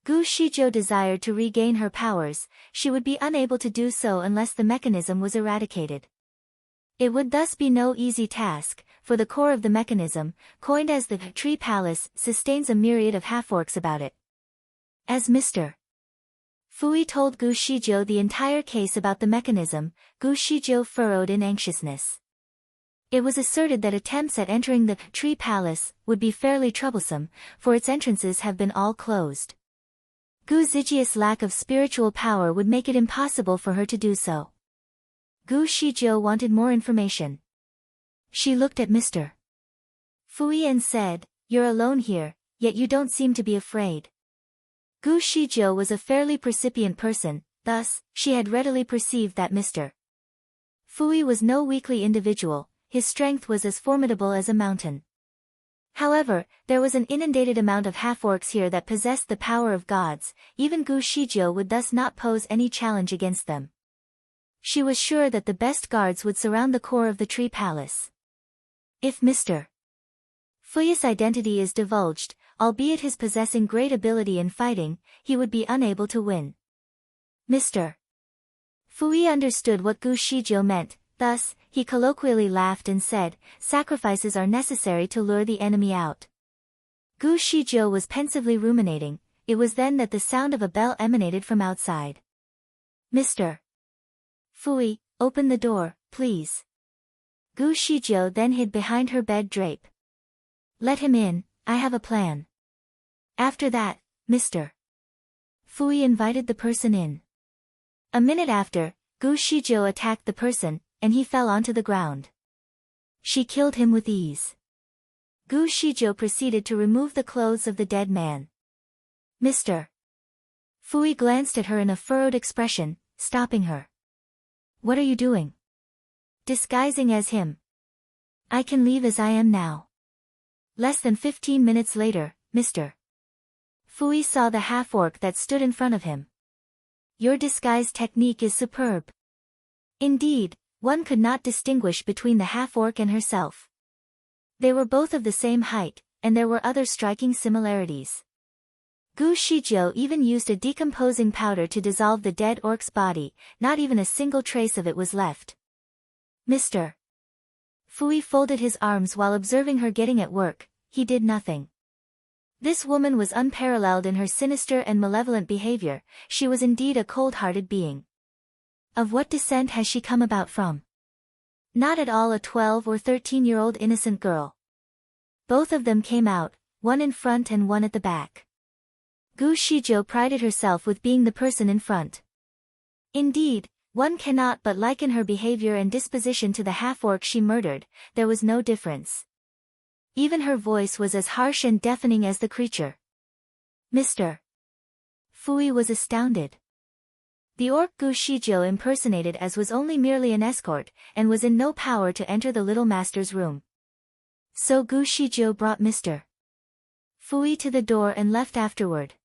Gu Shizhou desired to regain her powers. She would be unable to do so unless the mechanism was eradicated. It would thus be no easy task, for the core of the mechanism, coined as the Tree Palace, sustains a myriad of half-orcs about it. As Mr. Fui told Gu Shizhou the entire case about the mechanism, Gu Shizhou furrowed in anxiousness. It was asserted that attempts at entering the Tree Palace would be fairly troublesome, for its entrances have been all closed. Gu Zijia's lack of spiritual power would make it impossible for her to do so. Gu Shizhou wanted more information. She looked at Mr. Fui and said, "You're alone here, yet you don't seem to be afraid." Gu Shizhou was a fairly percipient person, thus, she had readily perceived that Mr. Fui was no weakly individual, his strength was as formidable as a mountain. However, there was an inundated amount of half-orcs here that possessed the power of gods, even Gu Shizhou would thus not pose any challenge against them. She was sure that the best guards would surround the core of the Tree Palace. If Mr. Fui's identity is divulged, albeit his possessing great ability in fighting, he would be unable to win. Mr. Fui understood what Gu Shizhou meant, thus, he colloquially laughed and said, "Sacrifices are necessary to lure the enemy out." Gu Shizhou was pensively ruminating. It was then that the sound of a bell emanated from outside. "Mr. Fui, open the door, please." Gu Shizhou then hid behind her bed drape. "Let him in, I have a plan." After that, Mr. Fui invited the person in. A minute after, Gu Shizhou attacked the person, and he fell onto the ground. She killed him with ease. Gu Shizhou proceeded to remove the clothes of the dead man. Mr. Fui glanced at her in a furrowed expression, stopping her. "What are you doing?" "Disguising as him. I can leave as I am now." Less than 15 minutes later, Mr. Fui saw the half-orc that stood in front of him. "Your disguise technique is superb." Indeed, one could not distinguish between the half-orc and herself. They were both of the same height, and there were other striking similarities. Gu Shizhou even used a decomposing powder to dissolve the dead orc's body, not even a single trace of it was left. Mr. Fui folded his arms while observing her getting at work. He did nothing. This woman was unparalleled in her sinister and malevolent behavior. She was indeed a cold-hearted being. Of what descent has she come about from? Not at all a 12 or 13-year-old innocent girl. Both of them came out, one in front and one at the back. Gu Shizhou prided herself with being the person in front. Indeed, one cannot but liken her behavior and disposition to the half-orc she murdered. There was no difference. Even her voice was as harsh and deafening as the creature. Mr. Fui was astounded. The orc Gu Shizhou impersonated as was only merely an escort, and was in no power to enter the little master's room. So Gu Shizhou brought Mr. Fui to the door and left afterward.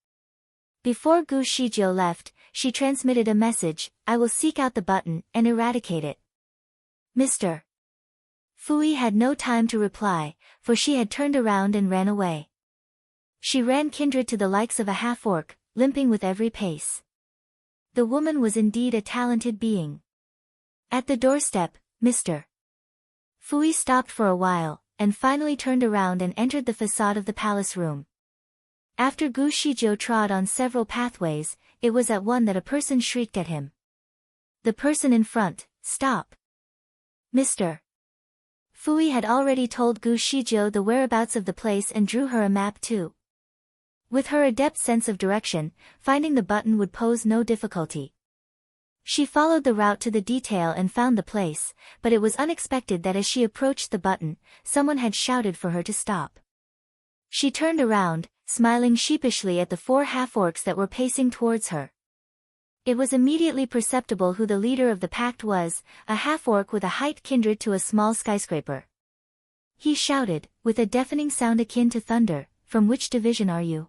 Before Gu Shizhou left, she transmitted a message: "I will seek out the button and eradicate it." Mr. Fui had no time to reply, for she had turned around and ran away. She ran kindred to the likes of a half-orc, limping with every pace. The woman was indeed a talented being. At the doorstep, Mr. Fui stopped for a while, and finally turned around and entered the facade of the palace room. After Gu Shizhou trod on several pathways, it was at one that a person shrieked at him. The person in front, "Stop!" Mr. Fui had already told Gu Shizhou the whereabouts of the place and drew her a map too. With her adept sense of direction, finding the button would pose no difficulty. She followed the route to the detail and found the place, but it was unexpected that as she approached the button, someone had shouted for her to stop. She turned around, smiling sheepishly at the 4 half-orcs that were pacing towards her. It was immediately perceptible who the leader of the pact was, a half-orc with a height kindred to a small skyscraper. He shouted, with a deafening sound akin to thunder, "From which division are you?"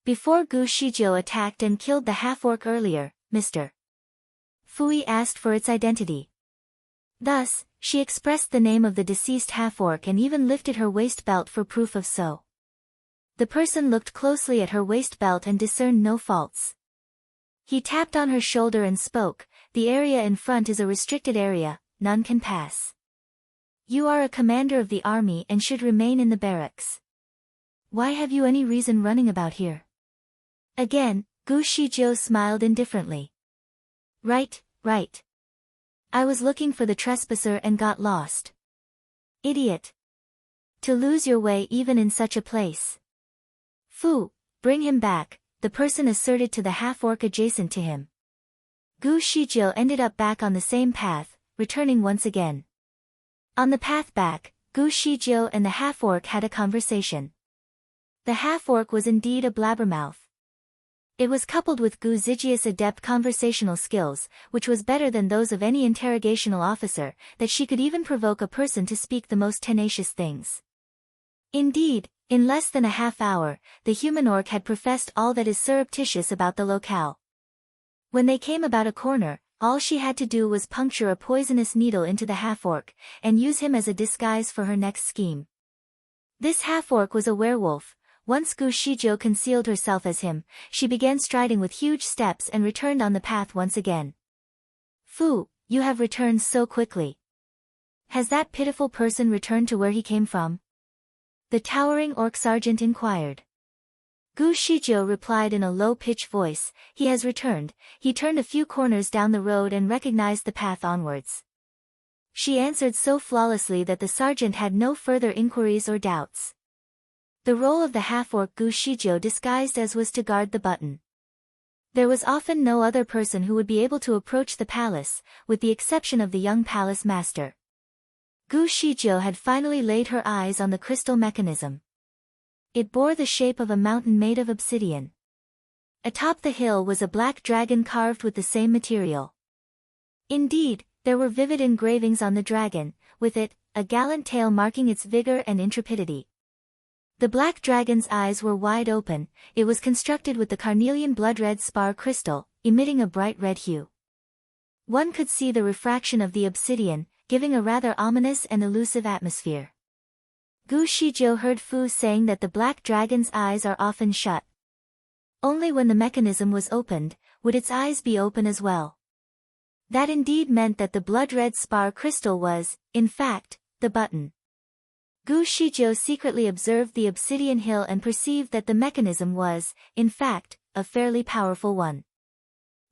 Before Gu Shizhou attacked and killed the half-orc earlier, Mr. Fui asked for its identity. Thus, she expressed the name of the deceased half-orc and even lifted her waist belt for proof of so. The person looked closely at her waist belt and discerned no faults. He tapped on her shoulder and spoke, "The area in front is a restricted area, none can pass. You are a commander of the army and should remain in the barracks. Why have you any reason running about here?" Again, Gu Shijiu smiled indifferently. Right. I was looking for the trespasser and got lost." "Idiot. To lose your way even in such a place." "Fu, bring him back," the person asserted to the half-orc adjacent to him. Gu Shijiu ended up back on the same path, returning once again. On the path back, Gu Shijiu and the half-orc had a conversation. The half-orc was indeed a blabbermouth. It was coupled with Gu Zijia's adept conversational skills, which was better than those of any interrogational officer, that she could even provoke a person to speak the most tenacious things. Indeed, in less than a half hour, the human orc had professed all that is surreptitious about the locale. When they came about a corner, all she had to do was puncture a poisonous needle into the half-orc, and use him as a disguise for her next scheme. This half-orc was a werewolf. Once Gu Shijiu concealed herself as him, she began striding with huge steps and returned on the path once again. "Fu, you have returned so quickly. Has that pitiful person returned to where he came from?" the towering orc sergeant inquired. Gu Shijiu replied in a low-pitched voice, "He has returned." He turned a few corners down the road and recognized the path onwards. She answered so flawlessly that the sergeant had no further inquiries or doubts. The role of the half-orc Gu Shijiu disguised as was to guard the button. There was often no other person who would be able to approach the palace, with the exception of the young palace master. Gu Shijiu had finally laid her eyes on the crystal mechanism. It bore the shape of a mountain made of obsidian. Atop the hill was a black dragon carved with the same material. Indeed, there were vivid engravings on the dragon, with it, a gallant tail marking its vigor and intrepidity. The black dragon's eyes were wide open. It was constructed with the carnelian blood-red spar crystal, emitting a bright red hue. One could see the refraction of the obsidian, giving a rather ominous and elusive atmosphere. Gu Shijiu heard Fu saying that the black dragon's eyes are often shut. Only when the mechanism was opened, would its eyes be open as well. That indeed meant that the blood-red spar crystal was, in fact, the button. Gu Shijiu secretly observed the obsidian hill and perceived that the mechanism was, in fact, a fairly powerful one.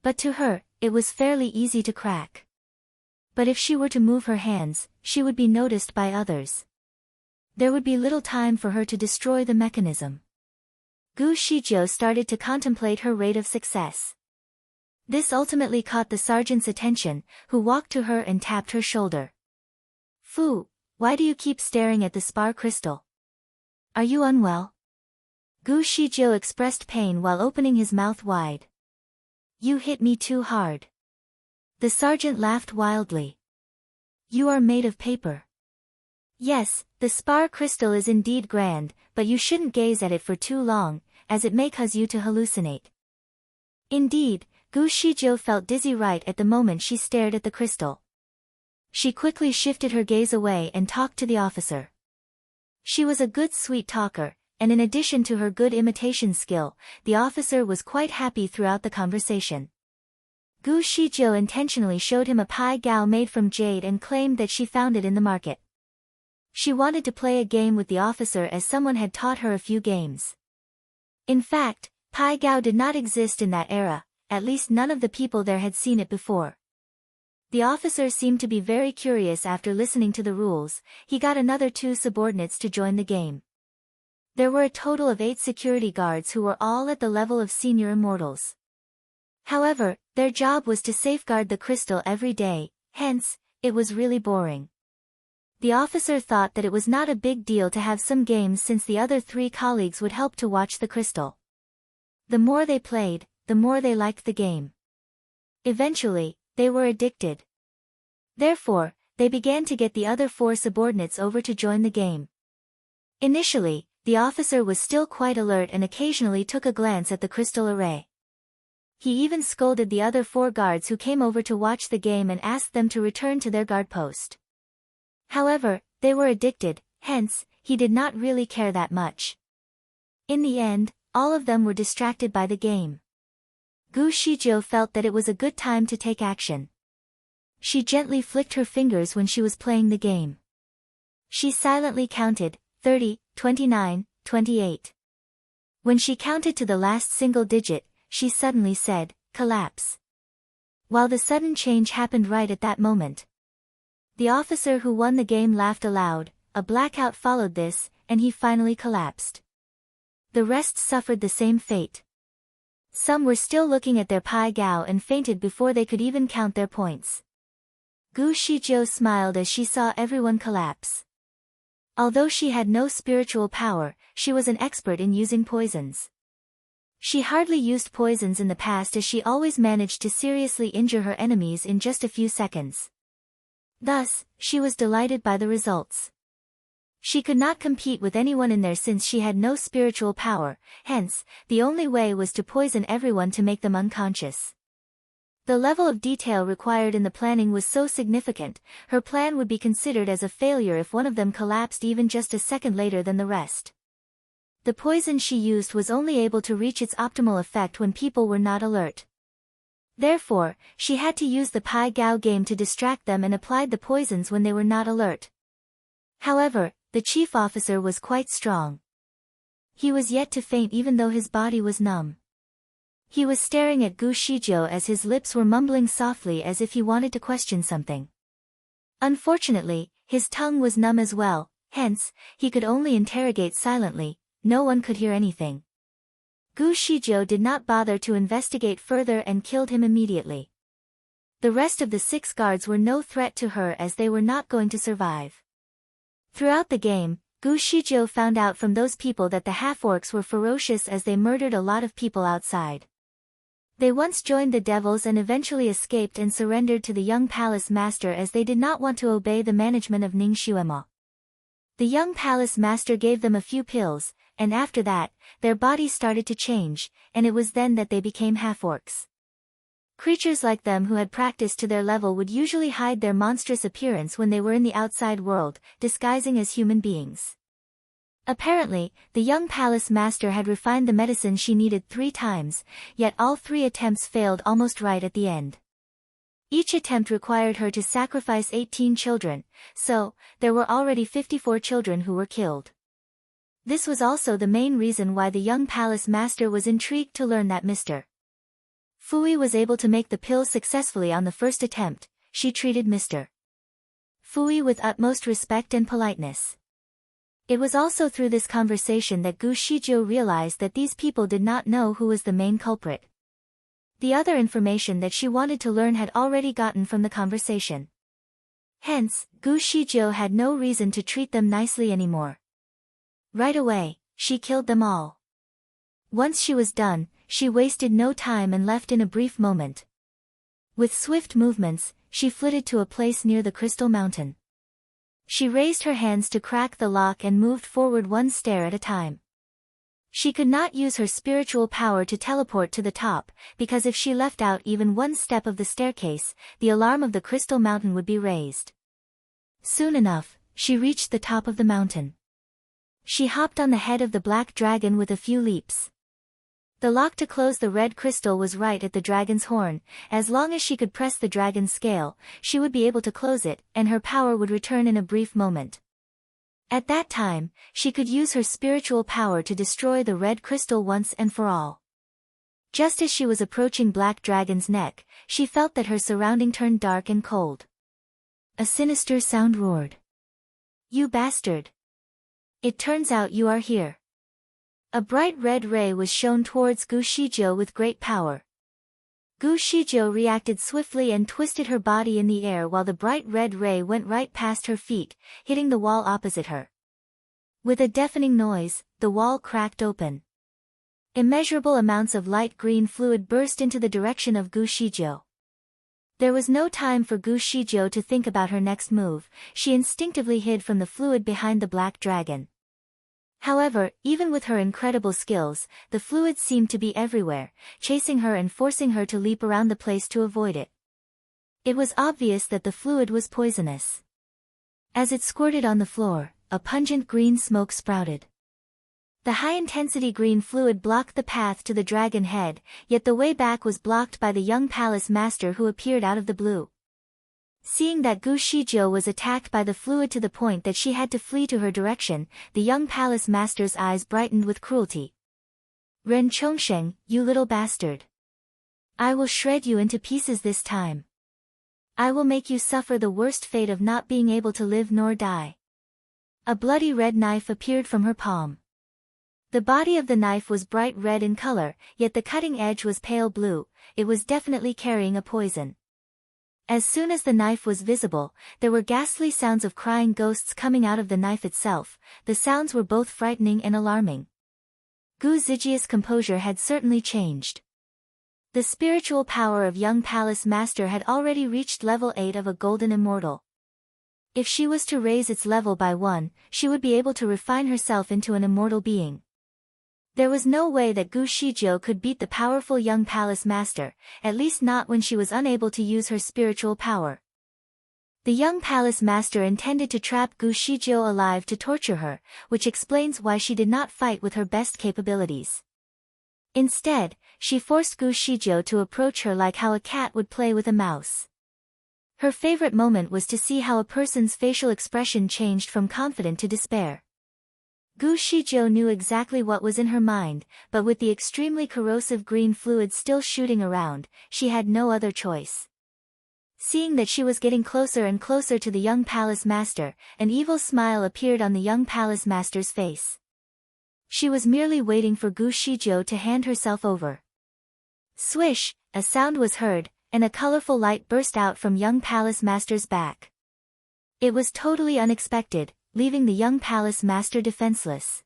But to her, it was fairly easy to crack. But if she were to move her hands, she would be noticed by others. There would be little time for her to destroy the mechanism. Gu Shijiu started to contemplate her rate of success. This ultimately caught the sergeant's attention, who walked to her and tapped her shoulder. "Fu, why do you keep staring at the spar crystal? Are you unwell?" Gu Shijiu expressed pain while opening his mouth wide. "You hit me too hard." The sergeant laughed wildly. "You are made of paper." "Yes, the spar crystal is indeed grand, but you shouldn't gaze at it for too long, as it may cause you to hallucinate." Indeed, Gu Shijiu felt dizzy right at the moment she stared at the crystal. She quickly shifted her gaze away and talked to the officer. She was a good sweet talker, and in addition to her good imitation skill, the officer was quite happy throughout the conversation. Gu Shijiu intentionally showed him a pai gao made from jade and claimed that she found it in the market. She wanted to play a game with the officer as someone had taught her a few games. In fact, pai gao did not exist in that era, at least none of the people there had seen it before. The officer seemed to be very curious after listening to the rules. He got another 2 subordinates to join the game. There were a total of 8 security guards who were all at the level of senior immortals. However, their job was to safeguard the crystal every day, hence, it was really boring. The officer thought that it was not a big deal to have some games since the other 3 colleagues would help to watch the crystal. The more they played, the more they liked the game. Eventually, they were addicted. Therefore, they began to get the other 4 subordinates over to join the game. Initially, the officer was still quite alert and occasionally took a glance at the crystal array. He even scolded the other 4 guards who came over to watch the game and asked them to return to their guard post. However, they were addicted, hence, he did not really care that much. In the end, all of them were distracted by the game. Gu Shijiu felt that it was a good time to take action. She gently flicked her fingers when she was playing the game. She silently counted, 30, 29, 28. When she counted to the last single digit, she suddenly said, "Collapse." While the sudden change happened right at that moment. The officer who won the game laughed aloud, a blackout followed this, and he finally collapsed. The rest suffered the same fate. Some were still looking at their pai gao and fainted before they could even count their points. Gu Shijiu smiled as she saw everyone collapse. Although she had no spiritual power, she was an expert in using poisons. She hardly used poisons in the past as she always managed to seriously injure her enemies in just a few seconds. Thus, she was delighted by the results. She could not compete with anyone in there since she had no spiritual power, hence, the only way was to poison everyone to make them unconscious. The level of detail required in the planning was so significant, her plan would be considered as a failure if one of them collapsed even just a second later than the rest. The poison she used was only able to reach its optimal effect when people were not alert. Therefore, she had to use the Pai Gao game to distract them and applied the poisons when they were not alert. However, the chief officer was quite strong. He was yet to faint even though his body was numb. He was staring at Gu Shijiu as his lips were mumbling softly as if he wanted to question something. Unfortunately, his tongue was numb as well, hence, he could only interrogate silently, no one could hear anything. Gu Shijiu did not bother to investigate further and killed him immediately. The rest of the 6 guards were no threat to her as they were not going to survive. Throughout the game, Gu Shijiu found out from those people that the half-orcs were ferocious as they murdered a lot of people outside. They once joined the devils and eventually escaped and surrendered to the young palace master as they did not want to obey the management of Ningxuema. The young palace master gave them a few pills, and after that, their bodies started to change, and it was then that they became half-orcs. Creatures like them who had practiced to their level would usually hide their monstrous appearance when they were in the outside world, disguising as human beings. Apparently, the young palace master had refined the medicine she needed 3 times, yet all 3 attempts failed almost right at the end. Each attempt required her to sacrifice 18 children, so, there were already 54 children who were killed. This was also the main reason why the young palace master was intrigued to learn that Mr. Fui was able to make the pill successfully on the first attempt. She treated Mr. Fui with utmost respect and politeness. It was also through this conversation that Gu Shijiu realized that these people did not know who was the main culprit. The other information that she wanted to learn had already gotten from the conversation. Hence, Gu Shijiu had no reason to treat them nicely anymore. Right away, she killed them all. Once she was done, she wasted no time and left in a brief moment. With swift movements, she flitted to a place near the crystal mountain. She raised her hands to crack the lock and moved forward 1 stair at a time. She could not use her spiritual power to teleport to the top, because if she left out even 1 step of the staircase, the alarm of the crystal mountain would be raised. Soon enough, she reached the top of the mountain. She hopped on the head of the black dragon with a few leaps. The lock to close the red crystal was right at the dragon's horn. As long as she could press the dragon's scale, she would be able to close it, and her power would return in a brief moment. At that time, she could use her spiritual power to destroy the red crystal once and for all. Just as she was approaching Black Dragon's neck, she felt that her surrounding turned dark and cold. A sinister sound roared. "You bastard! It turns out you are here." A bright red ray was shown towards Gu Shijiu with great power. Gu Shijiu reacted swiftly and twisted her body in the air while the bright red ray went right past her feet, hitting the wall opposite her. With a deafening noise, the wall cracked open. Immeasurable amounts of light green fluid burst into the direction of Gu Shijiu. There was no time for Gu Shijiu to think about her next move. She instinctively hid from the fluid behind the black dragon. However, even with her incredible skills, the fluid seemed to be everywhere, chasing her and forcing her to leap around the place to avoid it. It was obvious that the fluid was poisonous. As it squirted on the floor, a pungent green smoke sprouted. The high-intensity green fluid blocked the path to the dragon head, yet the way back was blocked by the young palace master who appeared out of the blue. Seeing that Gu Shijiu was attacked by the fluid to the point that she had to flee to her direction, the young palace master's eyes brightened with cruelty. Ren Chongsheng, you little bastard. I will shred you into pieces this time. I will make you suffer the worst fate of not being able to live nor die. A bloody red knife appeared from her palm. The body of the knife was bright red in color, yet the cutting edge was pale blue. It was definitely carrying a poison. As soon as the knife was visible, there were ghastly sounds of crying ghosts coming out of the knife itself. The sounds were both frightening and alarming. Gu Zijia's composure had certainly changed. The spiritual power of young palace master had already reached level 8 of a golden immortal. If she was to raise its level by 1, she would be able to refine herself into an immortal being. There was no way that Gu Shijiu could beat the powerful young palace master, at least not when she was unable to use her spiritual power. The young palace master intended to trap Gu Shijiu alive to torture her, which explains why she did not fight with her best capabilities. Instead, she forced Gu Shijiu to approach her like how a cat would play with a mouse. Her favorite moment was to see how a person's facial expression changed from confident to despair. Gu Shijiu knew exactly what was in her mind, but with the extremely corrosive green fluid still shooting around, she had no other choice. Seeing that she was getting closer and closer to the young palace master, an evil smile appeared on the young palace master's face. She was merely waiting for Gu Shijiu to hand herself over. Swish, a sound was heard, and a colorful light burst out from young palace master's back. It was totally unexpected, leaving the young palace master defenseless.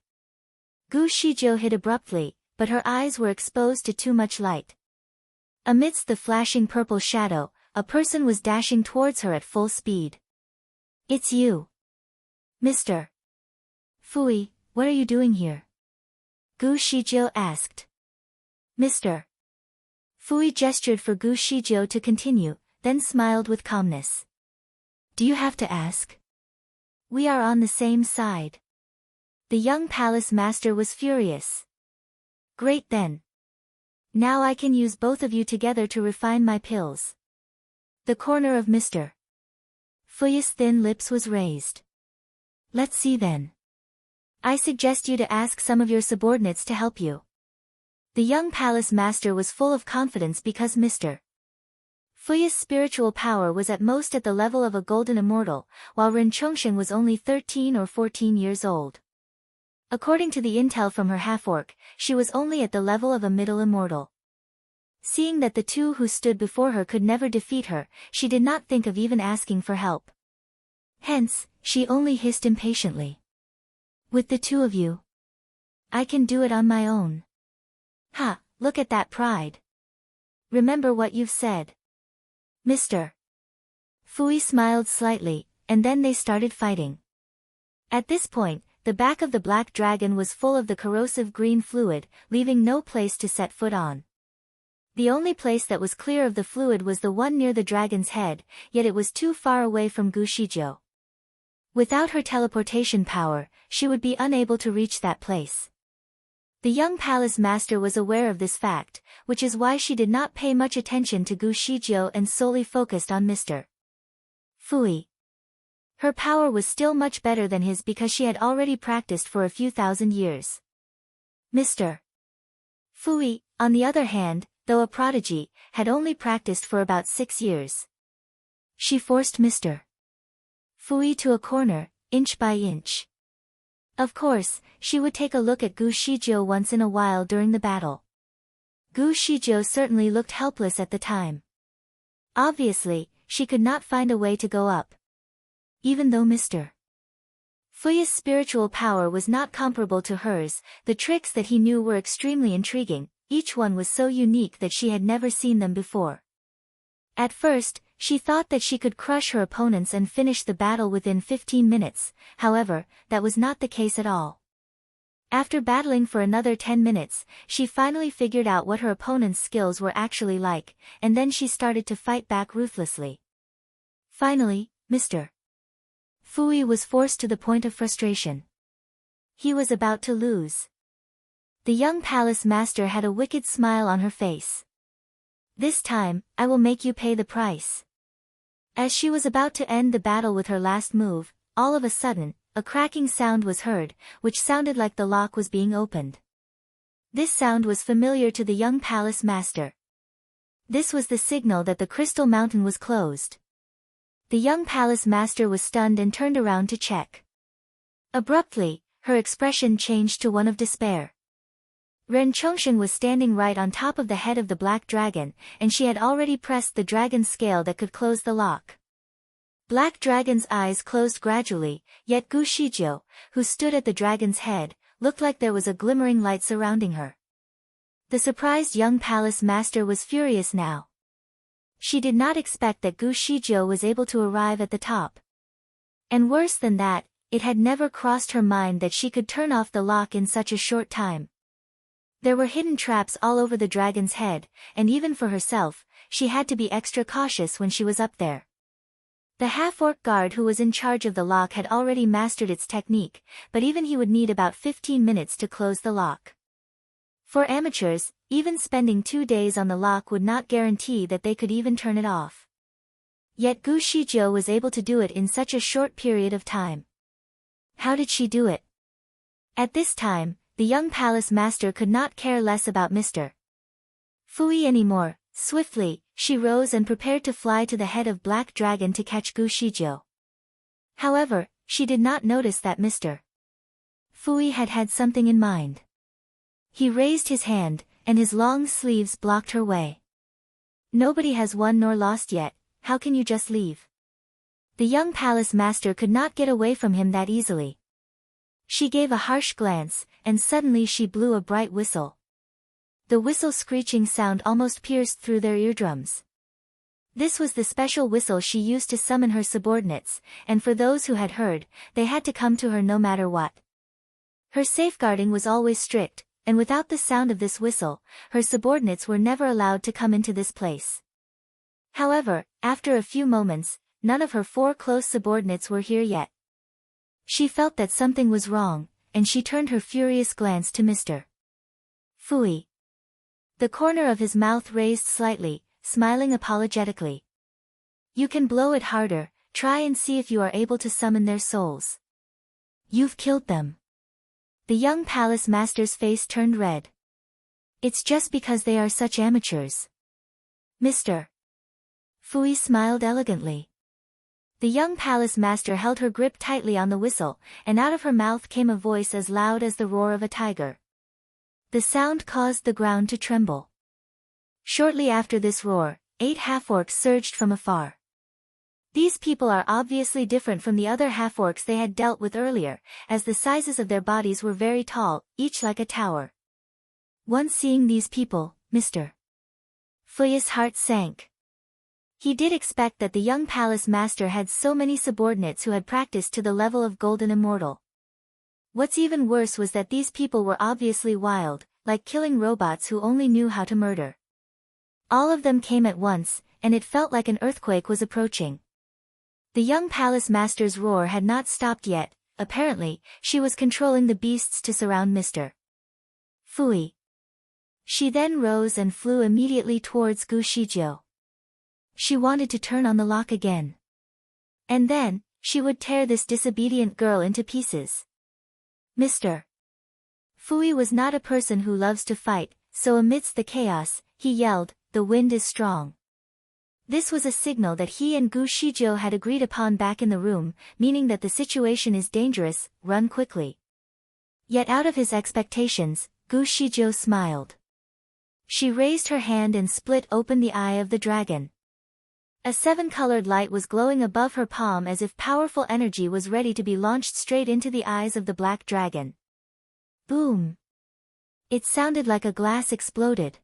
Gu Shijiu hid abruptly, but her eyes were exposed to too much light. Amidst the flashing purple shadow, a person was dashing towards her at full speed. It's you. Mr. Fui, what are you doing here? Gu Shijiu asked. Mr. Fui gestured for Gu Shijiu to continue, then smiled with calmness. Do you have to ask? We are on the same side. The young palace master was furious. Great then. Now I can use both of you together to refine my pills. The corner of Mr. Fui's thin lips was raised. Let's see then. I suggest you to ask some of your subordinates to help you. The young palace master was full of confidence because Mr. Fui's spiritual power was at most at the level of a golden immortal, while Ren Chongsheng was only 13 or 14 years old. According to the intel from her half-orc, she was only at the level of a middle immortal. Seeing that the two who stood before her could never defeat her, she did not think of even asking for help. Hence, she only hissed impatiently. With the two of you, I can do it on my own. Ha, look at that pride. Remember what you've said. Mr. Fui smiled slightly, and then they started fighting. At this point, the back of the black dragon was full of the corrosive green fluid, leaving no place to set foot on. The only place that was clear of the fluid was the one near the dragon's head, yet it was too far away from Gu Shijiu. Without her teleportation power, she would be unable to reach that place. The young palace master was aware of this fact, which is why she did not pay much attention to Gu Shijiu and solely focused on Mr. Fui. Her power was still much better than his because she had already practiced for a few thousand years. Mr. Fui, on the other hand, though a prodigy, had only practiced for about 6 years. She forced Mr. Fui to a corner, inch by inch. Of course, she would take a look at Gu Shijiu once in a while during the battle. Gu Shijiu certainly looked helpless at the time. Obviously, she could not find a way to go up. Even though Mr. Fui's spiritual power was not comparable to hers, the tricks that he knew were extremely intriguing, each one was so unique that she had never seen them before. At first, she thought that she could crush her opponents and finish the battle within 15 minutes, however, that was not the case at all. After battling for another 10 minutes, she finally figured out what her opponent's skills were actually like, and then she started to fight back ruthlessly. Finally, Mr. Fui was forced to the point of frustration. He was about to lose. The young palace master had a wicked smile on her face. "This time, I will make you pay the price." As she was about to end the battle with her last move, all of a sudden, a cracking sound was heard, which sounded like the lock was being opened. This sound was familiar to the young palace master. This was the signal that the crystal mountain was closed. The young palace master was stunned and turned around to check. Abruptly, her expression changed to one of despair. Ren Chongshen was standing right on top of the head of the black dragon, and she had already pressed the dragon's scale that could close the lock. Black Dragon's eyes closed gradually, yet Gu Shijiu, who stood at the dragon's head, looked like there was a glimmering light surrounding her. The surprised young palace master was furious now. She did not expect that Gu Shijiu was able to arrive at the top. And worse than that, it had never crossed her mind that she could turn off the lock in such a short time. There were hidden traps all over the dragon's head, and even for herself, she had to be extra cautious when she was up there. The half-orc guard who was in charge of the lock had already mastered its technique, but even he would need about 15 minutes to close the lock. For amateurs, even spending 2 days on the lock would not guarantee that they could even turn it off. Yet Gu Shijiu was able to do it in such a short period of time. How did she do it? At this time, the young palace master could not care less about Mr. Fui anymore. Swiftly, she rose and prepared to fly to the head of Black Dragon to catch Gu Shijiu. However, she did not notice that Mr. Fui had had something in mind. He raised his hand, and his long sleeves blocked her way. "Nobody has won nor lost yet, how can you just leave?" The young palace master could not get away from him that easily. She gave a harsh glance, and suddenly she blew a bright whistle. The whistle screeching sound almost pierced through their eardrums. This was the special whistle she used to summon her subordinates, and for those who had heard, they had to come to her no matter what. Her safeguarding was always strict, and without the sound of this whistle, her subordinates were never allowed to come into this place. However, after a few moments, none of her 4 close subordinates were here yet. She felt that something was wrong, and she turned her furious glance to Mr. Fui. The corner of his mouth raised slightly, smiling apologetically. "You can blow it harder, try and see if you are able to summon their souls." "You've killed them." The young palace master's face turned red. "It's just because they are such amateurs." Mr. Fui smiled elegantly. The young palace master held her grip tightly on the whistle, and out of her mouth came a voice as loud as the roar of a tiger. The sound caused the ground to tremble. Shortly after this roar, 8 half-orcs surged from afar. These people are obviously different from the other half-orcs they had dealt with earlier, as the sizes of their bodies were very tall, each like a tower. Once seeing these people, Mr. Fui's heart sank. He did expect that the young palace master had so many subordinates who had practiced to the level of Golden Immortal. What's even worse was that these people were obviously wild, like killing robots who only knew how to murder. All of them came at once, and it felt like an earthquake was approaching. The young palace master's roar had not stopped yet. Apparently, she was controlling the beasts to surround Mr. Fui. She then rose and flew immediately towards Gu Shijiu. She wanted to turn on the lock again. And then, she would tear this disobedient girl into pieces. Mr. Fui was not a person who loves to fight, so amidst the chaos, he yelled, "The wind is strong." This was a signal that he and Gu Shijiu had agreed upon back in the room, meaning that the situation is dangerous, run quickly. Yet out of his expectations, Gu Shijiu smiled. She raised her hand and split open the eye of the dragon. A 7-colored light was glowing above her palm as if powerful energy was ready to be launched straight into the eyes of the black dragon. Boom! It sounded like a glass exploded.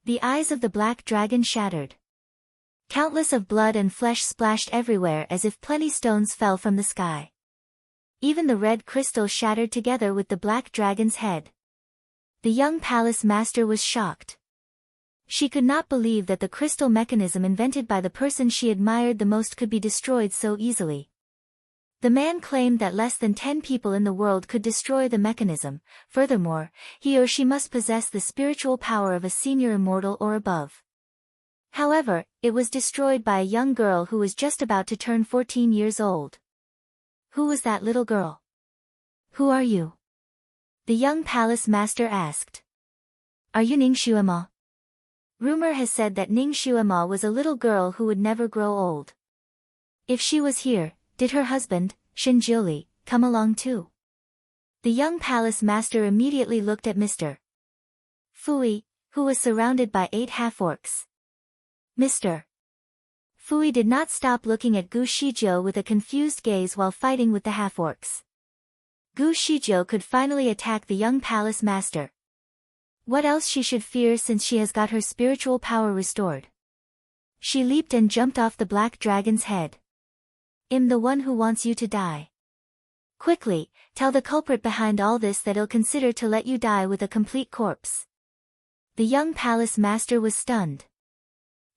The eyes of the black dragon shattered. Countless of blood and flesh splashed everywhere as if plenty stones fell from the sky. Even the red crystal shattered together with the black dragon's head. The young palace master was shocked. She could not believe that the crystal mechanism invented by the person she admired the most could be destroyed so easily. The man claimed that less than 10 people in the world could destroy the mechanism. Furthermore, he or she must possess the spiritual power of a senior immortal or above. However, it was destroyed by a young girl who was just about to turn 14 years old. Who was that little girl? Who are you? The young palace master asked. Are you Ning Xuema? Rumor has said that Ning Xuema was a little girl who would never grow old. If she was here, did her husband, Shin Jiuli, come along too? The young palace master immediately looked at Mr. Fui, who was surrounded by 8 half-orcs. Mr. Fui did not stop looking at Gu Shijiu with a confused gaze while fighting with the half-orcs. Gu Shijiu could finally attack the young palace master. What else she should fear since she has got her spiritual power restored? She leaped and jumped off the black dragon's head. I'm the one who wants you to die. Quickly, tell the culprit behind all this that he'll consider to let you die with a complete corpse. The young palace master was stunned.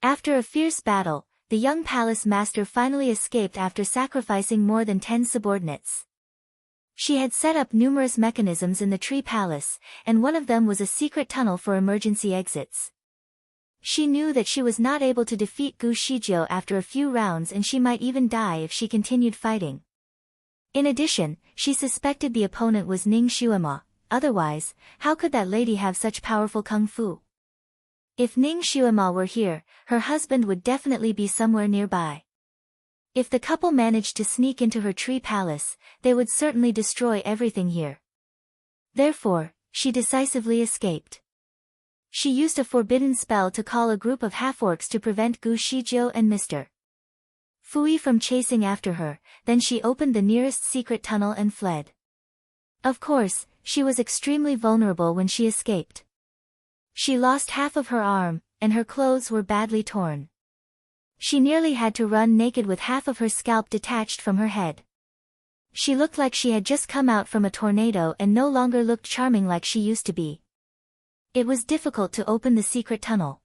After a fierce battle, the young palace master finally escaped after sacrificing more than 10 subordinates. She had set up numerous mechanisms in the tree palace, and one of them was a secret tunnel for emergency exits. She knew that she was not able to defeat Gu Shijiu after a few rounds and she might even die if she continued fighting. In addition, she suspected the opponent was Ning Xuema, otherwise, how could that lady have such powerful kung fu? If Ning Xuema were here, her husband would definitely be somewhere nearby. If the couple managed to sneak into her tree palace, they would certainly destroy everything here. Therefore, she decisively escaped. She used a forbidden spell to call a group of half-orcs to prevent Gu Shijiu and Mr. Fui from chasing after her, then she opened the nearest secret tunnel and fled. Of course, she was extremely vulnerable when she escaped. She lost half of her arm, and her clothes were badly torn. She nearly had to run naked with half of her scalp detached from her head. She looked like she had just come out from a tornado and no longer looked charming like she used to be. It was difficult to open the secret tunnel.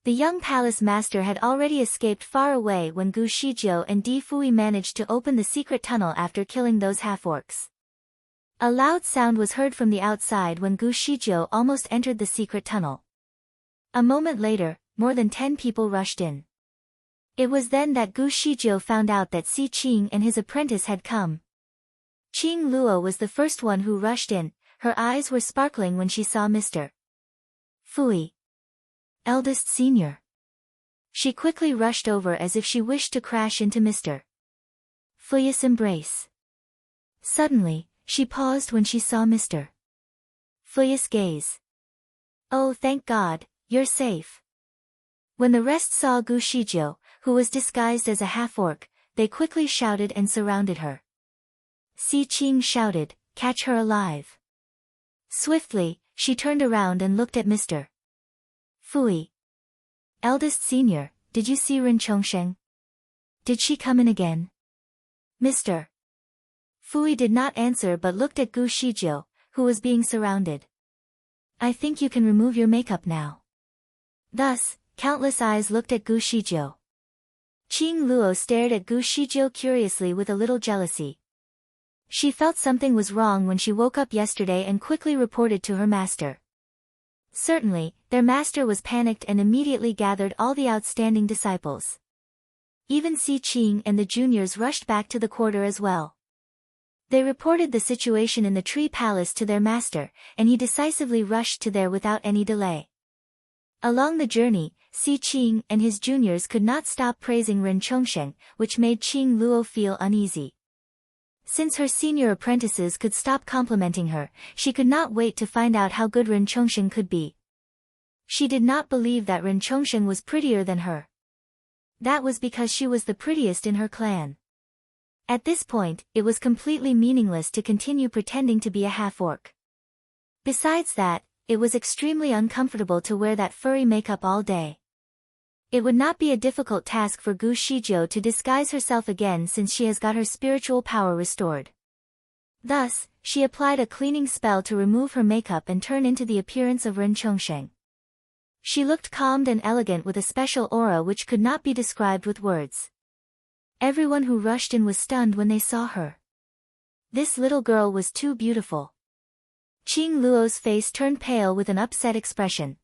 The young palace master had already escaped far away when Gu Shijiu and Di Fui managed to open the secret tunnel after killing those half-orcs. A loud sound was heard from the outside when Gu Shijiu almost entered the secret tunnel. A moment later, more than 10 people rushed in. It was then that Gu Shijiu found out that Si Qing and his apprentice had come. Qing Luo was the first one who rushed in. Her eyes were sparkling when she saw Mr. Fui, eldest senior. She quickly rushed over as if she wished to crash into Mr. Fui's embrace. Suddenly, she paused when she saw Mr. Fui's gaze. Oh, thank God, you're safe. When the rest saw Gu Shijiu, who was disguised as a half-orc, they quickly shouted and surrounded her. Si Qing shouted, catch her alive. Swiftly, she turned around and looked at Mr. Fui. Eldest senior, did you see Ren Chongsheng? Did she come in again? Mr. Fui did not answer but looked at Gu Shijiu, who was being surrounded. I think you can remove your makeup now. Thus, countless eyes looked at Gu Shijiu. Qing Luo stared at Gu Shijiu curiously with a little jealousy. She felt something was wrong when she woke up yesterday and quickly reported to her master. Certainly, their master was panicked and immediately gathered all the outstanding disciples. Even Si Qing and the juniors rushed back to the quarter as well. They reported the situation in the tree palace to their master, and he decisively rushed to there without any delay. Along the journey, Si Qing and his juniors could not stop praising Ren Chongsheng, which made Qing Luo feel uneasy. Since her senior apprentices could stop complimenting her, she could not wait to find out how good Ren Chongsheng could be. She did not believe that Ren Chongsheng was prettier than her. That was because she was the prettiest in her clan. At this point, it was completely meaningless to continue pretending to be a half-orc. Besides that, it was extremely uncomfortable to wear that furry makeup all day. It would not be a difficult task for Gu Shijiu to disguise herself again since she has got her spiritual power restored. Thus, she applied a cleaning spell to remove her makeup and turn into the appearance of Ren Chongsheng. She looked calm and elegant with a special aura which could not be described with words. Everyone who rushed in was stunned when they saw her. This little girl was too beautiful. Qing Luo's face turned pale with an upset expression.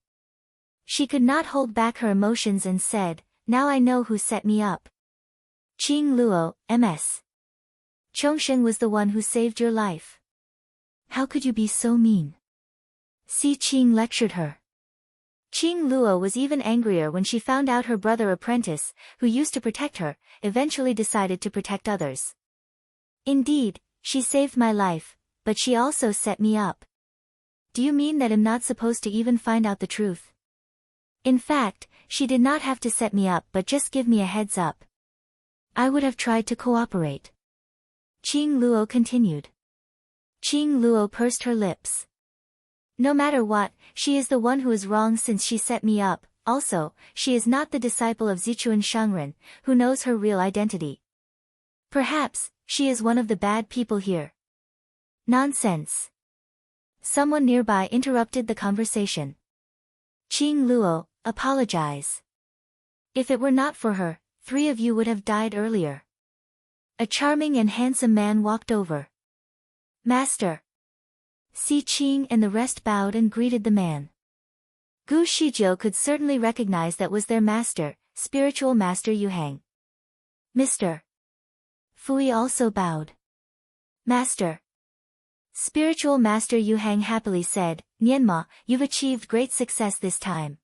She could not hold back her emotions and said, "Now I know who set me up. Qing Luo, MS. Chongshen was the one who saved your life. How could you be so mean?" Si Qing lectured her. Qing Luo was even angrier when she found out her brother apprentice, who used to protect her, eventually decided to protect others. "Indeed, she saved my life, but she also set me up. Do you mean that I'm not supposed to even find out the truth? In fact, she did not have to set me up but just give me a heads up. I would have tried to cooperate." Qing Luo continued. Qing Luo pursed her lips. "No matter what, she is the one who is wrong since she set me up. Also, she is not the disciple of Zichuan Shangren, who knows her real identity. Perhaps, she is one of the bad people here." "Nonsense." Someone nearby interrupted the conversation. "Qing Luo, apologize. If it were not for her, 3 of you would have died earlier." A charming and handsome man walked over. "Master." Si Qing and the rest bowed and greeted the man. Gu Shijiu could certainly recognize that was their master, spiritual master Yuhang. "Mr. Fui also bowed. "Master." Spiritual master Yuhang happily said, "Nianma, you've achieved great success this time."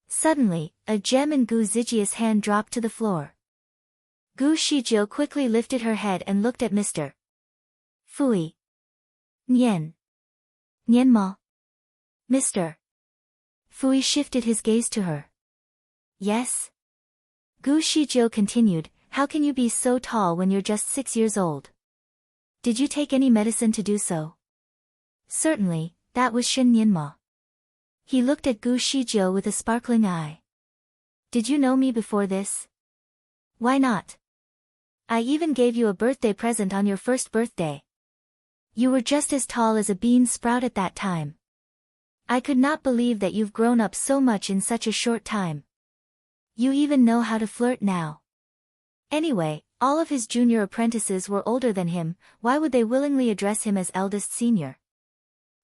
Suddenly, a gem in Gu Zijia's hand dropped to the floor. Gu Shijiu quickly lifted her head and looked at Mr. Fui. Nianma. Mr. Fui shifted his gaze to her. "Yes?" Gu Shijiu continued, "How can you be so tall when you're just 6 years old? Did you take any medicine to do so?" "Certainly, that was Shen Nianma." He looked at Gu Shijiu with a sparkling eye. "Did you know me before this?" "Why not? I even gave you a birthday present on your first birthday. You were just as tall as a bean sprout at that time. I could not believe that you've grown up so much in such a short time. You even know how to flirt now." Anyway, all of his junior apprentices were older than him, why would they willingly address him as eldest senior?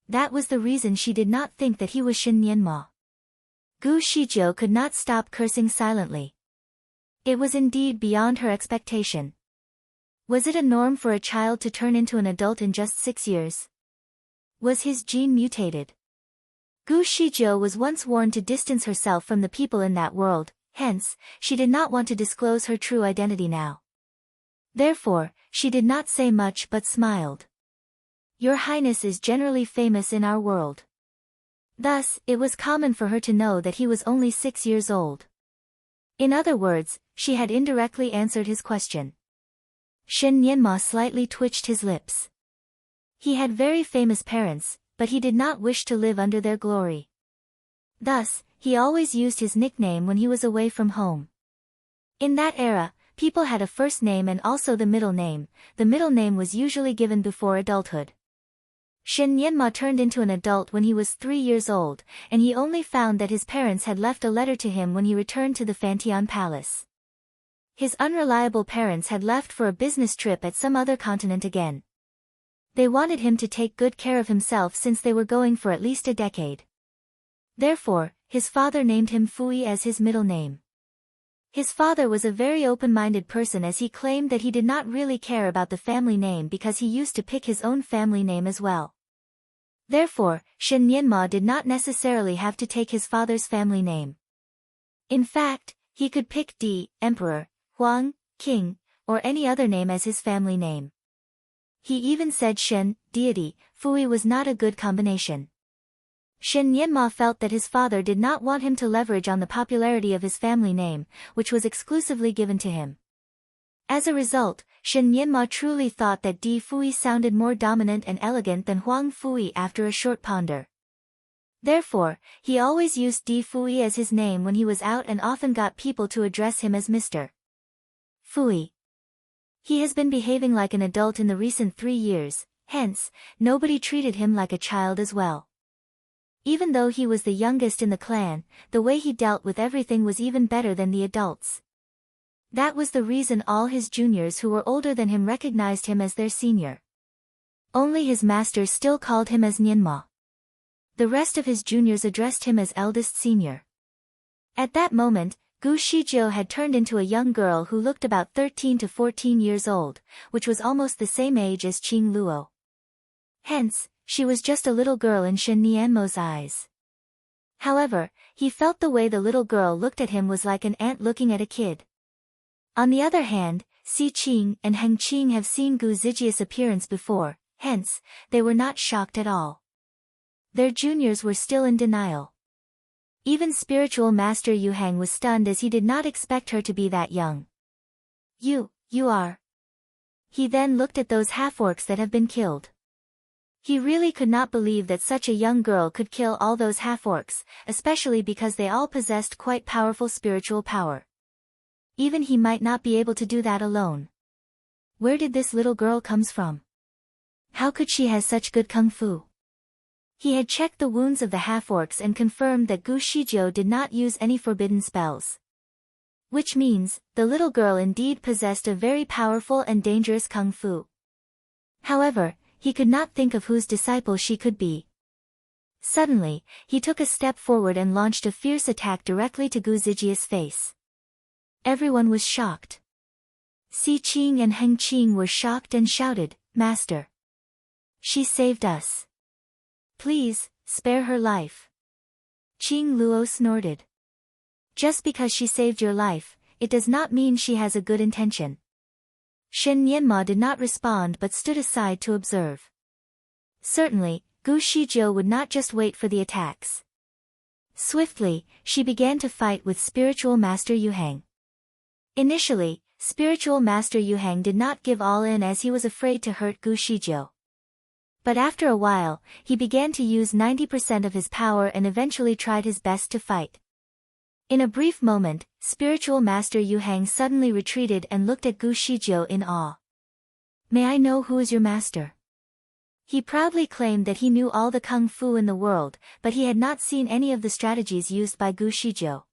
That was the reason she did not think that he was Shen Nianma. Gu Shijiu could not stop cursing silently. It was indeed beyond her expectation. Was it a norm for a child to turn into an adult in just 6 years? Was his gene mutated? Gu Shijiu was once warned to distance herself from the people in that world, hence, she did not want to disclose her true identity now. Therefore, she did not say much but smiled. "Your Highness is generally famous in our world." Thus, it was common for her to know that he was only 6 years old. In other words, she had indirectly answered his question. Shen Nianma slightly twitched his lips. He had very famous parents, but he did not wish to live under their glory. Thus, he always used his nickname when he was away from home. In that era, people had a first name and also the middle name. The middle name was usually given before adulthood. Shen Nianma turned into an adult when he was 3 years old, and he only found that his parents had left a letter to him when he returned to the Fantian Palace. His unreliable parents had left for a business trip at some other continent again. They wanted him to take good care of himself since they were going for at least a decade. Therefore, his father named him Fui as his middle name. His father was a very open-minded person as he claimed that he did not really care about the family name because he used to pick his own family name as well. Therefore, Shen Nianma did not necessarily have to take his father's family name. In fact, he could pick Di, Emperor, Huang, King, or any other name as his family name. He even said Shen, deity, Fui was not a good combination. Shen Nianma felt that his father did not want him to leverage on the popularity of his family name, which was exclusively given to him. As a result, Shen Nianma truly thought that Di Fui sounded more dominant and elegant than Huang Fui after a short ponder. Therefore, he always used Di Fui as his name when he was out and often got people to address him as Mr. Fui. He has been behaving like an adult in the recent 3 years, hence, nobody treated him like a child as well. Even though he was the youngest in the clan, the way he dealt with everything was even better than the adults. That was the reason all his juniors who were older than him recognized him as their senior. Only his master still called him as Nianma. The rest of his juniors addressed him as eldest senior. At that moment, Gu Shijiu had turned into a young girl who looked about 13 to 14 years old, which was almost the same age as Qing Luo. Hence, she was just a little girl in Shen Nianmo's eyes. However, he felt the way the little girl looked at him was like an ant looking at a kid. On the other hand, Si Qing and Heng Qing have seen Gu Zijia's appearance before, hence, they were not shocked at all. Their juniors were still in denial. Even spiritual master Yu Hang was stunned as he did not expect her to be that young. You are. He then looked at those half-orcs that have been killed. He really could not believe that such a young girl could kill all those half-orcs, especially because they all possessed quite powerful spiritual power. Even he might not be able to do that alone. Where did this little girl comes from? How could she have such good kung fu? He had checked the wounds of the half-orcs and confirmed that Gu Shijiu did not use any forbidden spells. Which means, the little girl indeed possessed a very powerful and dangerous kung fu. However, he could not think of whose disciple she could be. Suddenly, he took a step forward and launched a fierce attack directly to Gu Zijia's face. Everyone was shocked. Si Qing and Heng Qing were shocked and shouted, "Master! She saved us. Please, spare her life." Qing Luo snorted. Just because she saved your life, it does not mean she has a good intention. Shen Nianma did not respond but stood aside to observe. Certainly, Gu Shijiu would not just wait for the attacks. Swiftly, she began to fight with spiritual master Yu Hang. Initially, spiritual master Yu Hang did not give all in as he was afraid to hurt Gu Shijiu. But after a while, he began to use 90% of his power and eventually tried his best to fight. In a brief moment, spiritual master Yu Hang suddenly retreated and looked at Gu Shijiu in awe. "May I know who is your master?" He proudly claimed that he knew all the kung fu in the world, but he had not seen any of the strategies used by Gu Shijiu.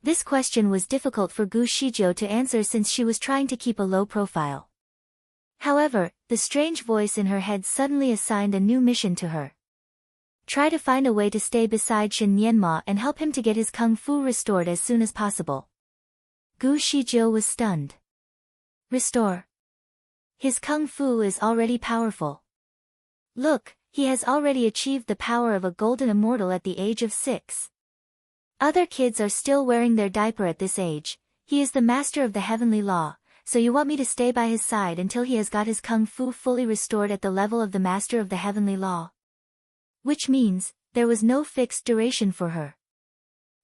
This question was difficult for Gu Shijiu to answer since she was trying to keep a low profile. However, the strange voice in her head suddenly assigned a new mission to her. Try to find a way to stay beside Shen Nianma and help him to get his kung fu restored as soon as possible. Gu Shijiu was stunned. Restore? His kung fu is already powerful. Look, he has already achieved the power of a golden immortal at the age of 6. Other kids are still wearing their diaper at this age. He is the master of the heavenly law, so you want me to stay by his side until he has got his kung fu fully restored at the level of the master of the heavenly law? Which means, there was no fixed duration for her.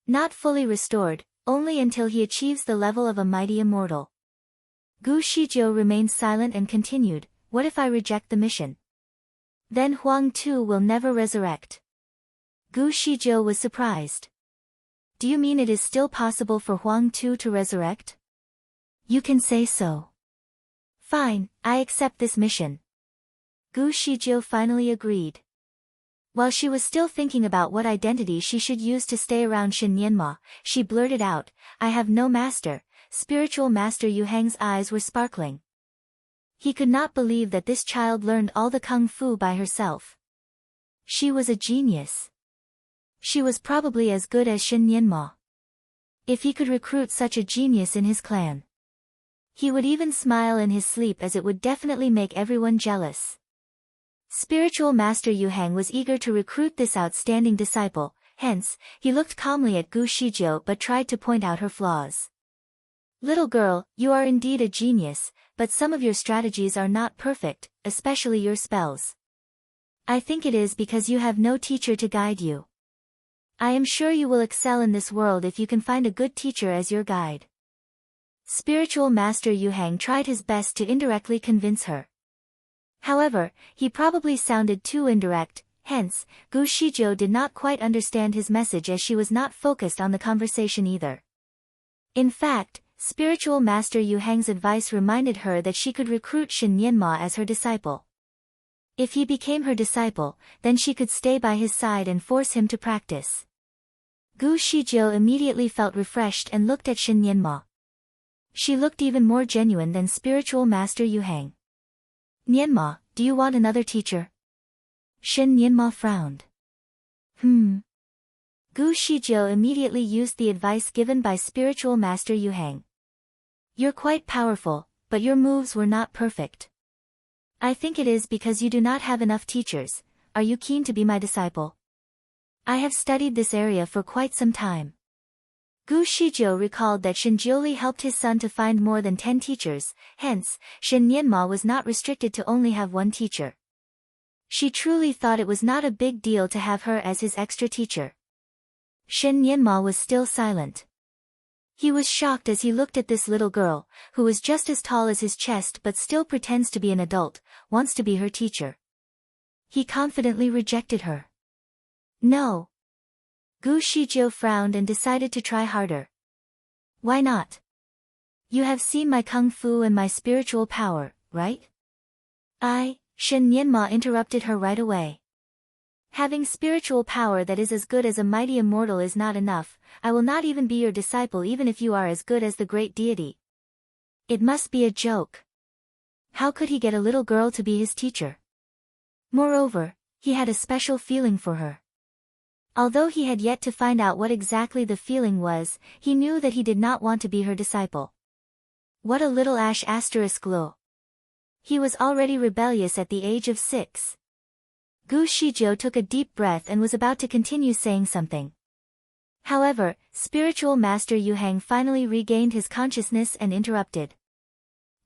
Not fully restored, only until he achieves the level of a mighty immortal. Gu Shijiu remained silent and continued, "What if I reject the mission? Then Huang Tu will never resurrect." Gu Shijiu was surprised. "Do you mean it is still possible for Huang Tu to resurrect?" "You can say so." "Fine, I accept this mission." Gu Shijiu finally agreed. While she was still thinking about what identity she should use to stay around Shen Nianma, she blurted out, "I have no master." Spiritual master Yu Hang's eyes were sparkling. He could not believe that this child learned all the kung fu by herself. She was a genius. She was probably as good as Shen Nianma. If he could recruit such a genius in his clan, he would even smile in his sleep as it would definitely make everyone jealous. Spiritual master Yu Hang was eager to recruit this outstanding disciple, hence, he looked calmly at Gu Shijiu but tried to point out her flaws. "Little girl, you are indeed a genius, but some of your strategies are not perfect, especially your spells. I think it is because you have no teacher to guide you. I am sure you will excel in this world if you can find a good teacher as your guide." Spiritual master Yu Hang tried his best to indirectly convince her. However, he probably sounded too indirect, hence, Gu Shijiu did not quite understand his message as she was not focused on the conversation either. In fact, spiritual master Yu Hang's advice reminded her that she could recruit Shen Nianma as her disciple. If he became her disciple, then she could stay by his side and force him to practice. Gu Shijiu immediately felt refreshed and looked at Shen Nianma. She looked even more genuine than spiritual master Yuhang. Nianma, do you want another teacher? Shen Nianma frowned. Gu Shijiu immediately used the advice given by spiritual master Yuhang. You're quite powerful, but your moves were not perfect. I think it is because you do not have enough teachers. Are you keen to be my disciple? I have studied this area for quite some time. Gu Shijiu recalled that Shen Jiuli helped his son to find more than 10 teachers, hence, Shen Nianma was not restricted to only have one teacher. She truly thought it was not a big deal to have her as his extra teacher. Shen Nianma was still silent. He was shocked as he looked at this little girl, who was just as tall as his chest but still pretends to be an adult, wants to be her teacher. He confidently rejected her. No. Gu Shijiu frowned and decided to try harder. Why not? You have seen my kung fu and my spiritual power, right? Shen Nianma interrupted her right away. Having spiritual power that is as good as a mighty immortal is not enough. I will not even be your disciple even if you are as good as the great deity. It must be a joke. How could he get a little girl to be his teacher? Moreover, he had a special feeling for her. Although he had yet to find out what exactly the feeling was, he knew that he did not want to be her disciple. What a little ***. He was already rebellious at the age of 6. Gu Shijiu took a deep breath and was about to continue saying something. However, spiritual master Yuhang finally regained his consciousness and interrupted.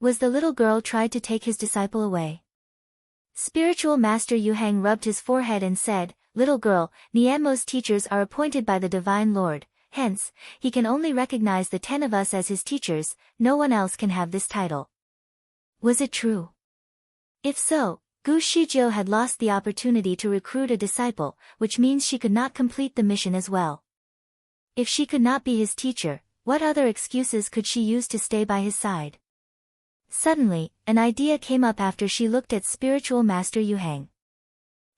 Was the little girl tried to take his disciple away? Spiritual master Yuhang rubbed his forehead and said, Little girl, Nianmo's teachers are appointed by the Divine Lord, hence, he can only recognize the 10 of us as his teachers, no one else can have this title. Was it true? If so, Gu Shijiu had lost the opportunity to recruit a disciple, which means she could not complete the mission as well. If she could not be his teacher, what other excuses could she use to stay by his side? Suddenly, an idea came up after she looked at Spiritual Master Yuhang.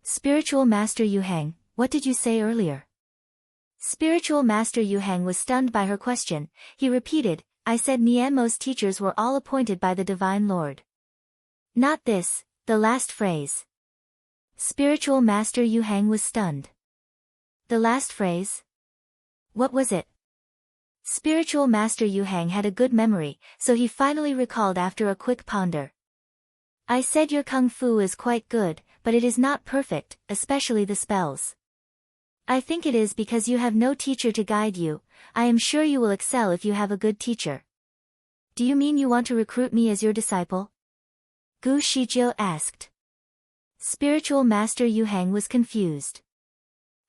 Spiritual Master Yuhang, what did you say earlier? Spiritual Master Yuhang was stunned by her question. He repeated, I said Nianmo's teachers were all appointed by the Divine Lord. Not this, the last phrase. Spiritual Master Yuhang was stunned. The last phrase? What was it? Spiritual Master Yuhang had a good memory, so he finally recalled after a quick ponder. I said your kung fu is quite good, but it is not perfect, especially the spells. I think it is because you have no teacher to guide you. I am sure you will excel if you have a good teacher. Do you mean you want to recruit me as your disciple? Gu Shijiu asked. Spiritual Master Yuhang was confused.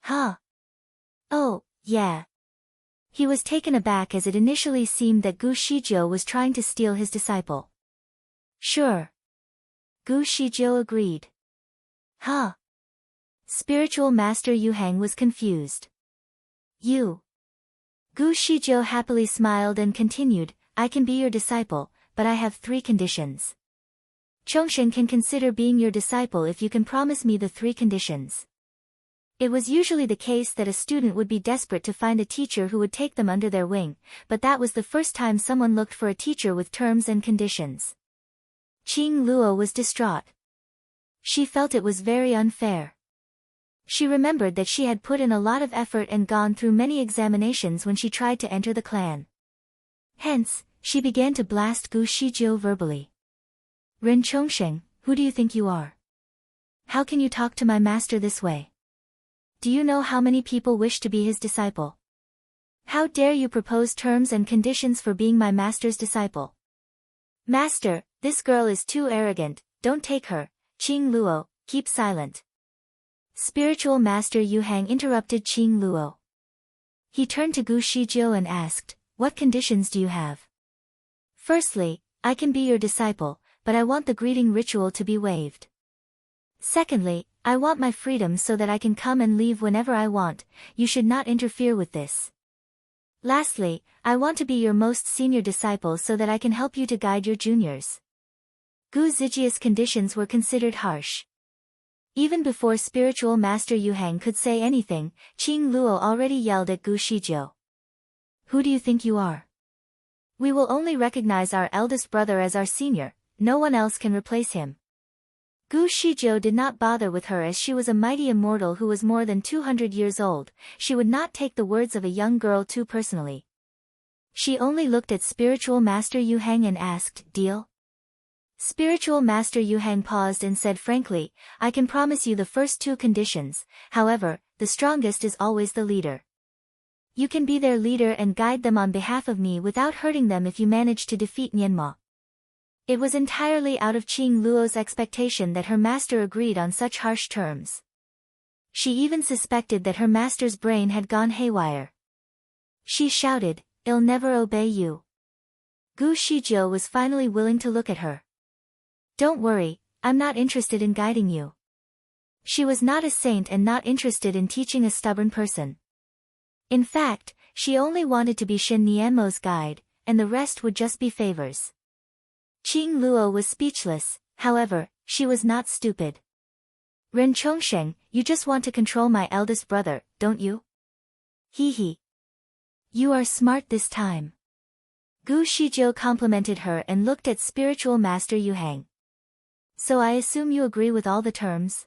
Huh? Oh, yeah. He was taken aback as it initially seemed that Gu Shijiu was trying to steal his disciple. Sure. Gu Shijiu agreed. Huh? Spiritual Master Yuhang was confused. You. Gu Shijiu happily smiled and continued, I can be your disciple, but I have 3 conditions. Chongshen can consider being your disciple if you can promise me the 3 conditions. It was usually the case that a student would be desperate to find a teacher who would take them under their wing, but that was the first time someone looked for a teacher with terms and conditions. Qing Luo was distraught. She felt it was very unfair. She remembered that she had put in a lot of effort and gone through many examinations when she tried to enter the clan. Hence, she began to blast Gu Shijiu verbally. Ren Chongshen, who do you think you are? How can you talk to my master this way? Do you know how many people wish to be his disciple? How dare you propose terms and conditions for being my master's disciple? Master, this girl is too arrogant, don't take her. Qing Luo, keep silent. Spiritual Master Yuhang interrupted Qing Luo. He turned to Gu Shijiu and asked, what conditions do you have? Firstly, I can be your disciple, but I want the greeting ritual to be waived. Secondly, I want my freedom so that I can come and leave whenever I want. You should not interfere with this. Lastly, I want to be your most senior disciple so that I can help you to guide your juniors. Gu Zijia's conditions were considered harsh. Even before Spiritual Master Yuhang could say anything, Qing Luo already yelled at Gu Shijiu. Who do you think you are? We will only recognize our eldest brother as our senior, no one else can replace him. Gu Shizhou did not bother with her as she was a mighty immortal who was more than 200 years old. She would not take the words of a young girl too personally. She only looked at Spiritual Master Yu Hang and asked, "Deal?" Spiritual Master Yu Hang paused and said frankly, "I can promise you the first two conditions, however, the strongest is always the leader. You can be their leader and guide them on behalf of me without hurting them if you manage to defeat Nianma." It was entirely out of Qing Luo's expectation that her master agreed on such harsh terms. She even suspected that her master's brain had gone haywire. She shouted, "I'll never obey you." Gu Shizhou was finally willing to look at her. "Don't worry, I'm not interested in guiding you." She was not a saint and not interested in teaching a stubborn person. In fact, she only wanted to be Shen Nianmo's guide, and the rest would just be favors. Qing Luo was speechless, however, she was not stupid. "Ren Chongsheng, you just want to control my eldest brother, don't you?" "Hee. You are smart this time." Gu Shizhou complimented her and looked at Spiritual Master Yu Hang. "So I assume you agree with all the terms?"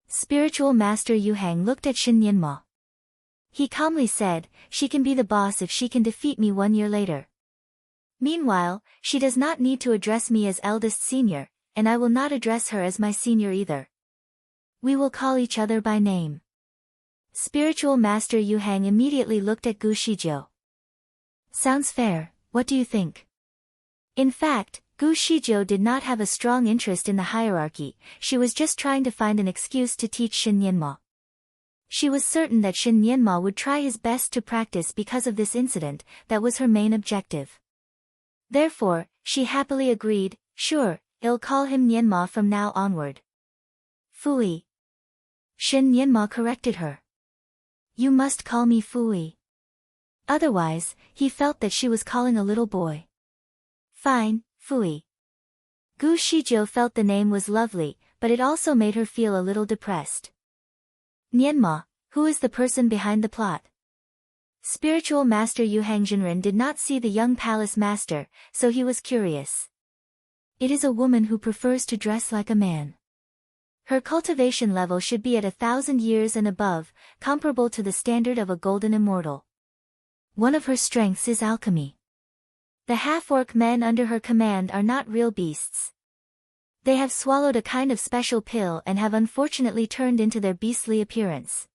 Spiritual Master Yu Hang looked at Shen Nianma. He calmly said, "She can be the boss if she can defeat me 1 year later. Meanwhile, she does not need to address me as eldest senior, and I will not address her as my senior either. We will call each other by name." Spiritual Master Yu Hang immediately looked at Gu Shizhou. "Sounds fair, what do you think?" In fact, Gu Shizhou did not have a strong interest in the hierarchy, she was just trying to find an excuse to teach Shen Nianma. She was certain that Shen Nianma would try his best to practice because of this incident, that was her main objective. Therefore, she happily agreed, "Sure, I'll call him Nianma from now onward." "Fui." Shen Nianma corrected her. "You must call me Fui." Otherwise, he felt that she was calling a little boy. "Fine, Fui." Gu Shizhou felt the name was lovely, but it also made her feel a little depressed. "Nianma, who is the person behind the plot?" Spiritual Master Yu Hangjinren did not see the young palace master, so he was curious. "It is a woman who prefers to dress like a man. Her cultivation level should be at 1,000 years and above, comparable to the standard of a golden immortal. One of her strengths is alchemy. The half-orc men under her command are not real beasts. They have swallowed a kind of special pill and have unfortunately turned into their beastly appearance.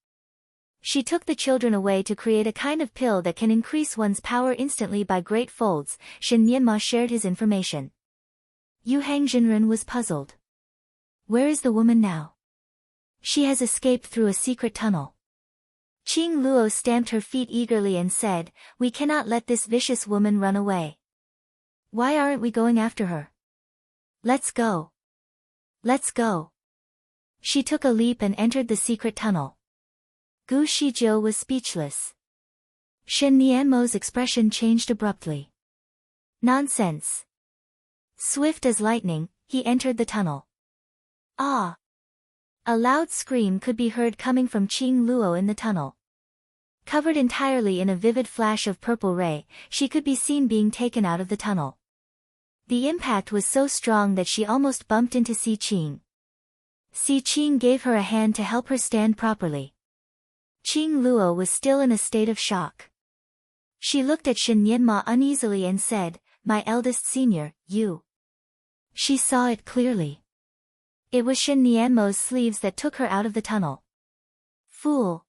She took the children away to create a kind of pill that can increase one's power instantly by great folds." Shen Nianma shared his information. Yu Hangjinren was puzzled. "Where is the woman now?" "She has escaped through a secret tunnel." Qing Luo stamped her feet eagerly and said, "We cannot let this vicious woman run away. Why aren't we going after her? Let's go. Let's go." She took a leap and entered the secret tunnel. Gu Shizhou was speechless. Shen Nianmo's expression changed abruptly. "Nonsense." Swift as lightning, he entered the tunnel. "Ah!" A loud scream could be heard coming from Qing Luo in the tunnel. Covered entirely in a vivid flash of purple ray, she could be seen being taken out of the tunnel. The impact was so strong that she almost bumped into Si Qing. Si Qing gave her a hand to help her stand properly. Qing Luo was still in a state of shock. She looked at Shen Nianma uneasily and said, "My eldest senior, you." She saw it clearly. It was Shen Nianmo's sleeves that took her out of the tunnel. "Fool."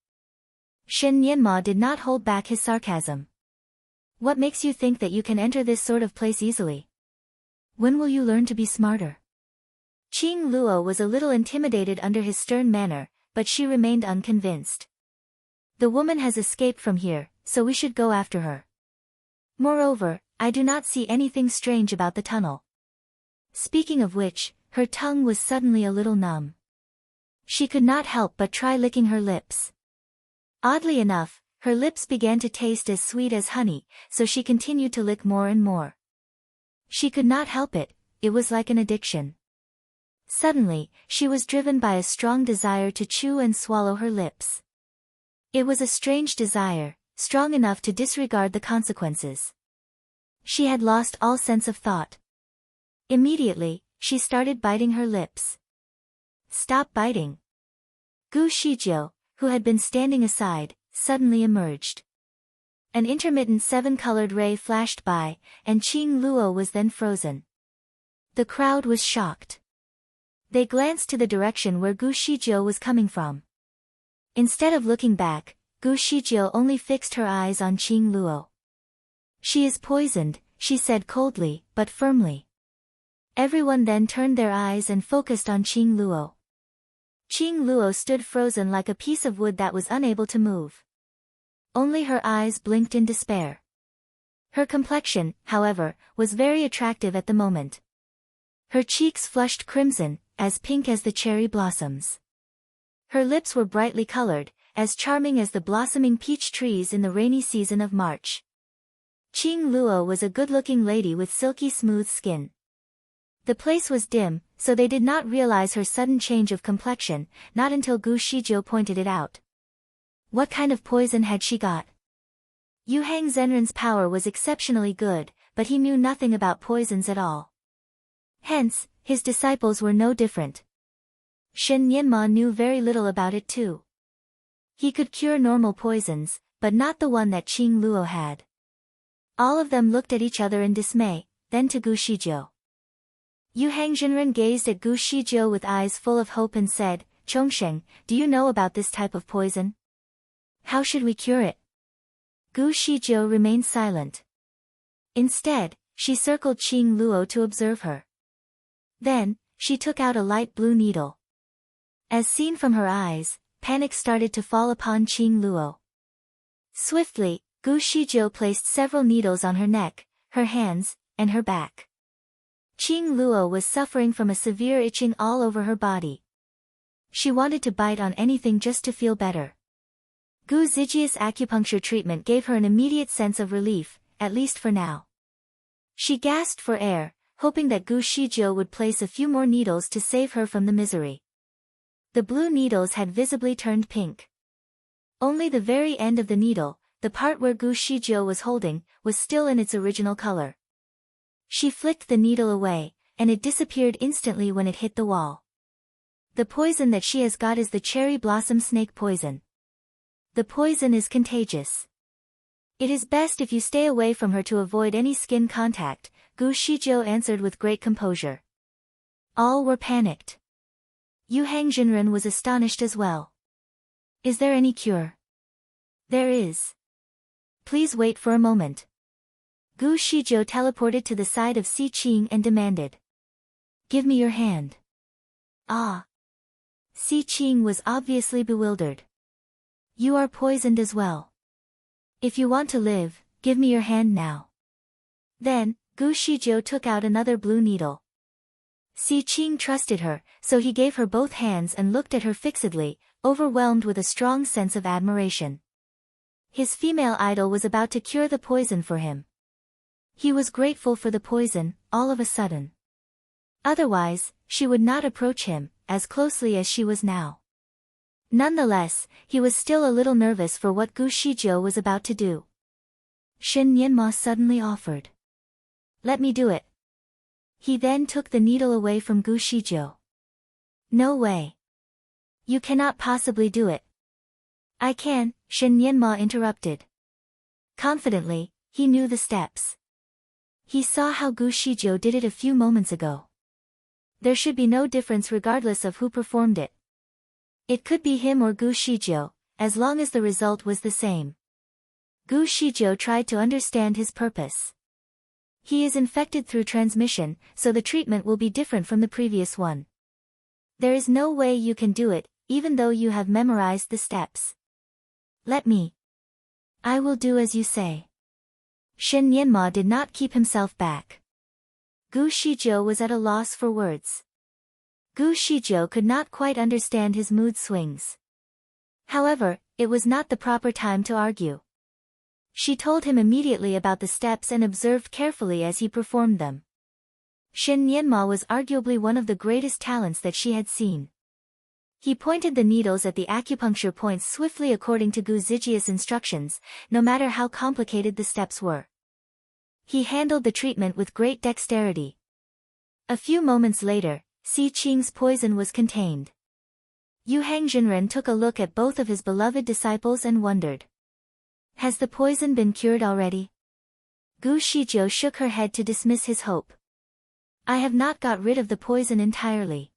Shen Nianma did not hold back his sarcasm. "What makes you think that you can enter this sort of place easily? When will you learn to be smarter?" Qing Luo was a little intimidated under his stern manner, but she remained unconvinced. "The woman has escaped from here, so we should go after her. Moreover, I do not see anything strange about the tunnel." Speaking of which, her tongue was suddenly a little numb. She could not help but try licking her lips. Oddly enough, her lips began to taste as sweet as honey, so she continued to lick more and more. She could not help it, it was like an addiction. Suddenly, she was driven by a strong desire to chew and swallow her lips. It was a strange desire, strong enough to disregard the consequences. She had lost all sense of thought. Immediately, she started biting her lips. Stop biting. Gu Shizhou, who had been standing aside, suddenly emerged. An intermittent seven-colored ray flashed by, and Qing Luo was then frozen. The crowd was shocked. They glanced to the direction where Gu Shizhou was coming from. Instead of looking back, Gu Shizhou only fixed her eyes on Qing Luo. She is poisoned, she said coldly, but firmly. Everyone then turned their eyes and focused on Qing Luo. Qing Luo stood frozen like a piece of wood that was unable to move. Only her eyes blinked in despair. Her complexion, however, was very attractive at the moment. Her cheeks flushed crimson, as pink as the cherry blossoms. Her lips were brightly colored, as charming as the blossoming peach trees in the rainy season of March. Qing Luo was a good-looking lady with silky smooth skin. The place was dim, so they did not realize her sudden change of complexion, not until Gu Shizhou pointed it out. What kind of poison had she got? Yu Hang Zhenren's power was exceptionally good, but he knew nothing about poisons at all. Hence, his disciples were no different. Shen Nianma knew very little about it too. He could cure normal poisons, but not the one that Qing Luo had. All of them looked at each other in dismay, then to Gu Shizhou. Yu Hang Zhenren gazed at Gu Shizhou with eyes full of hope and said, "Chongsheng, do you know about this type of poison? How should we cure it?" Gu Shizhou remained silent. Instead, she circled Qing Luo to observe her. Then, she took out a light blue needle. As seen from her eyes, panic started to fall upon Qing Luo. Swiftly, Gu Shizhou placed several needles on her neck, her hands, and her back. Qing Luo was suffering from a severe itching all over her body. She wanted to bite on anything just to feel better. Gu Zijia's acupuncture treatment gave her an immediate sense of relief, at least for now. She gasped for air, hoping that Gu Shizhou would place a few more needles to save her from the misery. The blue needles had visibly turned pink. Only the very end of the needle, the part where Gu Shizhou was holding, was still in its original color. She flicked the needle away, and it disappeared instantly when it hit the wall. The poison that she has got is the cherry blossom snake poison. The poison is contagious. It is best if you stay away from her to avoid any skin contact, Gu Shizhou answered with great composure. All were panicked. Yu Hang Zhenren was astonished as well. Is there any cure? There is. Please wait for a moment. Gu Shizhou teleported to the side of Si Qing and demanded. Give me your hand. Ah. Si Qing was obviously bewildered. You are poisoned as well. If you want to live, give me your hand now. Then, Gu Shizhou took out another blue needle. Si Qing trusted her, so he gave her both hands and looked at her fixedly, overwhelmed with a strong sense of admiration. His female idol was about to cure the poison for him. He was grateful for the poison, all of a sudden. Otherwise, she would not approach him, as closely as she was now. Nonetheless, he was still a little nervous for what Gu Shizhou was about to do. Shen Nianma suddenly offered. Let me do it. He then took the needle away from Gu Shizhou. No way. You cannot possibly do it. I can, Shen Nianma interrupted. Confidently, he knew the steps. He saw how Gu Shizhou did it a few moments ago. There should be no difference regardless of who performed it. It could be him or Gu Shizhou, as long as the result was the same. Gu Shizhou tried to understand his purpose. He is infected through transmission, so the treatment will be different from the previous one. There is no way you can do it, even though you have memorized the steps. Let me. I will do as you say. Shen Nianma did not keep himself back. Gu Shizhou was at a loss for words. Gu Shizhou could not quite understand his mood swings. However, it was not the proper time to argue. She told him immediately about the steps and observed carefully as he performed them. Shen Nianma was arguably one of the greatest talents that she had seen. He pointed the needles at the acupuncture points swiftly according to Gu Zijia's instructions, no matter how complicated the steps were. He handled the treatment with great dexterity. A few moments later, Si Qing's poison was contained. Yu Hangjinren took a look at both of his beloved disciples and wondered. Has the poison been cured already? Gu Shijiu shook her head to dismiss his hope. I have not got rid of the poison entirely.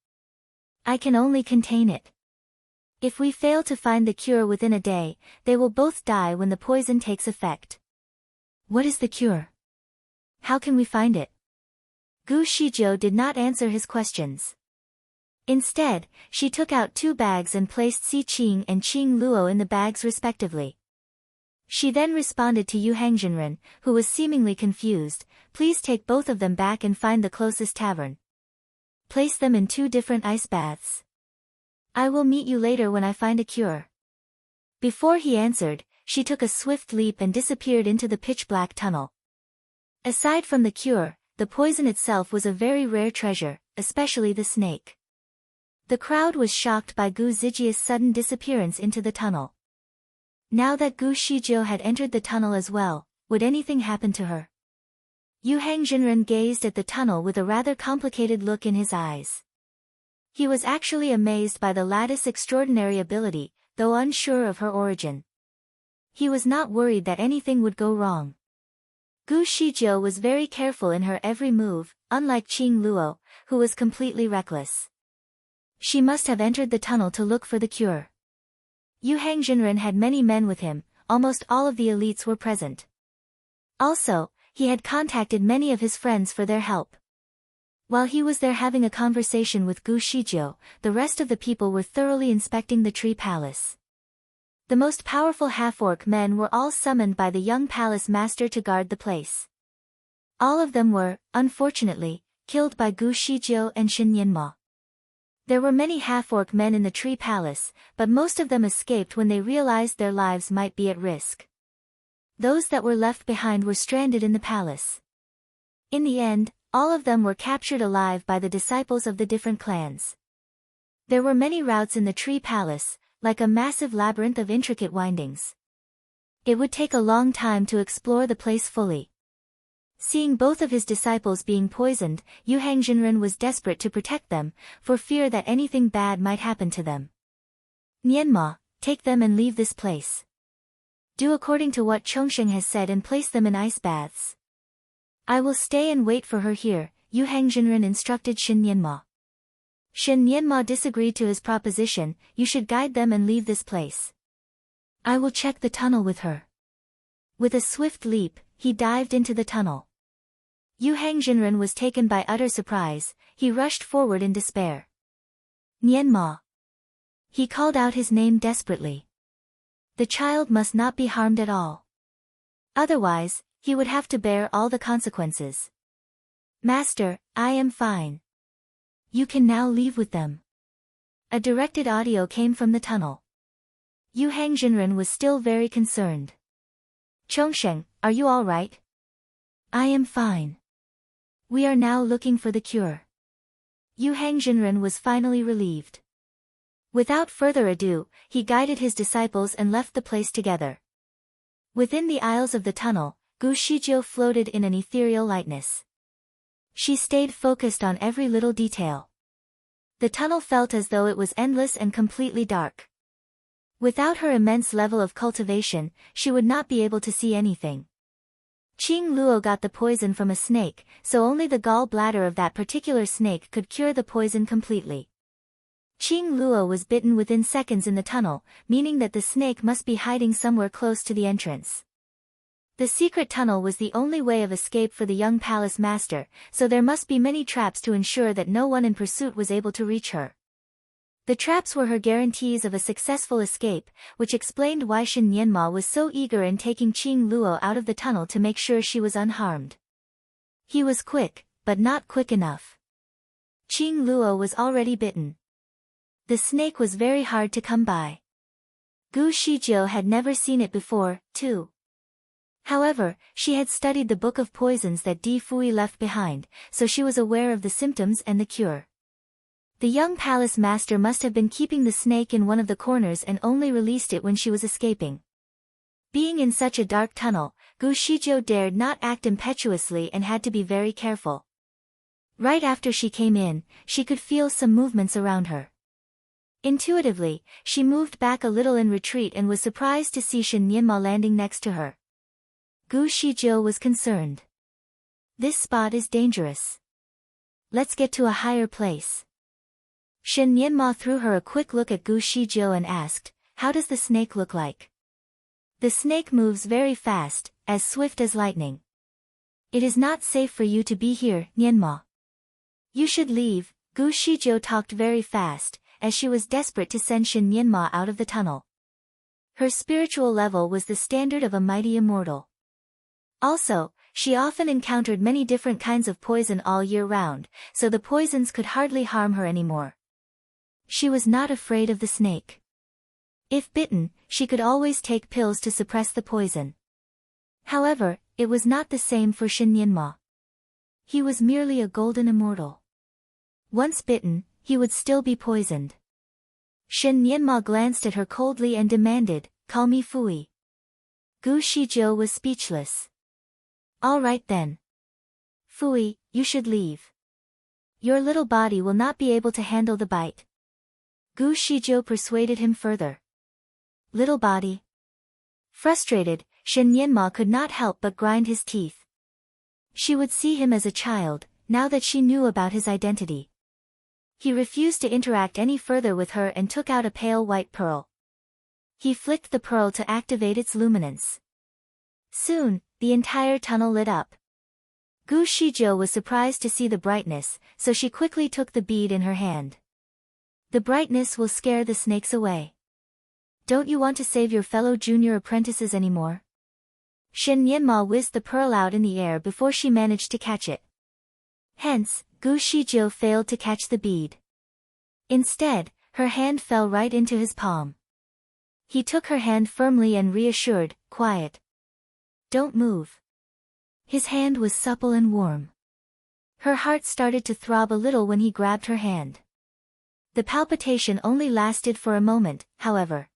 I can only contain it. If we fail to find the cure within a day, they will both die when the poison takes effect. What is the cure? How can we find it? Gu Shijiu did not answer his questions. Instead, she took out 2 bags and placed Si Qing and Qing Luo in the bags respectively. She then responded to Yu Hangjinren, who was seemingly confused, please take both of them back and find the closest tavern. Place them in 2 different ice baths. I will meet you later when I find a cure. Before he answered, she took a swift leap and disappeared into the pitch-black tunnel. Aside from the cure, the poison itself was a very rare treasure, especially the snake. The crowd was shocked by Gu Zijia's sudden disappearance into the tunnel. Now that Gu Shijiu had entered the tunnel as well, would anything happen to her? Yu Hangjinren gazed at the tunnel with a rather complicated look in his eyes. He was actually amazed by the lad's extraordinary ability, though unsure of her origin. He was not worried that anything would go wrong. Gu Shijiu was very careful in her every move, unlike Qing Luo, who was completely reckless. She must have entered the tunnel to look for the cure. Yu Hangjinren had many men with him, almost all of the elites were present. Also, he had contacted many of his friends for their help. While he was there having a conversation with Gu Shijiu, the rest of the people were thoroughly inspecting the tree palace. The most powerful half-orc men were all summoned by the young palace master to guard the place. All of them were, unfortunately, killed by Gu Shijiu and Shen Yanma. There were many half-orc men in the tree palace, but most of them escaped when they realized their lives might be at risk. Those that were left behind were stranded in the palace. In the end, all of them were captured alive by the disciples of the different clans. There were many routes in the tree palace, like a massive labyrinth of intricate windings. It would take a long time to explore the place fully. Seeing both of his disciples being poisoned, Yu Hangjinren was desperate to protect them, for fear that anything bad might happen to them. Nianma, take them and leave this place. Do according to what Chongsheng has said and place them in ice baths. I will stay and wait for her here, Yu Hangjinren instructed Shen Nianma. Shen Nianma disagreed to his proposition, you should guide them and leave this place. I will check the tunnel with her. With a swift leap, he dived into the tunnel. Yu Hangjinren was taken by utter surprise, he rushed forward in despair. Nianma. He called out his name desperately. The child must not be harmed at all. Otherwise, he would have to bear all the consequences. Master, I am fine. You can now leave with them. A directed audio came from the tunnel. Yu Hangjinren was still very concerned. Chongsheng, are you all right? I am fine. We are now looking for the cure. Yu Hangjinren was finally relieved. Without further ado, he guided his disciples and left the place together. Within the aisles of the tunnel, Gu Shijiu floated in an ethereal lightness. She stayed focused on every little detail. The tunnel felt as though it was endless and completely dark. Without her immense level of cultivation, she would not be able to see anything. Qing Luo got the poison from a snake, so only the gall bladder of that particular snake could cure the poison completely. Qing Luo was bitten within seconds in the tunnel, meaning that the snake must be hiding somewhere close to the entrance. The secret tunnel was the only way of escape for the young palace master, so there must be many traps to ensure that no one in pursuit was able to reach her. The traps were her guarantees of a successful escape, which explained why Shen Nianma was so eager in taking Qing Luo out of the tunnel to make sure she was unharmed. He was quick, but not quick enough. Qing Luo was already bitten. The snake was very hard to come by. Gu Shijiu had never seen it before, too. However, she had studied the book of poisons that Di Fui left behind, so she was aware of the symptoms and the cure. The young palace master must have been keeping the snake in one of the corners and only released it when she was escaping. Being in such a dark tunnel, Gu Shizhou dared not act impetuously and had to be very careful. Right after she came in, she could feel some movements around her. Intuitively, she moved back a little in retreat and was surprised to see Shen Nianma landing next to her. Gu Shizhou was concerned. This spot is dangerous. Let's get to a higher place. Shen Nianma threw her a quick look at Gu Shizhou and asked, how does the snake look like? The snake moves very fast, as swift as lightning. It is not safe for you to be here, Nianma. You should leave. Gu Shizhou talked very fast, as she was desperate to send Shen Nianma out of the tunnel. Her spiritual level was the standard of a mighty immortal. Also, she often encountered many different kinds of poison all year round, so the poisons could hardly harm her anymore. She was not afraid of the snake. If bitten, she could always take pills to suppress the poison. However, it was not the same for Shen Nianma. He was merely a golden immortal. Once bitten, he would still be poisoned. Shen Nianma glanced at her coldly and demanded, call me Fui. Gu Shizhou was speechless. All right then. Fui, you should leave. Your little body will not be able to handle the bite. Gu Shizhou persuaded him further. Little body. Frustrated, Shen Nianma could not help but grind his teeth. She would see him as a child, now that she knew about his identity. He refused to interact any further with her and took out a pale white pearl. He flicked the pearl to activate its luminance. Soon, the entire tunnel lit up. Gu Shizhou was surprised to see the brightness, so she quickly took the bead in her hand. The brightness will scare the snakes away. Don't you want to save your fellow junior apprentices anymore? Shen Nianma whizzed the pearl out in the air before she managed to catch it. Hence, Gu Shizhou failed to catch the bead. Instead, her hand fell right into his palm. He took her hand firmly and reassured, quiet. Don't move. His hand was supple and warm. Her heart started to throb a little when he grabbed her hand. The palpitation only lasted for a moment, however.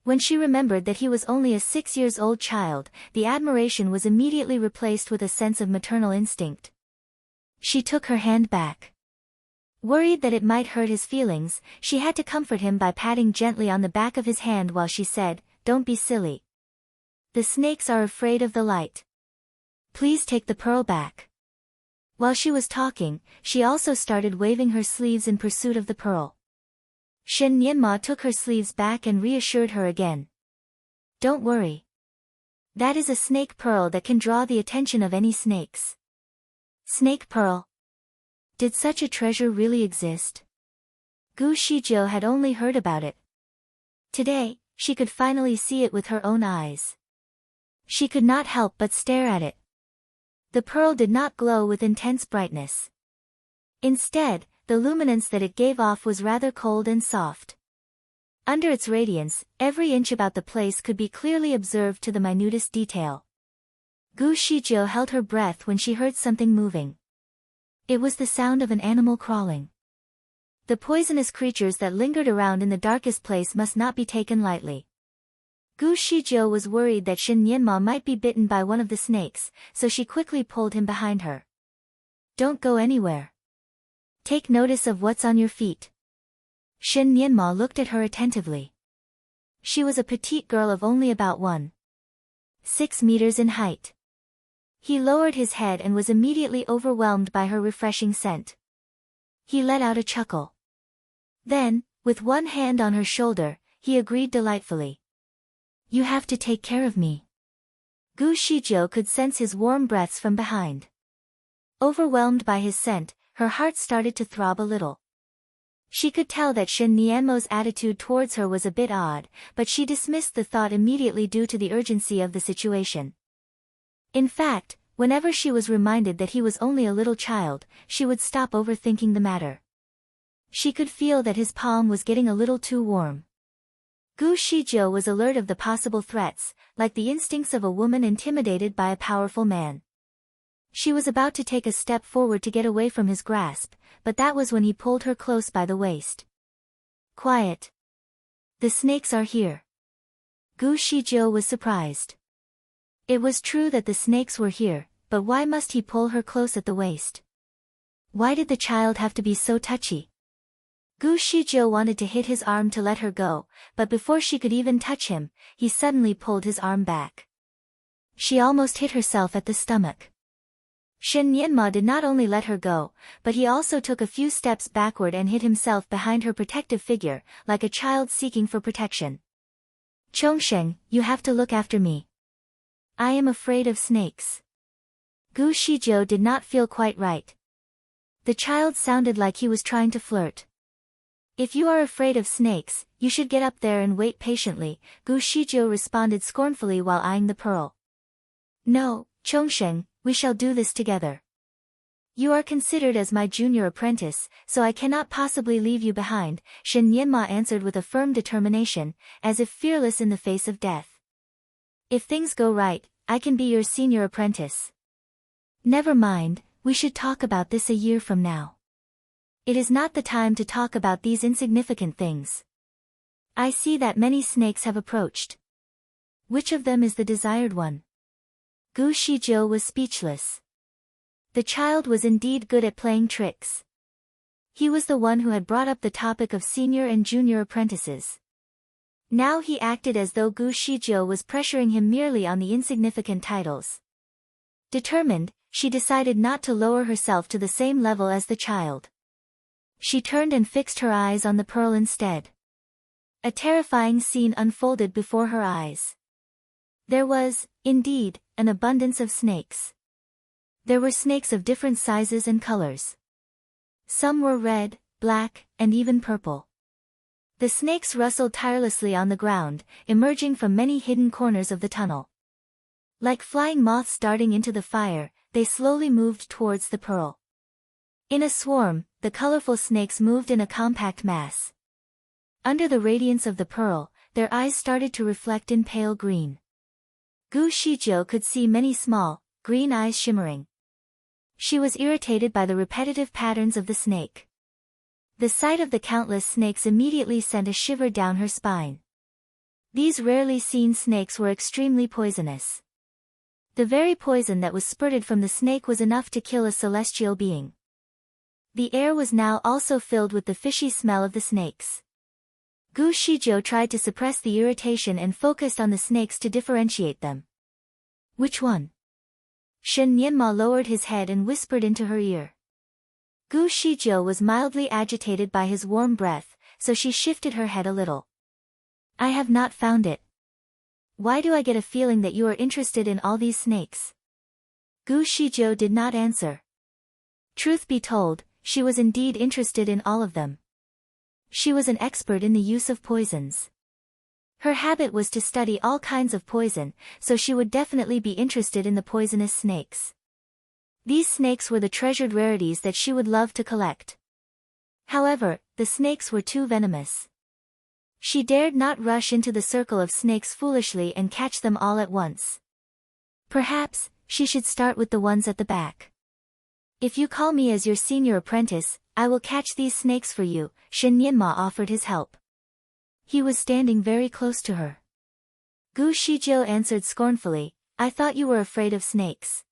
When she remembered that he was only a 6-year-old child, the admiration was immediately replaced with a sense of maternal instinct. She took her hand back. Worried that it might hurt his feelings, she had to comfort him by patting gently on the back of his hand while she said, Don't be silly. The snakes are afraid of the light. Please take the pearl back. While she was talking, she also started waving her sleeves in pursuit of the pearl. Shen Nianma took her sleeves back and reassured her again. Don't worry. That is a snake pearl that can draw the attention of any snakes. Snake pearl. Did such a treasure really exist? Gu Shizhou had only heard about it. Today, she could finally see it with her own eyes. She could not help but stare at it. The pearl did not glow with intense brightness. Instead, the luminance that it gave off was rather cold and soft. Under its radiance, every inch about the place could be clearly observed to the minutest detail. Gu Shizhou held her breath when she heard something moving. It was the sound of an animal crawling. The poisonous creatures that lingered around in the darkest place must not be taken lightly. Gu Shizhou was worried that Shen Nianma might be bitten by one of the snakes, so she quickly pulled him behind her. Don't go anywhere. Take notice of what's on your feet. Shen Nianma looked at her attentively. She was a petite girl of only about 1.6 meters in height. He lowered his head and was immediately overwhelmed by her refreshing scent. He let out a chuckle. Then, with one hand on her shoulder, he agreed delightfully. You have to take care of me. Gu Shizhou could sense his warm breaths from behind. Overwhelmed by his scent, her heart started to throb a little. She could tell that Shen Nianmo's attitude towards her was a bit odd, but she dismissed the thought immediately due to the urgency of the situation. In fact, whenever she was reminded that he was only a little child, she would stop overthinking the matter. She could feel that his palm was getting a little too warm. Gu Shizhou was alert of the possible threats, like the instincts of a woman intimidated by a powerful man. She was about to take a step forward to get away from his grasp, but that was when he pulled her close by the waist. Quiet. The snakes are here. Gu Shizhou was surprised. It was true that the snakes were here, but why must he pull her close at the waist? Why did the child have to be so touchy? Gu Shizhou wanted to hit his arm to let her go, but before she could even touch him, he suddenly pulled his arm back. She almost hit herself at the stomach. Shen Nianma did not only let her go, but he also took a few steps backward and hid himself behind her protective figure, like a child seeking for protection. Chongsheng, you have to look after me. I am afraid of snakes. Gu Shizhou did not feel quite right. The child sounded like he was trying to flirt. If you are afraid of snakes, you should get up there and wait patiently, Gu Shizhou responded scornfully while eyeing the pearl. No, Chongsheng, we shall do this together. You are considered as my junior apprentice, so I cannot possibly leave you behind, Shen Nianma answered with a firm determination, as if fearless in the face of death. If things go right, I can be your senior apprentice. Never mind, we should talk about this a year from now. It is not the time to talk about these insignificant things. I see that many snakes have approached. Which of them is the desired one? Gu Shizhou was speechless. The child was indeed good at playing tricks. He was the one who had brought up the topic of senior and junior apprentices. Now he acted as though Gu Shizhou was pressuring him merely on the insignificant titles. Determined, she decided not to lower herself to the same level as the child. She turned and fixed her eyes on the pearl instead. A terrifying scene unfolded before her eyes. There was, indeed, an abundance of snakes. There were snakes of different sizes and colors. Some were red, black, and even purple. The snakes rustled tirelessly on the ground, emerging from many hidden corners of the tunnel. Like flying moths darting into the fire, they slowly moved towards the pearl. In a swarm, the colorful snakes moved in a compact mass. Under the radiance of the pearl, their eyes started to reflect in pale green. Gu Shizhou could see many small, green eyes shimmering. She was irritated by the repetitive patterns of the snake. The sight of the countless snakes immediately sent a shiver down her spine. These rarely seen snakes were extremely poisonous. The very poison that was spurted from the snake was enough to kill a celestial being. The air was now also filled with the fishy smell of the snakes. Gu Shizhou tried to suppress the irritation and focused on the snakes to differentiate them. Which one? Shen Nianma lowered his head and whispered into her ear. Gu Shizhou was mildly agitated by his warm breath, so she shifted her head a little. I have not found it. Why do I get a feeling that you are interested in all these snakes? Gu Shizhou did not answer. Truth be told, she was indeed interested in all of them. She was an expert in the use of poisons. Her habit was to study all kinds of poison, so she would definitely be interested in the poisonous snakes. These snakes were the treasured rarities that she would love to collect. However, the snakes were too venomous. She dared not rush into the circle of snakes foolishly and catch them all at once. Perhaps, she should start with the ones at the back. If you call me as your senior apprentice, I will catch these snakes for you, Shen Nianma offered his help. He was standing very close to her. Gu Shizhou answered scornfully, I thought you were afraid of snakes.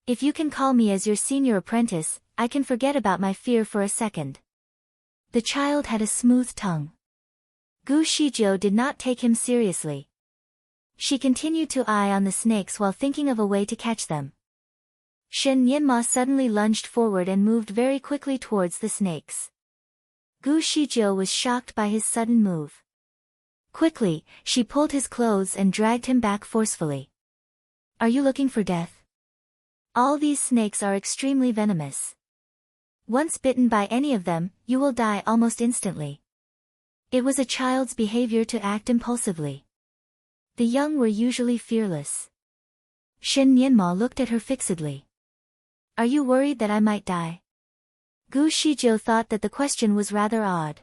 If you can call me as your senior apprentice, I can forget about my fear for a second. The child had a smooth tongue. Gu Shizhou did not take him seriously. She continued to eye on the snakes while thinking of a way to catch them. Shen Nianma suddenly lunged forward and moved very quickly towards the snakes. Gu Shizhou was shocked by his sudden move. Quickly, she pulled his clothes and dragged him back forcefully. Are you looking for death? All these snakes are extremely venomous. Once bitten by any of them, you will die almost instantly. It was a child's behavior to act impulsively. The young were usually fearless. Shen Nianma looked at her fixedly. Are you worried that I might die? Gu Shizhou thought that the question was rather odd.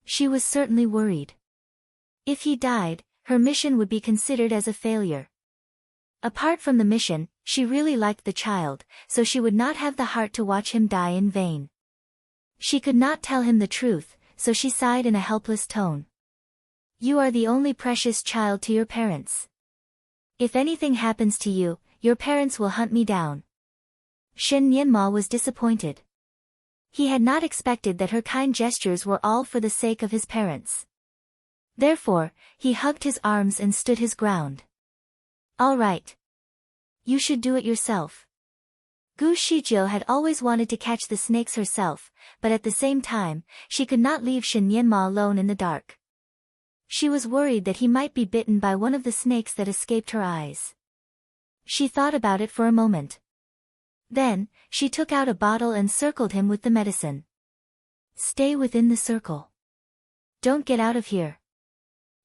She was certainly worried. If he died, her mission would be considered as a failure. Apart from the mission, she really liked the child, so she would not have the heart to watch him die in vain. She could not tell him the truth, so she sighed in a helpless tone. You are the only precious child to your parents. If anything happens to you, your parents will hunt me down. Shen Nianma was disappointed. He had not expected that her kind gestures were all for the sake of his parents. Therefore, he hugged his arms and stood his ground. All right. You should do it yourself. Gu Shijiu had always wanted to catch the snakes herself, but at the same time, she could not leave Shen Nianma alone in the dark. She was worried that he might be bitten by one of the snakes that escaped her eyes. She thought about it for a moment. Then, she took out a bottle and circled him with the medicine. Stay within the circle. Don't get out of here.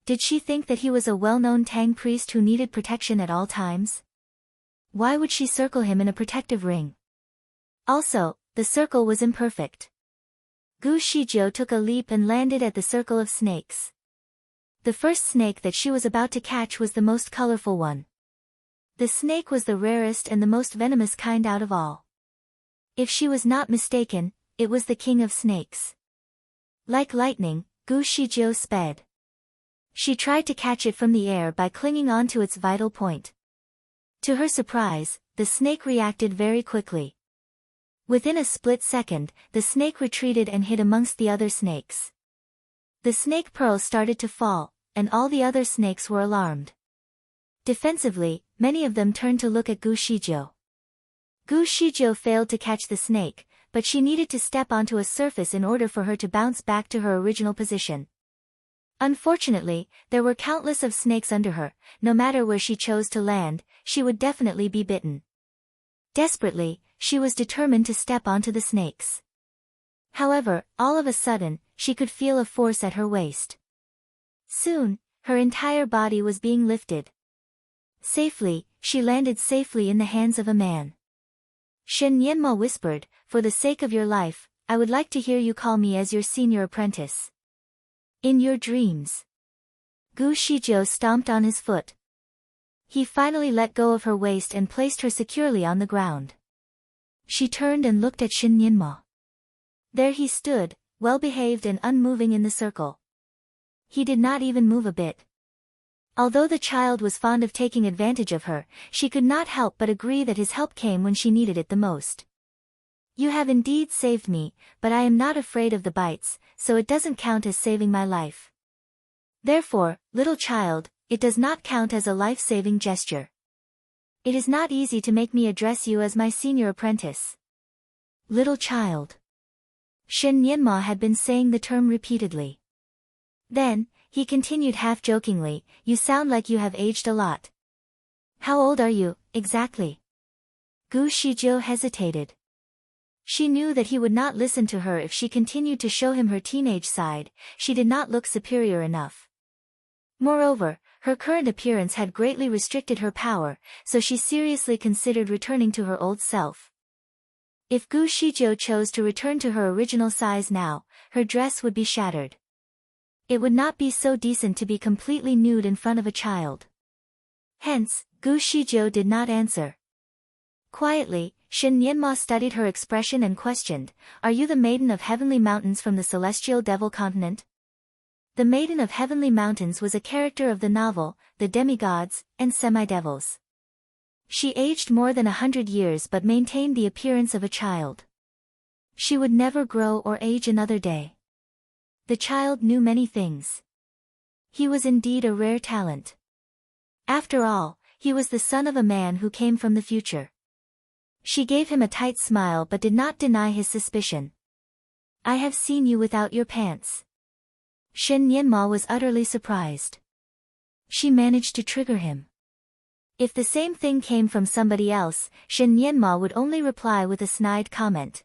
Did she think that he was a well-known Tang priest who needed protection at all times? Why would she circle him in a protective ring? Also, the circle was imperfect. Gu Shijiu took a leap and landed at the circle of snakes. The first snake that she was about to catch was the most colorful one. The snake was the rarest and the most venomous kind out of all. If she was not mistaken, it was the king of snakes. Like lightning, Gu Shijiu sped. She tried to catch it from the air by clinging onto its vital point. To her surprise, the snake reacted very quickly. Within a split second, the snake retreated and hid amongst the other snakes. The snake pearls started to fall, and all the other snakes were alarmed. Defensively, many of them turned to look at Gu Shijiu. Gu Shijiu failed to catch the snake, but she needed to step onto a surface in order for her to bounce back to her original position. Unfortunately, there were countless of snakes under her. No matter where she chose to land, she would definitely be bitten. Desperately, she was determined to step onto the snakes. However, all of a sudden, she could feel a force at her waist. Soon, her entire body was being lifted. Safely, she landed safely in the hands of a man. Shen Nianma whispered, "For the sake of your life, I would like to hear you call me as your senior apprentice." In your dreams. Gu Shijiu stomped on his foot. He finally let go of her waist and placed her securely on the ground. She turned and looked at Shen Nianma. There he stood, well-behaved and unmoving in the circle. He did not even move a bit. Although the child was fond of taking advantage of her, she could not help but agree that his help came when she needed it the most. You have indeed saved me, but I am not afraid of the bites, so it doesn't count as saving my life. Therefore, little child, it does not count as a life-saving gesture. It is not easy to make me address you as my senior apprentice. Little child. Shen Nianma had been saying the term repeatedly. Then, he continued half-jokingly, "You sound like you have aged a lot. How old are you, exactly?" Gu Shijiu hesitated. She knew that he would not listen to her if she continued to show him her teenage side. She did not look superior enough. Moreover, her current appearance had greatly restricted her power, so she seriously considered returning to her old self. If Gu Shijiu chose to return to her original size now, her dress would be shattered. It would not be so decent to be completely nude in front of a child. Hence, Gu Shijiu did not answer. Quietly, Shen Nianma studied her expression and questioned, "Are you the Maiden of Heavenly Mountains from the Celestial Devil Continent?" The Maiden of Heavenly Mountains was a character of the novel, The Demigods, and Semi-Devils. She aged more than 100 years but maintained the appearance of a child. She would never grow or age another day. The child knew many things. He was indeed a rare talent. After all, he was the son of a man who came from the future. She gave him a tight smile but did not deny his suspicion. "I have seen you without your pants." Shen Nianma was utterly surprised. She managed to trigger him. If the same thing came from somebody else, Shen Nianma would only reply with a snide comment.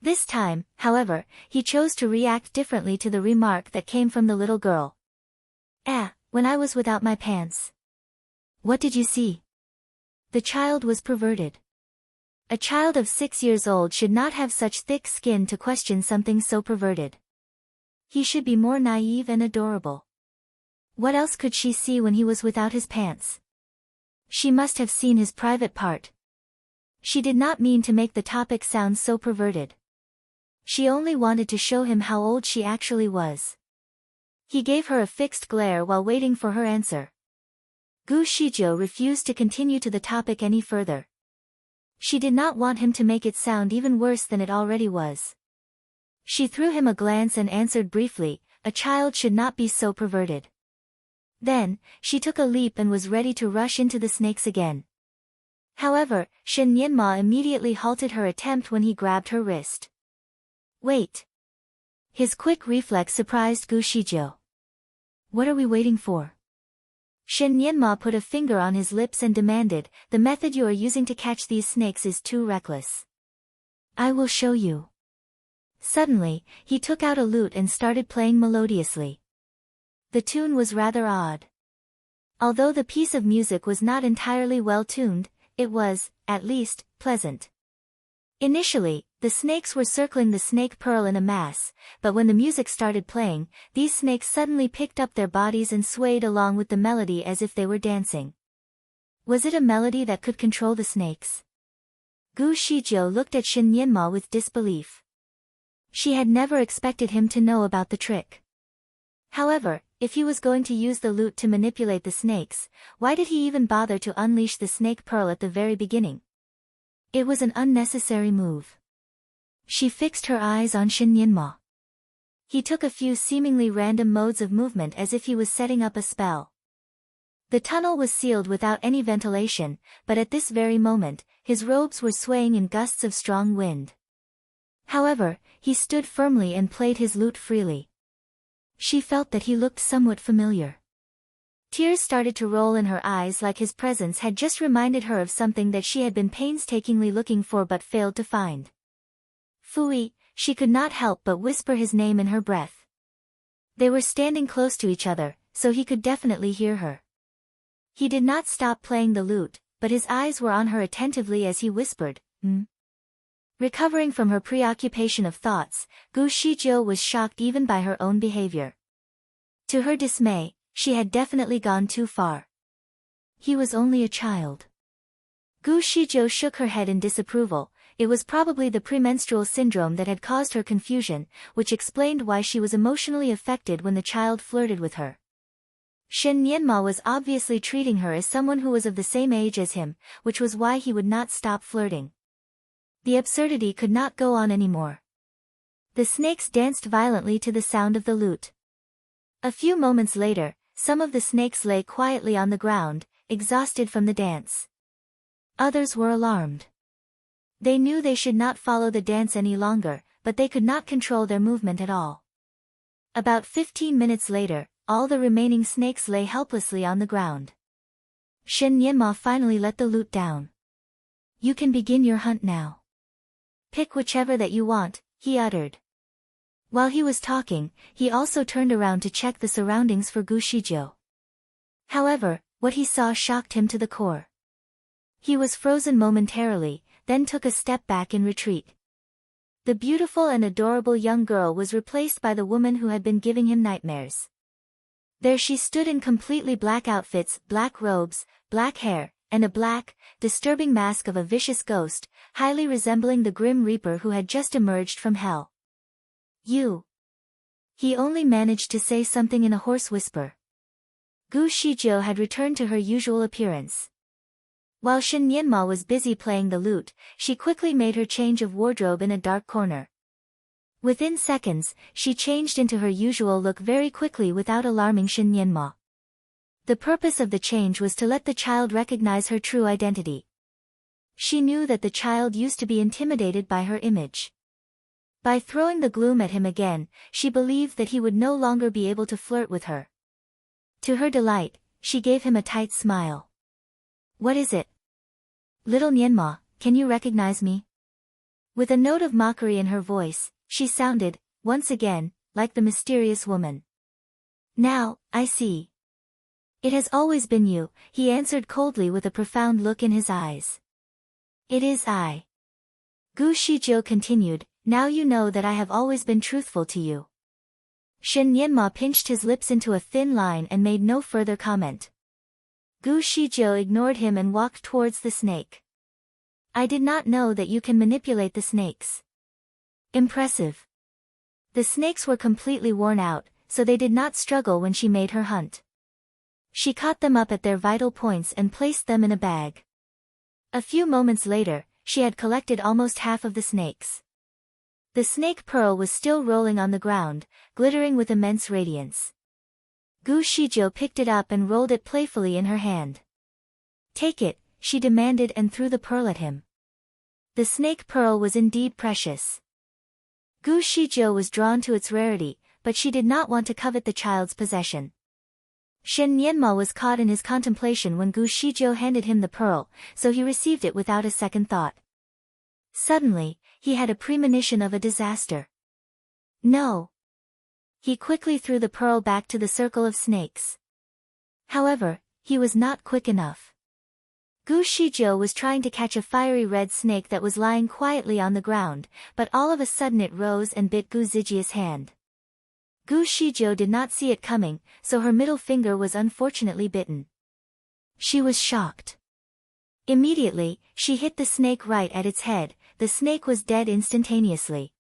This time, however, he chose to react differently to the remark that came from the little girl. When I was without my pants. What did you see?" The child was perverted. A child of 6 years old should not have such thick skin to question something so perverted. He should be more naive and adorable. What else could she see when he was without his pants? She must have seen his private part. She did not mean to make the topic sound so perverted. She only wanted to show him how old she actually was. He gave her a fixed glare while waiting for her answer. Gu Shijiu refused to continue to the topic any further. She did not want him to make it sound even worse than it already was. She threw him a glance and answered briefly, "A child should not be so perverted." Then, she took a leap and was ready to rush into the snakes again. However, Shen Yanma immediately halted her attempt when he grabbed her wrist. "Wait." His quick reflex surprised Gu Shijiu. "What are we waiting for?" Shen Yanma put a finger on his lips and demanded, "The method you are using to catch these snakes is too reckless. I will show you." Suddenly, he took out a lute and started playing melodiously. The tune was rather odd. Although the piece of music was not entirely well tuned, it was, at least, pleasant. Initially, the snakes were circling the snake pearl in a mass, but when the music started playing, these snakes suddenly picked up their bodies and swayed along with the melody as if they were dancing. Was it a melody that could control the snakes? Gu Shijiu looked at Shen Yanma with disbelief. She had never expected him to know about the trick. However, if he was going to use the lute to manipulate the snakes, why did he even bother to unleash the snake pearl at the very beginning? It was an unnecessary move. She fixed her eyes on Shen Yanma. He took a few seemingly random modes of movement as if he was setting up a spell. The tunnel was sealed without any ventilation, but at this very moment, his robes were swaying in gusts of strong wind. However, he stood firmly and played his lute freely. She felt that he looked somewhat familiar. Tears started to roll in her eyes like his presence had just reminded her of something that she had been painstakingly looking for but failed to find. "Fui," she could not help but whisper his name in her breath. They were standing close to each other, so he could definitely hear her. He did not stop playing the lute, but his eyes were on her attentively as he whispered, "Hmm?" Recovering from her preoccupation of thoughts, Gu Shijiu was shocked even by her own behavior. To her dismay, she had definitely gone too far. He was only a child. Gu Shijiu shook her head in disapproval. It was probably the premenstrual syndrome that had caused her confusion, which explained why she was emotionally affected when the child flirted with her. Shen Yanma was obviously treating her as someone who was of the same age as him, which was why he would not stop flirting. The absurdity could not go on anymore. The snakes danced violently to the sound of the lute. A few moments later, some of the snakes lay quietly on the ground, exhausted from the dance. Others were alarmed. They knew they should not follow the dance any longer, but they could not control their movement at all. About 15 minutes later, all the remaining snakes lay helplessly on the ground. Shen Yanma finally let the lute down. "You can begin your hunt now. Pick whichever that you want," he uttered. While he was talking, he also turned around to check the surroundings for Gu Shijiu. However, what he saw shocked him to the core. He was frozen momentarily, then took a step back in retreat. The beautiful and adorable young girl was replaced by the woman who had been giving him nightmares. There she stood in completely black outfits, black robes, black hair, and a black, disturbing mask of a vicious ghost, highly resembling the Grim Reaper who had just emerged from hell. "You." He only managed to say something in a hoarse whisper. Gu Shijiu had returned to her usual appearance. While Shen Yanma was busy playing the lute, she quickly made her change of wardrobe in a dark corner. Within seconds, she changed into her usual look very quickly without alarming Shen Yanma. The purpose of the change was to let the child recognize her true identity. She knew that the child used to be intimidated by her image. By throwing the gloom at him again, she believed that he would no longer be able to flirt with her. To her delight, she gave him a tight smile. "What is it? Little Nyenma, can you recognize me?" With a note of mockery in her voice, she sounded, once again, like the mysterious woman. "Now, I see. It has always been you," he answered coldly with a profound look in his eyes. "It is I." Gu Shijiu continued, "Now you know that I have always been truthful to you." Shen Yanma pinched his lips into a thin line and made no further comment. Gu Shijiu ignored him and walked towards the snake. "I did not know that you can manipulate the snakes." "Impressive." The snakes were completely worn out, so they did not struggle when she made her hunt. She caught them up at their vital points and placed them in a bag. A few moments later, she had collected almost half of the snakes. The snake pearl was still rolling on the ground, glittering with immense radiance. Gu Shijiu picked it up and rolled it playfully in her hand. "Take it," she demanded and threw the pearl at him. The snake pearl was indeed precious. Gu Shijiu was drawn to its rarity, but she did not want to covet the child's possession. Shen Nianma was caught in his contemplation when Gu Shijiu handed him the pearl, so he received it without a second thought. Suddenly, he had a premonition of a disaster. No! He quickly threw the pearl back to the circle of snakes. However, he was not quick enough. Gu Shijiu was trying to catch a fiery red snake that was lying quietly on the ground, but all of a sudden it rose and bit Gu Zijia's hand. Gu Shijiu did not see it coming, so her middle finger was unfortunately bitten. She was shocked. Immediately, she hit the snake right at its head. The snake was dead instantaneously.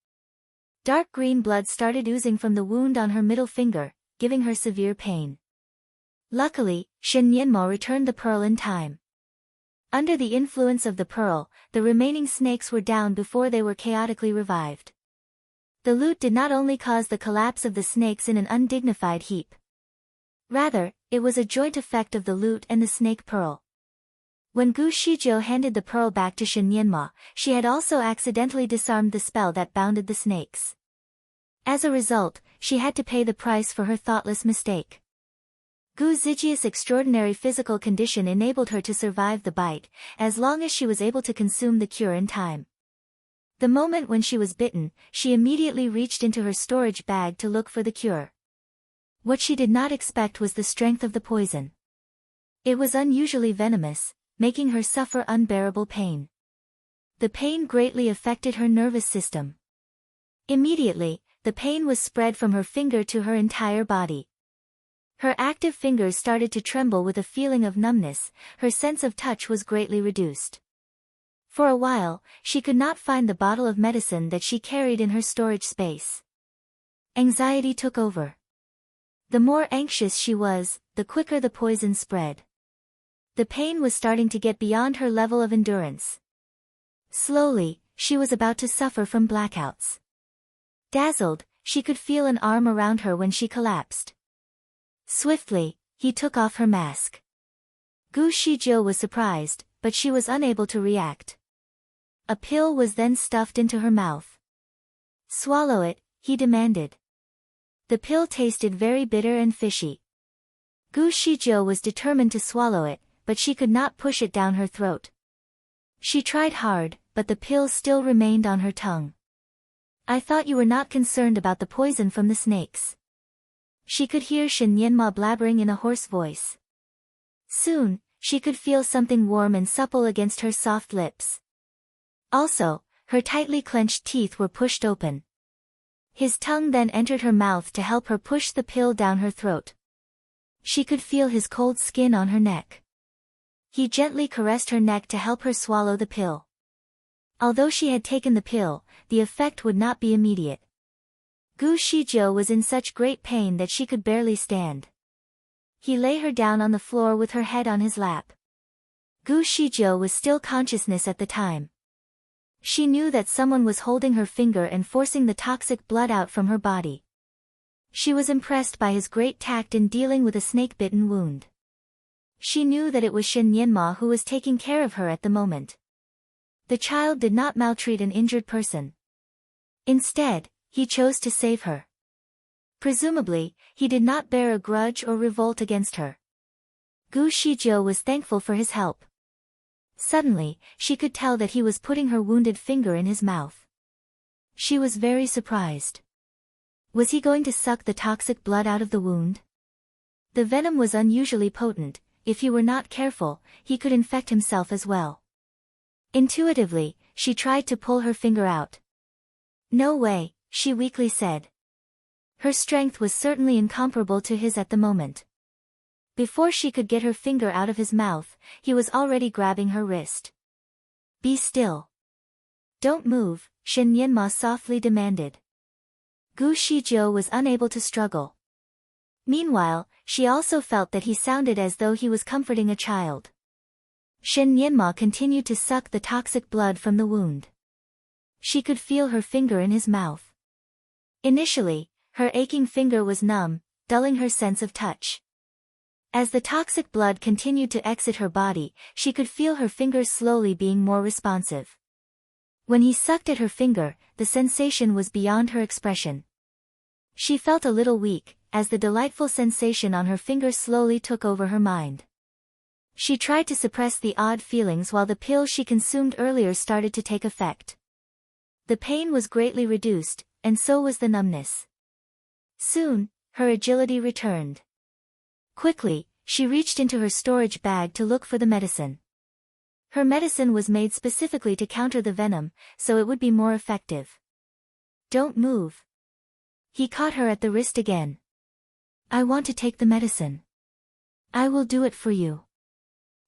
Dark green blood started oozing from the wound on her middle finger, giving her severe pain. Luckily, Shen Nianmo returned the pearl in time. Under the influence of the pearl, the remaining snakes were down before they were chaotically revived. The loot did not only cause the collapse of the snakes in an undignified heap. Rather, it was a joint effect of the loot and the snake pearl. When Gu Shijiu handed the pearl back to Shen Nianma, she had also accidentally disarmed the spell that bounded the snakes. As a result, she had to pay the price for her thoughtless mistake. Gu Zijia's extraordinary physical condition enabled her to survive the bite, as long as she was able to consume the cure in time. The moment when she was bitten, she immediately reached into her storage bag to look for the cure. What she did not expect was the strength of the poison. It was unusually venomous, making her suffer unbearable pain. The pain greatly affected her nervous system. Immediately, the pain was spread from her finger to her entire body. Her active fingers started to tremble with a feeling of numbness, her sense of touch was greatly reduced. For a while, she could not find the bottle of medicine that she carried in her storage space. Anxiety took over. The more anxious she was, the quicker the poison spread. The pain was starting to get beyond her level of endurance. Slowly, she was about to suffer from blackouts. Dazzled, she could feel an arm around her when she collapsed. Swiftly, he took off her mask. Gu Shijiu was surprised, but she was unable to react. A pill was then stuffed into her mouth. "Swallow it," he demanded. The pill tasted very bitter and fishy. Gu Shijiu was determined to swallow it, but she could not push it down her throat. She tried hard, but the pill still remained on her tongue. "I thought you were not concerned about the poison from the snakes." She could hear Shen Nianma blabbering in a hoarse voice. Soon, she could feel something warm and supple against her soft lips. Also, her tightly clenched teeth were pushed open. His tongue then entered her mouth to help her push the pill down her throat. She could feel his cold skin on her neck. He gently caressed her neck to help her swallow the pill. Although she had taken the pill, the effect would not be immediate. Gu Shijiu was in such great pain that she could barely stand. He lay her down on the floor with her head on his lap. Gu Shijiu was still consciousness at the time. She knew that someone was holding her finger and forcing the toxic blood out from her body. She was impressed by his great tact in dealing with a snake-bitten wound. She knew that it was Shen Nianma who was taking care of her at the moment. The child did not maltreat an injured person. Instead, he chose to save her. Presumably, he did not bear a grudge or revolt against her. Gu Shijiu was thankful for his help. Suddenly, she could tell that he was putting her wounded finger in his mouth. She was very surprised. Was he going to suck the toxic blood out of the wound? The venom was unusually potent. If he were not careful, he could infect himself as well. Intuitively, she tried to pull her finger out. "No way," she weakly said. Her strength was certainly incomparable to his at the moment. Before she could get her finger out of his mouth, he was already grabbing her wrist. "Be still. Don't move," Shen Nianma softly demanded. Gu Shijiu was unable to struggle. Meanwhile, she also felt that he sounded as though he was comforting a child. Shen Nianma continued to suck the toxic blood from the wound. She could feel her finger in his mouth. Initially, her aching finger was numb, dulling her sense of touch. As the toxic blood continued to exit her body, she could feel her fingers slowly being more responsive. When he sucked at her finger, the sensation was beyond her expression. She felt a little weak, as the delightful sensation on her finger slowly took over her mind. She tried to suppress the odd feelings while the pills she consumed earlier started to take effect. The pain was greatly reduced, and so was the numbness. Soon, her agility returned. Quickly, she reached into her storage bag to look for the medicine. Her medicine was made specifically to counter the venom, so it would be more effective. Don't move. He caught her at the wrist again. I want to take the medicine. I will do it for you.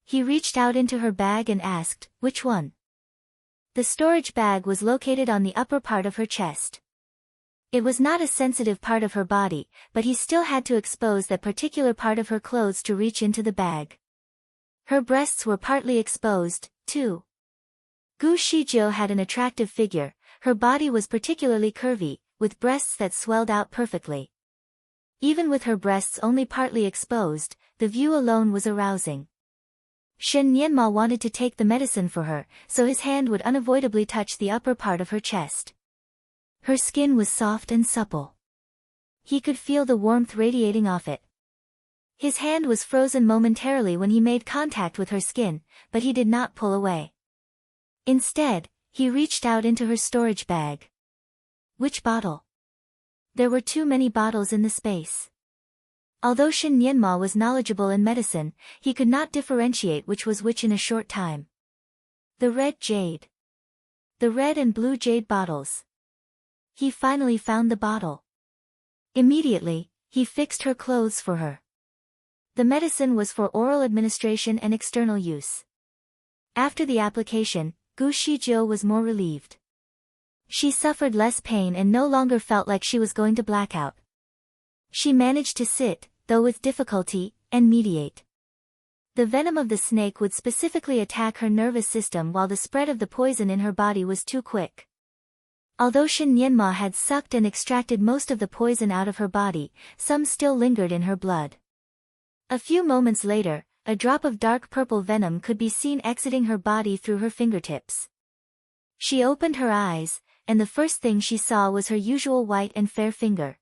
He reached out into her bag and asked, which one? The storage bag was located on the upper part of her chest. It was not a sensitive part of her body, but he still had to expose that particular part of her clothes to reach into the bag. Her breasts were partly exposed, too. Gu Shijiu had an attractive figure, her body was particularly curvy, with breasts that swelled out perfectly. Even with her breasts only partly exposed, the view alone was arousing. Shen Nianma wanted to take the medicine for her, so his hand would unavoidably touch the upper part of her chest. Her skin was soft and supple. He could feel the warmth radiating off it. His hand was frozen momentarily when he made contact with her skin, but he did not pull away. Instead, he reached out into her storage bag. Which bottle? There were too many bottles in the space. Although Shen Nianma was knowledgeable in medicine, he could not differentiate which was which in a short time. The red jade. The red and blue jade bottles. He finally found the bottle. Immediately, he fixed her clothes for her. The medicine was for oral administration and external use. After the application, Gu Shijiu was more relieved. She suffered less pain and no longer felt like she was going to black out. She managed to sit, though with difficulty, and mediate. The venom of the snake would specifically attack her nervous system while the spread of the poison in her body was too quick. Although Shen Nianma had sucked and extracted most of the poison out of her body, some still lingered in her blood. A few moments later, a drop of dark purple venom could be seen exiting her body through her fingertips. She opened her eyes, and the first thing she saw was her usual white and fair finger.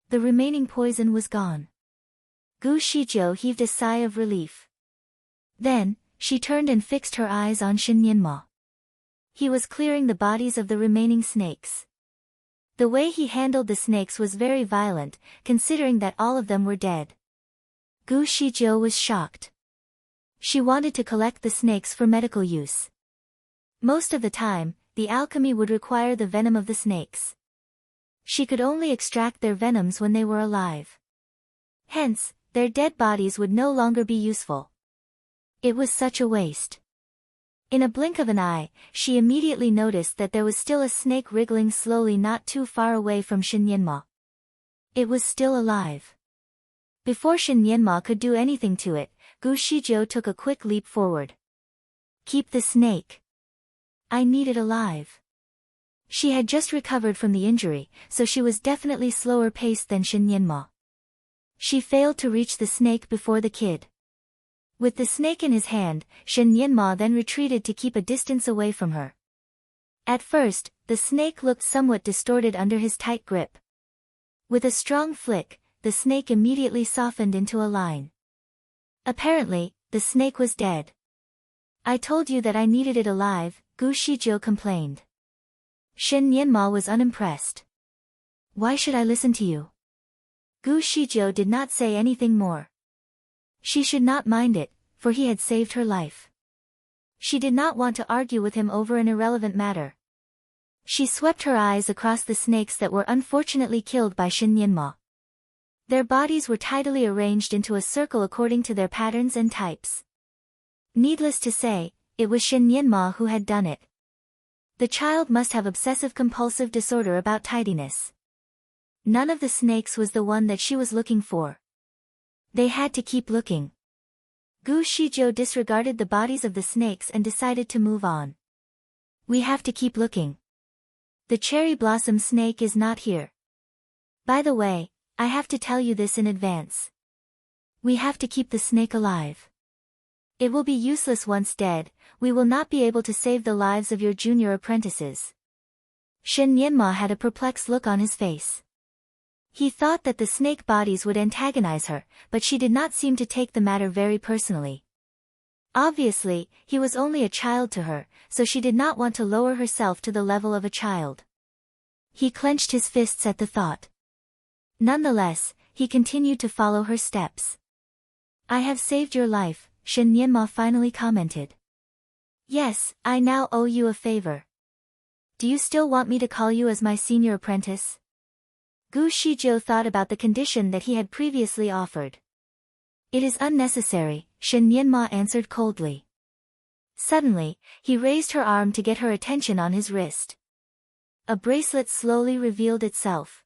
The remaining poison was gone. Gu Shijiu heaved a sigh of relief. Then, she turned and fixed her eyes on Shen Nianma. He was clearing the bodies of the remaining snakes. The way he handled the snakes was very violent, considering that all of them were dead. Gu Shijiu was shocked. She wanted to collect the snakes for medical use. Most of the time, the alchemy would require the venom of the snakes. She could only extract their venoms when they were alive. Hence, their dead bodies would no longer be useful. It was such a waste. In a blink of an eye, she immediately noticed that there was still a snake wriggling slowly not too far away from Shen Nianma. It was still alive. Before Shen Nianma could do anything to it, Gu Shijiu took a quick leap forward. Keep the snake. I need it alive. She had just recovered from the injury, so she was definitely slower paced than Shen Nianma. She failed to reach the snake before the kid. With the snake in his hand, Shen Nianma then retreated to keep a distance away from her. At first, the snake looked somewhat distorted under his tight grip. With a strong flick, the snake immediately softened into a line. Apparently, the snake was dead. I told you that I needed it alive, Gu Shijiu complained. Shen Nianma was unimpressed. Why should I listen to you? Gu Shijiu did not say anything more. She should not mind it, for he had saved her life. She did not want to argue with him over an irrelevant matter. She swept her eyes across the snakes that were unfortunately killed by Shen Nianma. Their bodies were tidily arranged into a circle according to their patterns and types. Needless to say, it was Shen Nianma who had done it. The child must have obsessive-compulsive disorder about tidiness. None of the snakes was the one that she was looking for. They had to keep looking. Gu Shizhou disregarded the bodies of the snakes and decided to move on. We have to keep looking. The cherry blossom snake is not here. By the way, I have to tell you this in advance. We have to keep the snake alive. It will be useless once dead, we will not be able to save the lives of your junior apprentices. Shen Nianma had a perplexed look on his face. He thought that the snake bodies would antagonize her, but she did not seem to take the matter very personally. Obviously, he was only a child to her, so she did not want to lower herself to the level of a child. He clenched his fists at the thought. Nonetheless, he continued to follow her steps. I have saved your life, Shen Nianma finally commented. Yes, I now owe you a favor. Do you still want me to call you as my senior apprentice? Gu Shizhou thought about the condition that he had previously offered. It is unnecessary, Shen Nianma answered coldly. Suddenly, he raised her arm to get her attention on his wrist. A bracelet slowly revealed itself.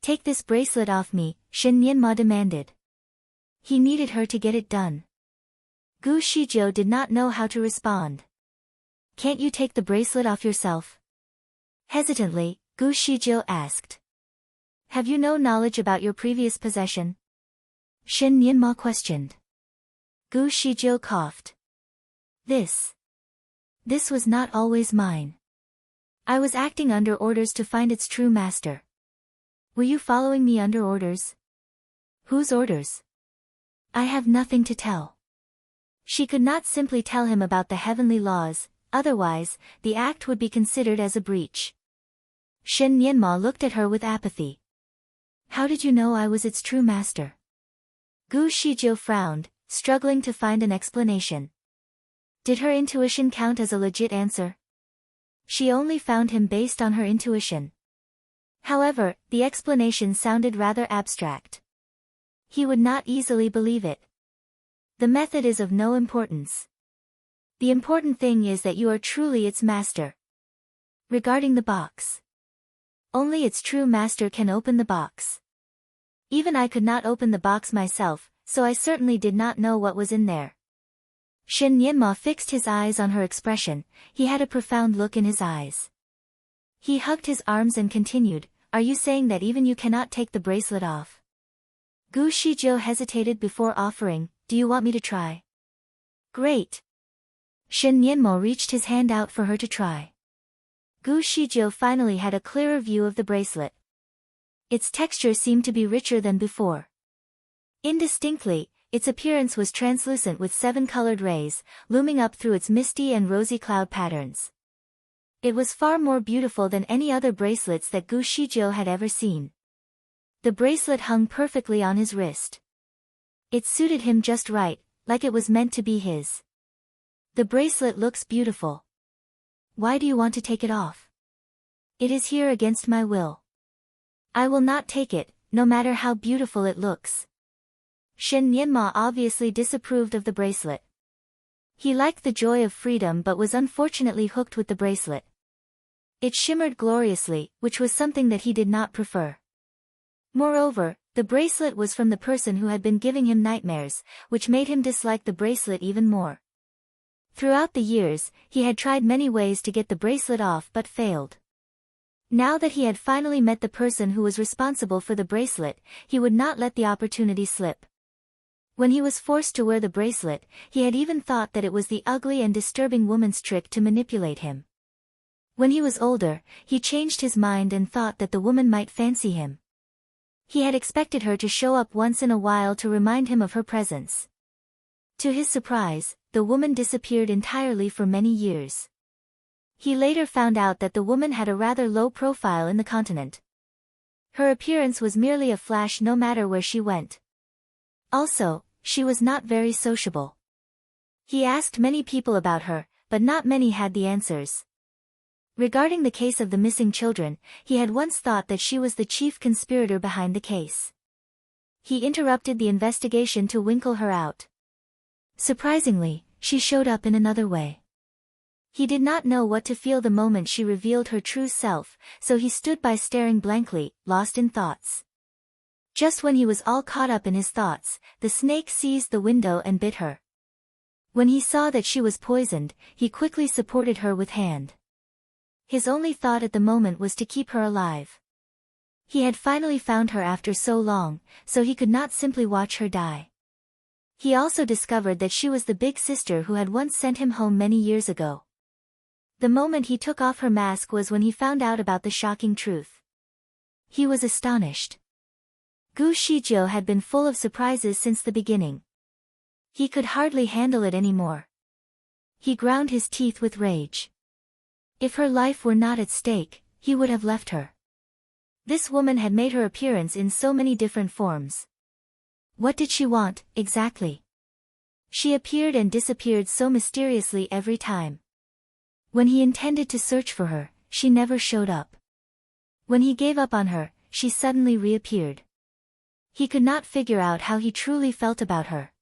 Take this bracelet off me, Shen Nianma demanded. He needed her to get it done. Gu Shizhou did not know how to respond. Can't you take the bracelet off yourself? Hesitantly, Gu Shizhou asked. Have you no knowledge about your previous possession? Shen Nianma questioned. Gu Shizhou coughed. This was not always mine. I was acting under orders to find its true master. Were you following me under orders? Whose orders? I have nothing to tell. She could not simply tell him about the heavenly laws, otherwise, the act would be considered as a breach. Shen Nianma looked at her with apathy. How did you know I was its true master? Gu Shizhou frowned, struggling to find an explanation. Did her intuition count as a legit answer? She only found him based on her intuition. However, the explanation sounded rather abstract. He would not easily believe it. The method is of no importance. The important thing is that you are truly its master. Regarding the box. Only its true master can open the box. Even I could not open the box myself, so I certainly did not know what was in there. Shen Nianma fixed his eyes on her expression, he had a profound look in his eyes. He hugged his arms and continued, are you saying that even you cannot take the bracelet off? Gu Shizhou hesitated before offering, do you want me to try? Great. Shen Nianma reached his hand out for her to try. Gu Shizhou finally had a clearer view of the bracelet. Its texture seemed to be richer than before. Indistinctly, its appearance was translucent with 7 colored rays, looming up through its misty and rosy cloud patterns. It was far more beautiful than any other bracelets that Gu Shizhou had ever seen. The bracelet hung perfectly on his wrist. It suited him just right, like it was meant to be his. The bracelet looks beautiful. Why do you want to take it off? It is here against my will. I will not take it, no matter how beautiful it looks. Shen Nianma obviously disapproved of the bracelet. He liked the joy of freedom but was unfortunately hooked with the bracelet. It shimmered gloriously, which was something that he did not prefer. Moreover, the bracelet was from the person who had been giving him nightmares, which made him dislike the bracelet even more. Throughout the years, he had tried many ways to get the bracelet off but failed. Now that he had finally met the person who was responsible for the bracelet, he would not let the opportunity slip. When he was forced to wear the bracelet, he had even thought that it was the ugly and disturbing woman's trick to manipulate him. When he was older, he changed his mind and thought that the woman might fancy him. He had expected her to show up once in a while to remind him of her presence. To his surprise, the woman disappeared entirely for many years. He later found out that the woman had a rather low profile in the continent. Her appearance was merely a flash no matter where she went. Also, she was not very sociable. He asked many people about her, but not many had the answers. Regarding the case of the missing children, he had once thought that she was the chief conspirator behind the case. He interrupted the investigation to winkle her out. Surprisingly, she showed up in another way. He did not know what to feel the moment she revealed her true self, so he stood by staring blankly, lost in thoughts. Just when he was all caught up in his thoughts, the snake seized the window and bit her. When he saw that she was poisoned, he quickly supported her with hand. His only thought at the moment was to keep her alive. He had finally found her after so long, so he could not simply watch her die. He also discovered that she was the big sister who had once sent him home many years ago. The moment he took off her mask was when he found out about the shocking truth. He was astonished. Gu Shijiu had been full of surprises since the beginning. He could hardly handle it anymore. He ground his teeth with rage. If her life were not at stake, he would have left her. This woman had made her appearance in so many different forms. What did she want, exactly? She appeared and disappeared so mysteriously every time. When he intended to search for her, she never showed up. When he gave up on her, she suddenly reappeared. He could not figure out how he truly felt about her.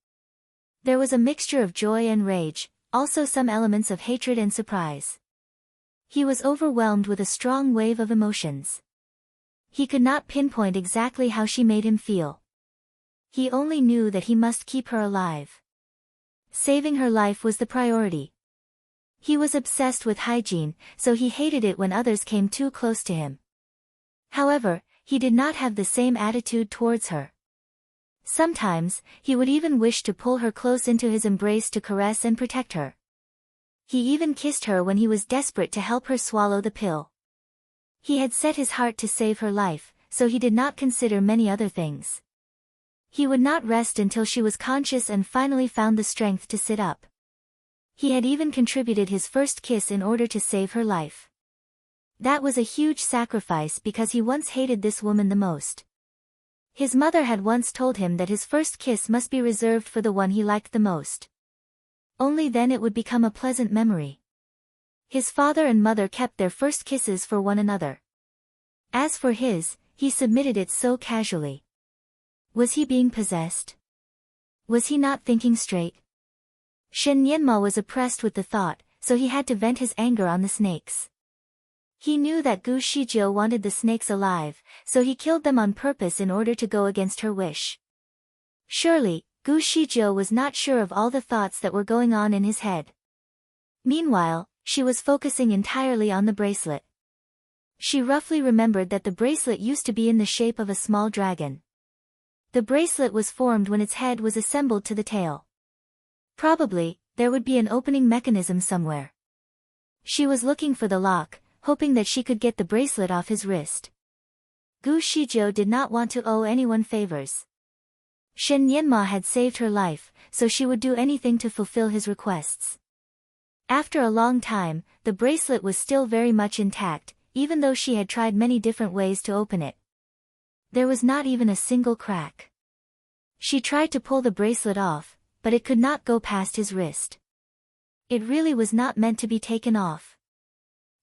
There was a mixture of joy and rage, also some elements of hatred and surprise. He was overwhelmed with a strong wave of emotions. He could not pinpoint exactly how she made him feel. He only knew that he must keep her alive. Saving her life was the priority. He was obsessed with hygiene, so he hated it when others came too close to him. However, he did not have the same attitude towards her. Sometimes, he would even wish to pull her close into his embrace to caress and protect her. He even kissed her when he was desperate to help her swallow the pill. He had set his heart to save her life, so he did not consider many other things. He would not rest until she was conscious and finally found the strength to sit up. He had even contributed his first kiss in order to save her life. That was a huge sacrifice because he once hated this woman the most. His mother had once told him that his first kiss must be reserved for the one he liked the most. Only then it would become a pleasant memory. His father and mother kept their first kisses for one another. As for his, he submitted it so casually. Was he being possessed? Was he not thinking straight? Shen Yanma was oppressed with the thought, so he had to vent his anger on the snakes. He knew that Gu Shijiu wanted the snakes alive, so he killed them on purpose in order to go against her wish. Surely, Gu Shijiu was not sure of all the thoughts that were going on in his head. Meanwhile, she was focusing entirely on the bracelet. She roughly remembered that the bracelet used to be in the shape of a small dragon. The bracelet was formed when its head was assembled to the tail. Probably, there would be an opening mechanism somewhere. She was looking for the lock, hoping that she could get the bracelet off his wrist. Gu Shijiu did not want to owe anyone favors. Shen Yanma had saved her life, so she would do anything to fulfill his requests. After a long time, the bracelet was still very much intact, even though she had tried many different ways to open it. There was not even a single crack. She tried to pull the bracelet off, but it could not go past his wrist. It really was not meant to be taken off.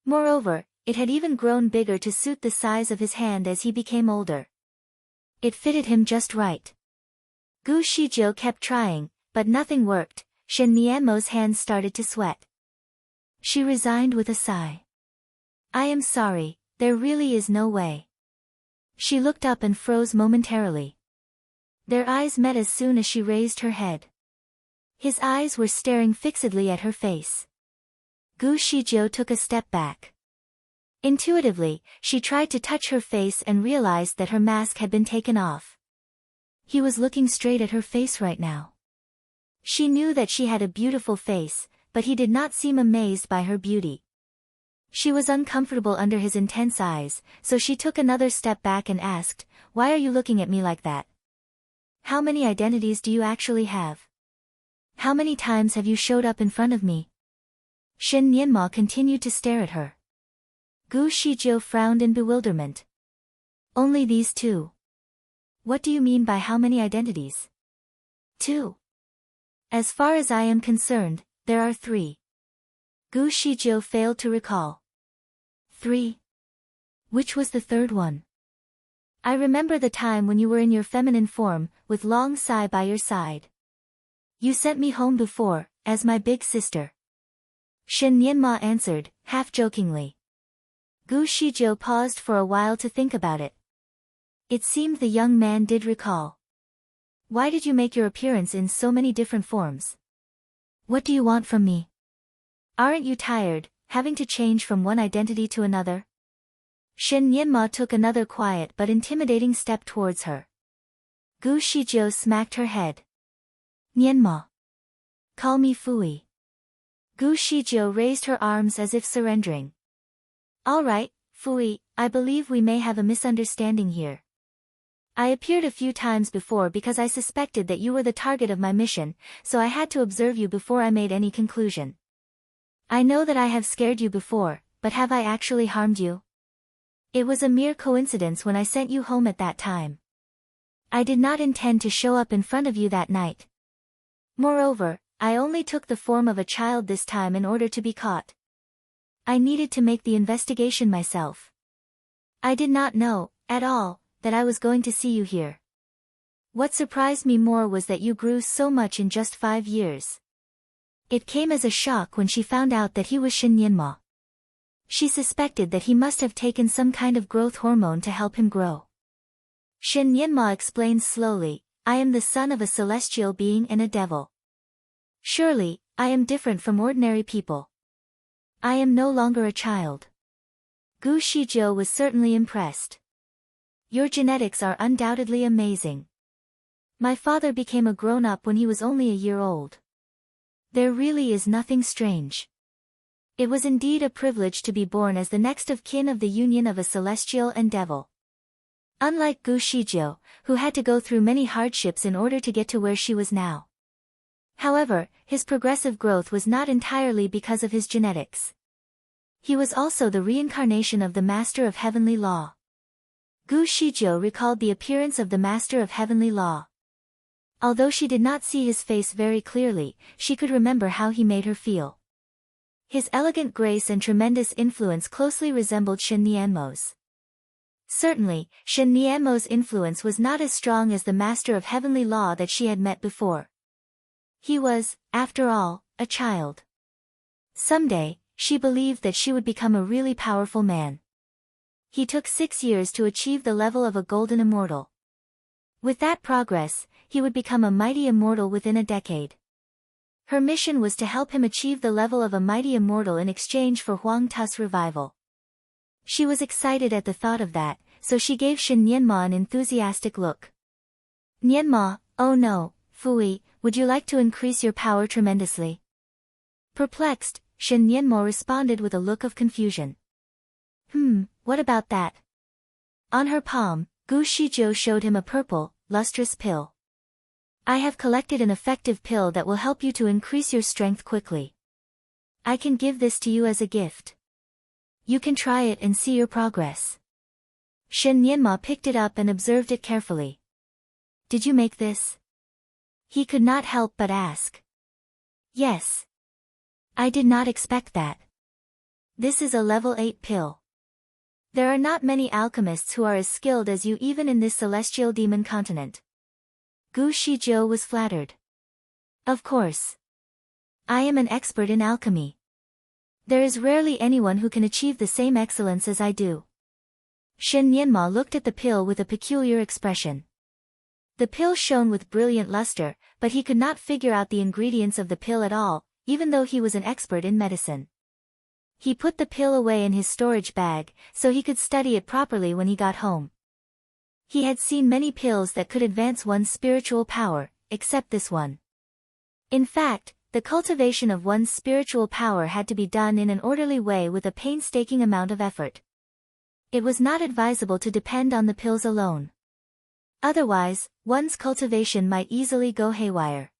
Moreover, it had even grown bigger to suit the size of his hand as he became older. It fitted him just right. Gu Shijiu kept trying, but nothing worked. Shen Nianmo's hands started to sweat. She resigned with a sigh. I am sorry, there really is no way. She looked up and froze momentarily. Their eyes met as soon as she raised her head. His eyes were staring fixedly at her face. Gu Shijiu took a step back. Intuitively, she tried to touch her face and realized that her mask had been taken off. He was looking straight at her face right now. She knew that she had a beautiful face, but he did not seem amazed by her beauty. She was uncomfortable under his intense eyes, so she took another step back and asked, "Why are you looking at me like that? How many identities do you actually have? How many times have you showed up in front of me?" Shen Nianma continued to stare at her. Gu Shijiu frowned in bewilderment. Only these two. What do you mean by how many identities? 2. As far as I am concerned, there are 3. Gu Shijiu failed to recall. 3. Which was the third one? I remember the time when you were in your feminine form, with Long Sai by your side. You sent me home before, as my big sister. Shen Nianma answered, half-jokingly. Gu Shizhou paused for a while to think about it. It seemed the young man did recall. Why did you make your appearance in so many different forms? What do you want from me? Aren't you tired, having to change from one identity to another? Shen Nianma took another quiet but intimidating step towards her. Gu Shizhou smacked her head. Nianma. Call me Fui. Gu Shizhou raised her arms as if surrendering. All right, Fui, I believe we may have a misunderstanding here. I appeared a few times before because I suspected that you were the target of my mission, so I had to observe you before I made any conclusion. I know that I have scared you before, but have I actually harmed you? It was a mere coincidence when I sent you home at that time. I did not intend to show up in front of you that night. Moreover, I only took the form of a child this time in order to be caught. I needed to make the investigation myself. I did not know, at all, that I was going to see you here. What surprised me more was that you grew so much in just 5 years. It came as a shock when she found out that he was Shen Nianma. She suspected that he must have taken some kind of growth hormone to help him grow. Shen Nianma explained slowly, I am the son of a celestial being and a devil. Surely, I am different from ordinary people. I am no longer a child. Gu Shizhou was certainly impressed. Your genetics are undoubtedly amazing. My father became a grown-up when he was only a year old. There really is nothing strange. It was indeed a privilege to be born as the next of kin of the union of a celestial and devil. Unlike Gu Shizhou, who had to go through many hardships in order to get to where she was now. However, his progressive growth was not entirely because of his genetics. He was also the reincarnation of the Master of Heavenly Law. Gu Shizhou recalled the appearance of the Master of Heavenly Law. Although she did not see his face very clearly, she could remember how he made her feel. His elegant grace and tremendous influence closely resembled Shen Nianmo's. Certainly, Shen Nianmo's influence was not as strong as the Master of Heavenly Law that she had met before. He was, after all, a child. Someday, she believed that she would become a really powerful man. He took 6 years to achieve the level of a golden immortal. With that progress, he would become a mighty immortal within a decade. Her mission was to help him achieve the level of a mighty immortal in exchange for Huang Tu's revival. She was excited at the thought of that, so she gave Shen Nianma an enthusiastic look. Nianma, oh no, Fui, would you like to increase your power tremendously? Perplexed, Shen Nianma responded with a look of confusion. What about that? On her palm, Gu Shizhou showed him a purple, lustrous pill. I have collected an effective pill that will help you to increase your strength quickly. I can give this to you as a gift. You can try it and see your progress. Shen Nianma picked it up and observed it carefully. Did you make this? He could not help but ask. Yes. I did not expect that. This is a level 8 pill. There are not many alchemists who are as skilled as you even in this celestial demon continent. Gu Shizhou was flattered. Of course. I am an expert in alchemy. There is rarely anyone who can achieve the same excellence as I do. Shen Nianma looked at the pill with a peculiar expression. The pill shone with brilliant luster, but he could not figure out the ingredients of the pill at all, even though he was an expert in medicine. He put the pill away in his storage bag, so he could study it properly when he got home. He had seen many pills that could advance one's spiritual power, except this one. In fact, the cultivation of one's spiritual power had to be done in an orderly way with a painstaking amount of effort. It was not advisable to depend on the pills alone. Otherwise, one's cultivation might easily go haywire.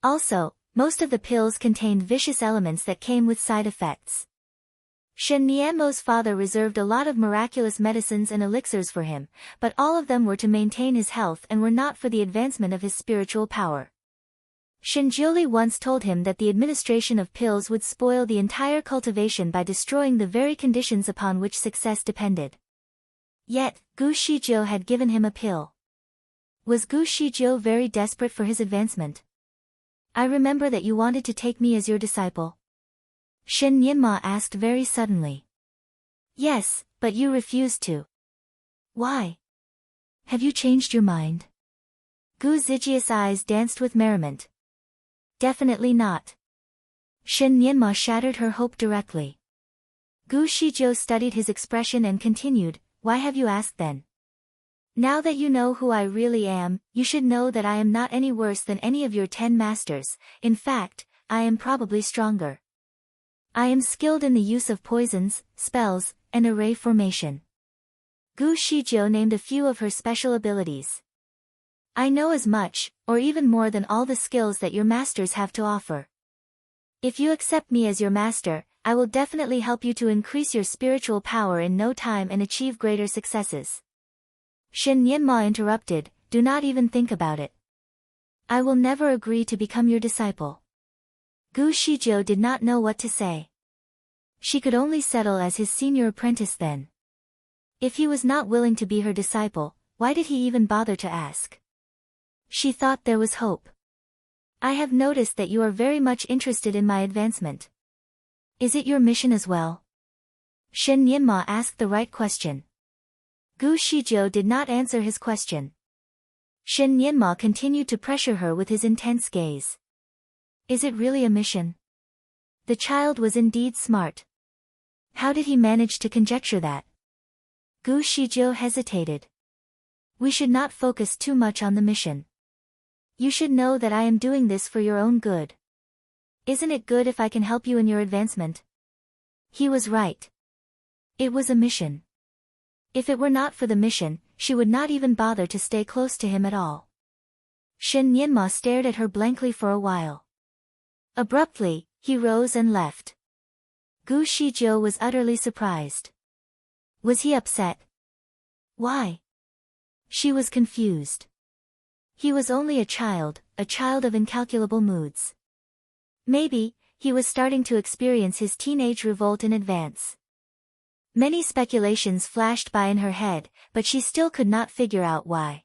Also, most of the pills contained vicious elements that came with side effects. Shen Nianmo's father reserved a lot of miraculous medicines and elixirs for him, but all of them were to maintain his health and were not for the advancement of his spiritual power. Shen Jiuli once told him that the administration of pills would spoil the entire cultivation by destroying the very conditions upon which success depended. Yet, Gu Shizhou had given him a pill. Was Gu Shizhou very desperate for his advancement? I remember that you wanted to take me as your disciple. Shen Yinma asked very suddenly. Yes, but you refused to. Why? Have you changed your mind? Gu Zijia's eyes danced with merriment. Definitely not. Shen Yinma shattered her hope directly. Gu Shizhou studied his expression and continued, why have you asked then? Now that you know who I really am, you should know that I am not any worse than any of your 10 masters, in fact, I am probably stronger. I am skilled in the use of poisons, spells, and array formation. Gu Shizhou named a few of her special abilities. I know as much, or even more than all the skills that your masters have to offer. If you accept me as your master, I will definitely help you to increase your spiritual power in no time and achieve greater successes. Shen Yinma interrupted, do not even think about it. I will never agree to become your disciple. Gu Shizhou did not know what to say. She could only settle as his senior apprentice then. If he was not willing to be her disciple, why did he even bother to ask? She thought there was hope. I have noticed that you are very much interested in my advancement. Is it your mission as well? Shen Yinma asked the right question. Gu Shizhou did not answer his question. Shen Yinma continued to pressure her with his intense gaze. Is it really a mission? The child was indeed smart. How did he manage to conjecture that? Gu Shizhou hesitated. We should not focus too much on the mission. You should know that I am doing this for your own good. Isn't it good if I can help you in your advancement? He was right. It was a mission. If it were not for the mission, she would not even bother to stay close to him at all. Shen Yinma stared at her blankly for a while. Abruptly, he rose and left. Gu Shizhou was utterly surprised. Was he upset? Why? She was confused. He was only a child of incalculable moods. Maybe, he was starting to experience his teenage revolt in advance. Many speculations flashed by in her head, but she still could not figure out why.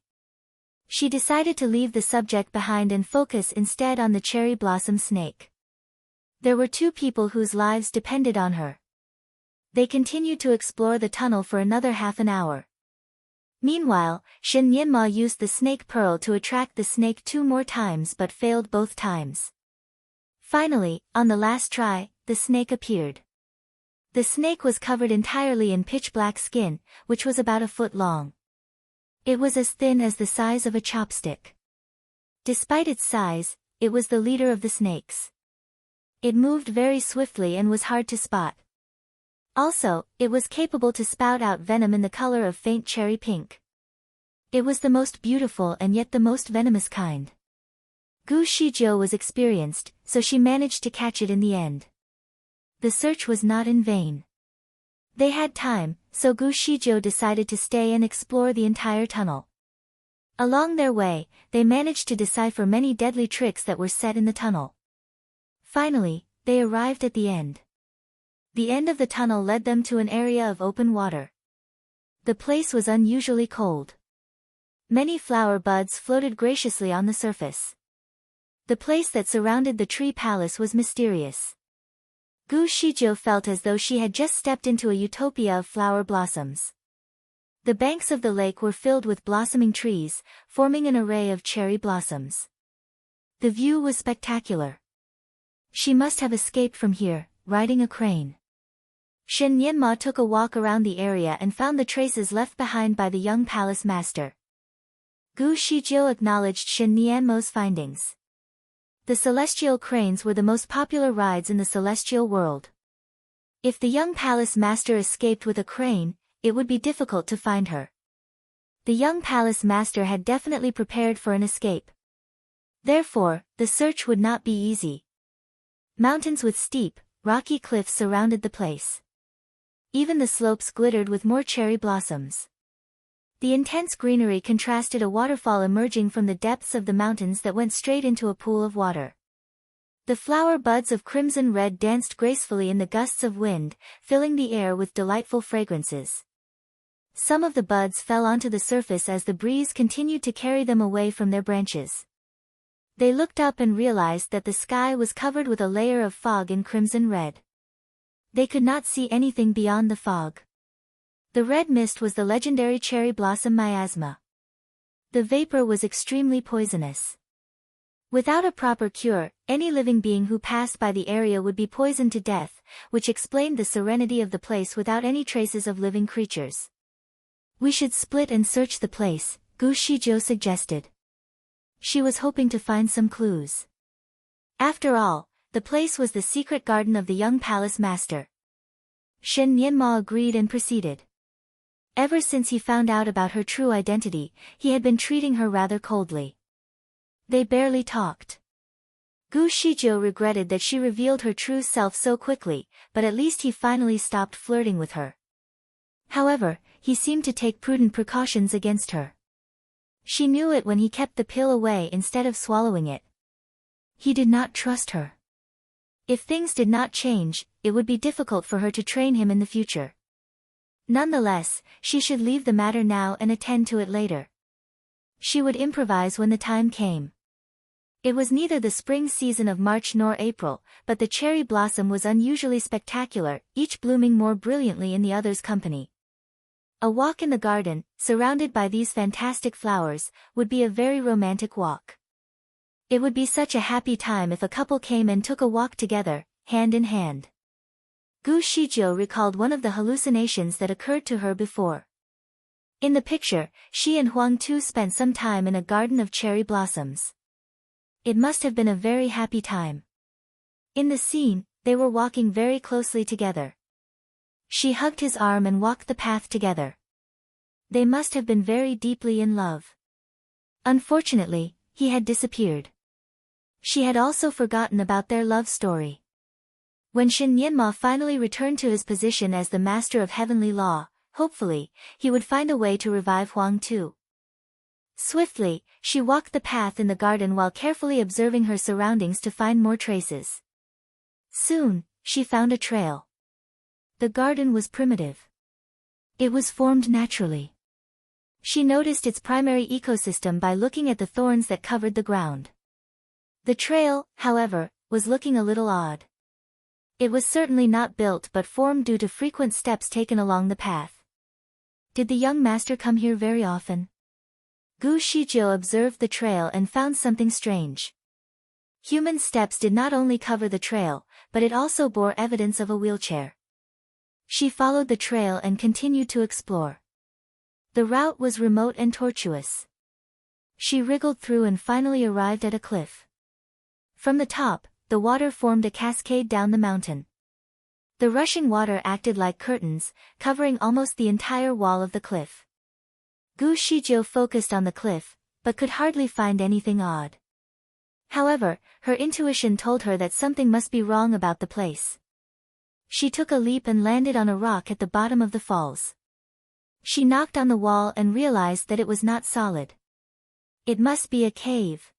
She decided to leave the subject behind and focus instead on the cherry blossom snake. There were 2 people whose lives depended on her. They continued to explore the tunnel for another half an hour. Meanwhile, Shen Yinma used the snake pearl to attract the snake 2 more times but failed both times. Finally, on the last try, the snake appeared. The snake was covered entirely in pitch-black skin, which was about a foot long. It was as thin as the size of a chopstick. Despite its size, it was the leader of the snakes. It moved very swiftly and was hard to spot. Also, it was capable to spout out venom in the color of faint cherry pink. It was the most beautiful and yet the most venomous kind. Gu Shizhou was experienced, so she managed to catch it in the end. The search was not in vain. They had time, so Gu Shizhou decided to stay and explore the entire tunnel. Along their way, they managed to decipher many deadly tricks that were set in the tunnel. Finally, they arrived at the end. The end of the tunnel led them to an area of open water. The place was unusually cold. Many flower buds floated graciously on the surface. The place that surrounded the tree palace was mysterious. Gu Shizhou felt as though she had just stepped into a utopia of flower blossoms. The banks of the lake were filled with blossoming trees, forming an array of cherry blossoms. The view was spectacular. She must have escaped from here, riding a crane. Shen Yinma took a walk around the area and found the traces left behind by the young palace master. Gu Shizhou acknowledged Shen Yinma's findings. The celestial cranes were the most popular rides in the celestial world. If the young palace master escaped with a crane, it would be difficult to find her. The young palace master had definitely prepared for an escape. Therefore, the search would not be easy. Mountains with steep, rocky cliffs surrounded the place. Even the slopes glittered with more cherry blossoms. The intense greenery contrasted a waterfall emerging from the depths of the mountains that went straight into a pool of water. The flower buds of crimson red danced gracefully in the gusts of wind, filling the air with delightful fragrances. Some of the buds fell onto the surface as the breeze continued to carry them away from their branches. They looked up and realized that the sky was covered with a layer of fog in crimson red. They could not see anything beyond the fog. The red mist was the legendary cherry blossom miasma. The vapor was extremely poisonous. Without a proper cure, any living being who passed by the area would be poisoned to death, which explained the serenity of the place without any traces of living creatures. We should split and search the place, Gu Shizhou suggested. She was hoping to find some clues. After all, the place was the secret garden of the young palace master. Shen Nianma agreed and proceeded. Ever since he found out about her true identity, he had been treating her rather coldly. They barely talked. Gu Shizhou regretted that she revealed her true self so quickly, but at least he finally stopped flirting with her. However, he seemed to take prudent precautions against her. She knew it when he kept the pill away instead of swallowing it. He did not trust her. If things did not change, it would be difficult for her to train him in the future. Nonetheless, she should leave the matter now and attend to it later. She would improvise when the time came. It was neither the spring season of March nor April, but the cherry blossom was unusually spectacular, each blooming more brilliantly in the other's company. A walk in the garden, surrounded by these fantastic flowers, would be a very romantic walk. It would be such a happy time if a couple came and took a walk together, hand in hand. Gu Shizhou recalled one of the hallucinations that occurred to her before. In the picture, she and Huang Tu spent some time in a garden of cherry blossoms. It must have been a very happy time. In the scene, they were walking very closely together. She hugged his arm and walked the path together. They must have been very deeply in love. Unfortunately, he had disappeared. She had also forgotten about their love story. When Shen Nianma finally returned to his position as the master of heavenly law, hopefully, he would find a way to revive Huang Tu. Swiftly, she walked the path in the garden while carefully observing her surroundings to find more traces. Soon, she found a trail. The garden was primitive. It was formed naturally. She noticed its primary ecosystem by looking at the thorns that covered the ground. The trail, however, was looking a little odd. It was certainly not built but formed due to frequent steps taken along the path. Did the young master come here very often? Gu Shizhou observed the trail and found something strange. Human steps did not only cover the trail, but it also bore evidence of a wheelchair. She followed the trail and continued to explore. The route was remote and tortuous. She wriggled through and finally arrived at a cliff. From the top, the water formed a cascade down the mountain. The rushing water acted like curtains, covering almost the entire wall of the cliff. Gu Shizhou focused on the cliff, but could hardly find anything odd. However, her intuition told her that something must be wrong about the place. She took a leap and landed on a rock at the bottom of the falls. She knocked on the wall and realized that it was not solid. It must be a cave.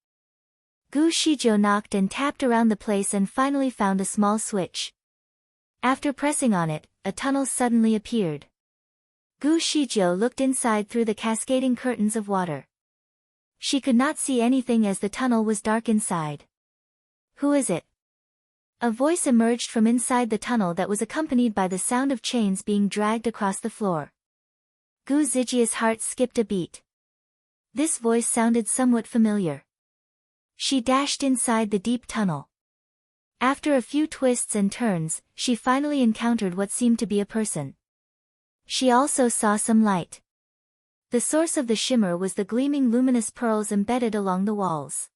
Gu Shizhou knocked and tapped around the place and finally found a small switch. After pressing on it, a tunnel suddenly appeared. Gu Shizhou looked inside through the cascading curtains of water. She could not see anything as the tunnel was dark inside. Who is it? A voice emerged from inside the tunnel that was accompanied by the sound of chains being dragged across the floor. Gu Zijia's heart skipped a beat. This voice sounded somewhat familiar. She dashed inside the deep tunnel. After a few twists and turns, she finally encountered what seemed to be a person. She also saw some light. The source of the shimmer was the gleaming luminous pearls embedded along the walls.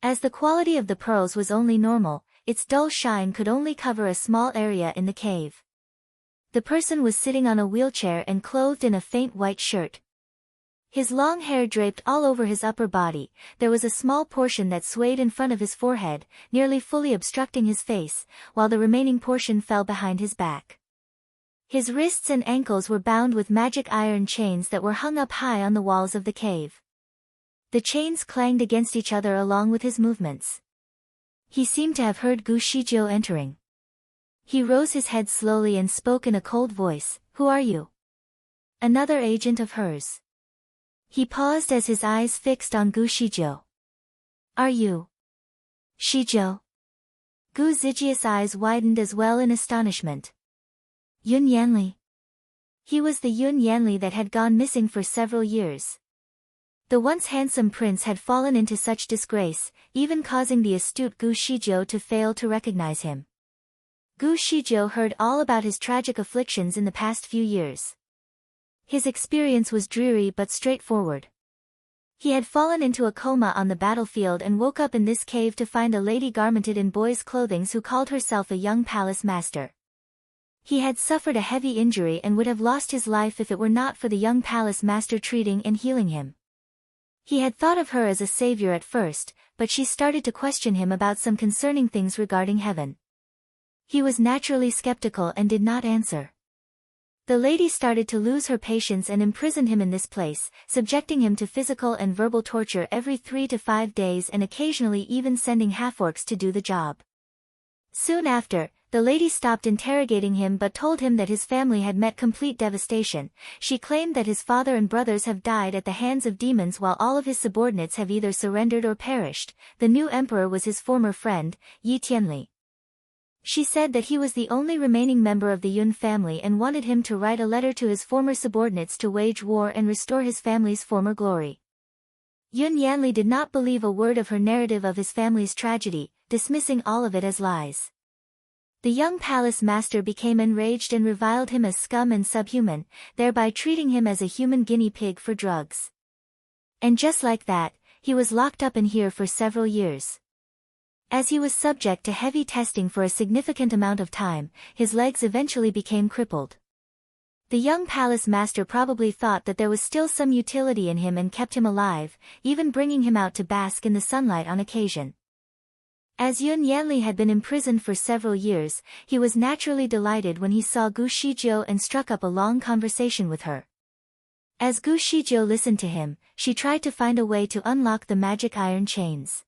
As the quality of the pearls was only normal, its dull shine could only cover a small area in the cave. The person was sitting on a wheelchair and clothed in a faint white shirt. His long hair draped all over his upper body, there was a small portion that swayed in front of his forehead, nearly fully obstructing his face, while the remaining portion fell behind his back. His wrists and ankles were bound with magic iron chains that were hung up high on the walls of the cave. The chains clanged against each other along with his movements. He seemed to have heard Gu Shizhou entering. He rose his head slowly and spoke in a cold voice, "Who are you?" "Another agent of hers." He paused as his eyes fixed on Gu Shizhou. "Are you Shizhou?" Gu Zijia's eyes widened as well in astonishment. Yun Yanli. He was the Yun Yanli that had gone missing for several years. The once handsome prince had fallen into such disgrace, even causing the astute Gu Shijiu to fail to recognize him. Gu Shijiu heard all about his tragic afflictions in the past few years. His experience was dreary but straightforward. He had fallen into a coma on the battlefield and woke up in this cave to find a lady garmented in boy's clothing who called herself a young palace master. He had suffered a heavy injury and would have lost his life if it were not for the young palace master treating and healing him. He had thought of her as a savior at first, but she started to question him about some concerning things regarding heaven. He was naturally skeptical and did not answer. The lady started to lose her patience and imprisoned him in this place, subjecting him to physical and verbal torture every 3 to 5 days and occasionally even sending half-orcs to do the job. Soon after, the lady stopped interrogating him but told him that his family had met complete devastation. She claimed that his father and brothers have died at the hands of demons while all of his subordinates have either surrendered or perished. The new emperor was his former friend, Yi Tianli. She said that he was the only remaining member of the Yun family and wanted him to write a letter to his former subordinates to wage war and restore his family's former glory. Yun Yanli did not believe a word of her narrative of his family's tragedy, dismissing all of it as lies. The young palace master became enraged and reviled him as scum and subhuman, thereby treating him as a human guinea pig for drugs. And just like that, he was locked up in here for several years. As he was subject to heavy testing for a significant amount of time, his legs eventually became crippled. The young palace master probably thought that there was still some utility in him and kept him alive, even bringing him out to bask in the sunlight on occasion. As Yun Yanli had been imprisoned for several years, he was naturally delighted when he saw Gu Shijiu and struck up a long conversation with her. As Gu Shijiu listened to him, she tried to find a way to unlock the magic iron chains.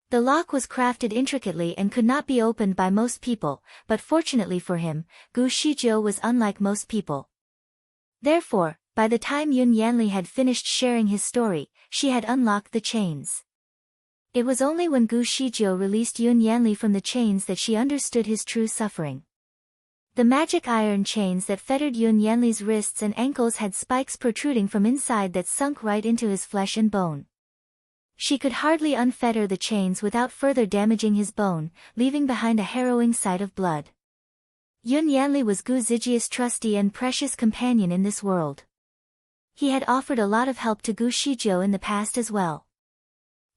The lock was crafted intricately and could not be opened by most people, but fortunately for him, Gu Shijiu was unlike most people. Therefore, by the time Yun Yanli had finished sharing his story, she had unlocked the chains. It was only when Gu Shijiu released Yun Yanli from the chains that she understood his true suffering. The magic iron chains that fettered Yun Yanli's wrists and ankles had spikes protruding from inside that sunk right into his flesh and bone. She could hardly unfetter the chains without further damaging his bone, leaving behind a harrowing sight of blood. Yun Yanli was Gu Zijia's trusty and precious companion in this world. He had offered a lot of help to Gu Shijiu in the past as well.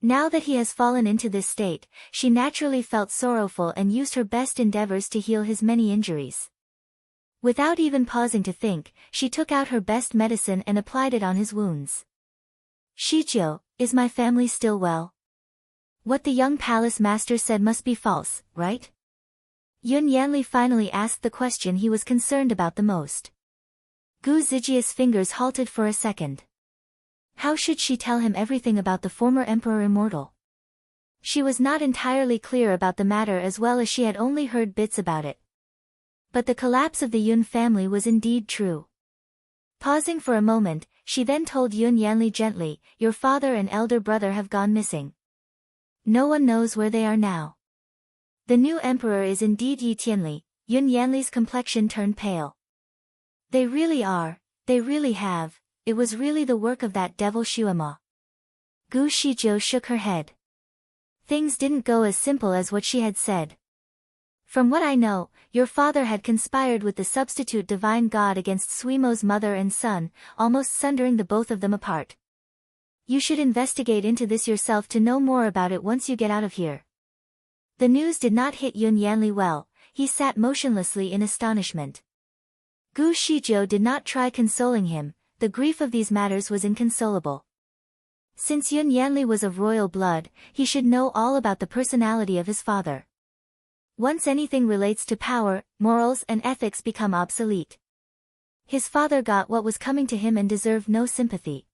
Now that he has fallen into this state, she naturally felt sorrowful and used her best endeavors to heal his many injuries. Without even pausing to think, she took out her best medicine and applied it on his wounds. Shijiu, is my family still well? What the young palace master said must be false, right? Yun Yanli finally asked the question he was concerned about the most. Gu Zijia's fingers halted for a second. How should she tell him everything about the former emperor immortal? She was not entirely clear about the matter as well as she had only heard bits about it. But the collapse of the Yun family was indeed true. Pausing for a moment, she then told Yun Yanli gently, "Your father and elder brother have gone missing. No one knows where they are now." The new emperor is indeed Yi Tianli. Yun Yanli's complexion turned pale. They really are, they really have, it was really the work of that devil Shuema. Gu Shijiu shook her head. Things didn't go as simple as what she had said. From what I know, your father had conspired with the substitute divine god against Suimo's mother and son, almost sundering the both of them apart. You should investigate into this yourself to know more about it once you get out of here. The news did not hit Yun Yanli well. He sat motionlessly in astonishment. Gu Shijiu did not try consoling him. The grief of these matters was inconsolable. Since Yun Yanli was of royal blood, he should know all about the personality of his father. Once anything relates to power, morals and ethics become obsolete. His father got what was coming to him and deserved no sympathy.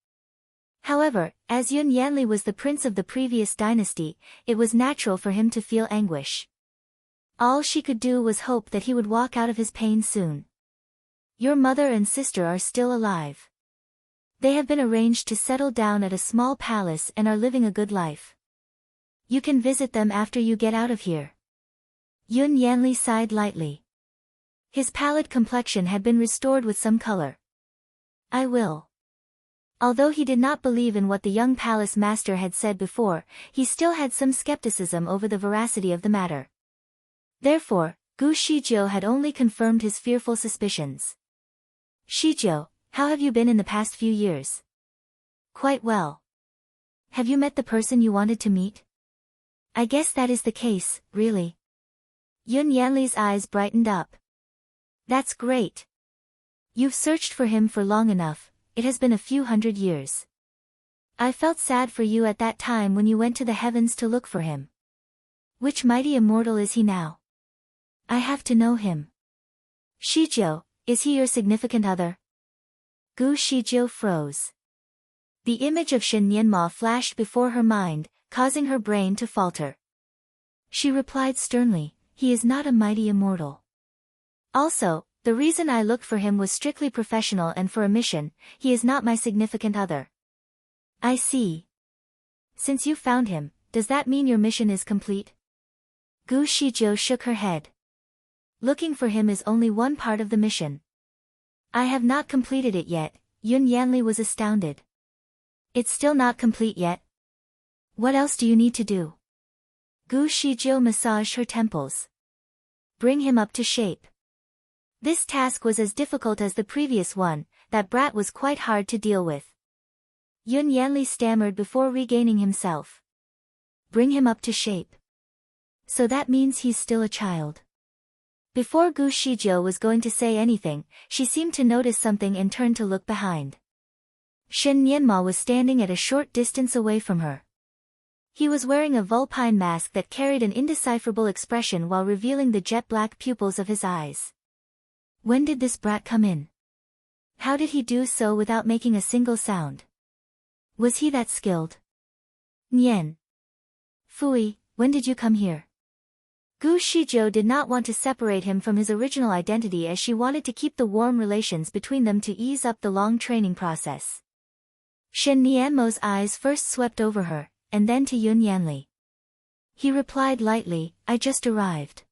However, as Yun Yanli was the prince of the previous dynasty, it was natural for him to feel anguish. All she could do was hope that he would walk out of his pain soon. Your mother and sister are still alive. They have been arranged to settle down at a small palace and are living a good life. You can visit them after you get out of here. Yun Yanli sighed lightly. His pallid complexion had been restored with some color. I will. Although he did not believe in what the young palace master had said before, he still had some skepticism over the veracity of the matter. Therefore, Gu Shijiu had only confirmed his fearful suspicions. Shijiu, how have you been in the past few years? Quite well. Have you met the person you wanted to meet? I guess that is the case, really. Yun Yanli's eyes brightened up. That's great. You've searched for him for long enough, it has been a few hundred years. I felt sad for you at that time when you went to the heavens to look for him. Which mighty immortal is he now? I have to know him. Shijiu, is he your significant other? Gu Shijiu froze. The image of Shen Nianma flashed before her mind, causing her brain to falter. She replied sternly, he is not a mighty immortal. Also, the reason I looked for him was strictly professional and for a mission, he is not my significant other. I see. Since you found him, does that mean your mission is complete? Gu Shijiu shook her head. Looking for him is only one part of the mission. I have not completed it yet, Yun Yanli was astounded. It's still not complete yet? What else do you need to do? Gu Shijiu massaged her temples. Bring him up to shape. This task was as difficult as the previous one, that brat was quite hard to deal with. Yun Yanli stammered before regaining himself. Bring him up to shape. So that means he's still a child. Before Gu Shijiu was going to say anything, she seemed to notice something and turned to look behind. Shen Nianma was standing at a short distance away from her. He was wearing a vulpine mask that carried an indecipherable expression while revealing the jet-black pupils of his eyes. When did this brat come in? How did he do so without making a single sound? Was he that skilled? Nian. Fui, when did you come here? Gu Shijiu did not want to separate him from his original identity as she wanted to keep the warm relations between them to ease up the long training process. Shen Nianmo's eyes first swept over her, and then to Yun Yanli. He replied lightly, I just arrived.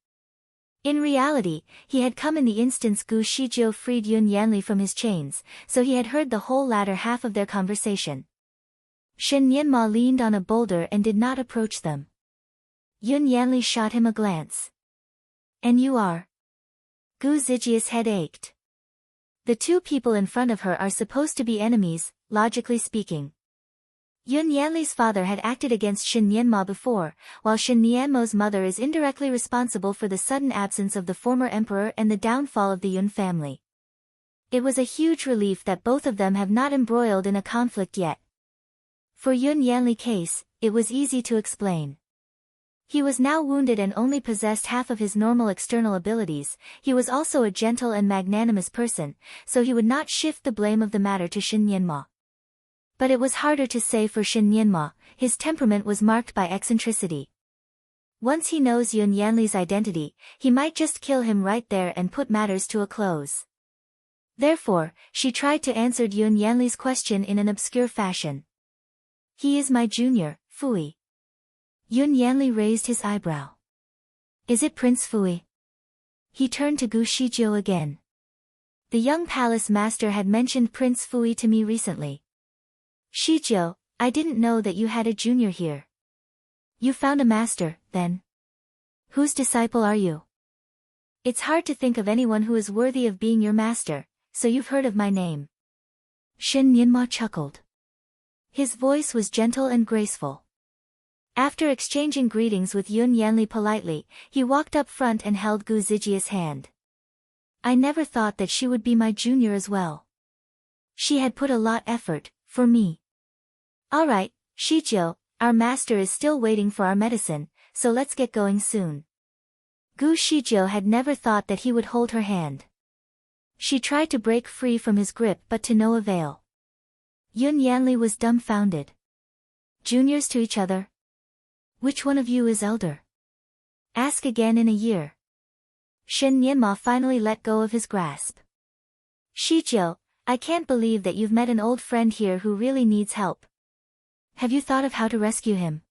In reality, he had come in the instance Gu Shijiu freed Yun Yanli from his chains, so he had heard the whole latter half of their conversation. Shen Nianma leaned on a boulder and did not approach them. Yun Yanli shot him a glance. And you are? Gu Zijia's head ached. The two people in front of her are supposed to be enemies, logically speaking. Yun Yanli's father had acted against Shen Nianma before, while Shen Nianmo's mother is indirectly responsible for the sudden absence of the former emperor and the downfall of the Yun family. It was a huge relief that both of them have not embroiled in a conflict yet. For Yun Yanli's case, it was easy to explain. He was now wounded and only possessed half of his normal external abilities. He was also a gentle and magnanimous person, so he would not shift the blame of the matter to Shen Nianma. But it was harder to say for Shen Nianma, his temperament was marked by eccentricity. Once he knows Yun Yanli's identity, he might just kill him right there and put matters to a close. Therefore, she tried to answer Yun Yanli's question in an obscure fashion. He is my junior, Fui. Yun Yanli raised his eyebrow. Is it Prince Fui? He turned to Gu Shijiu again. The young palace master had mentioned Prince Fui to me recently. Shijiu, I didn't know that you had a junior here. You found a master, then? Whose disciple are you? It's hard to think of anyone who is worthy of being your master, so you've heard of my name. Shen Nianma chuckled. His voice was gentle and graceful. After exchanging greetings with Yun Yanli politely, he walked up front and held Gu Zijia's hand. I never thought that she would be my junior as well. She had put a lot effort, for me. Alright, Shijiu, our master is still waiting for our medicine, so let's get going soon. Gu Shijiu had never thought that he would hold her hand. She tried to break free from his grip but to no avail. Yun Yanli was dumbfounded. Juniors to each other? Which one of you is elder? Ask again in a year. Shen Nianma finally let go of his grasp. Shijiu, I can't believe that you've met an old friend here who really needs help. Have you thought of how to rescue him?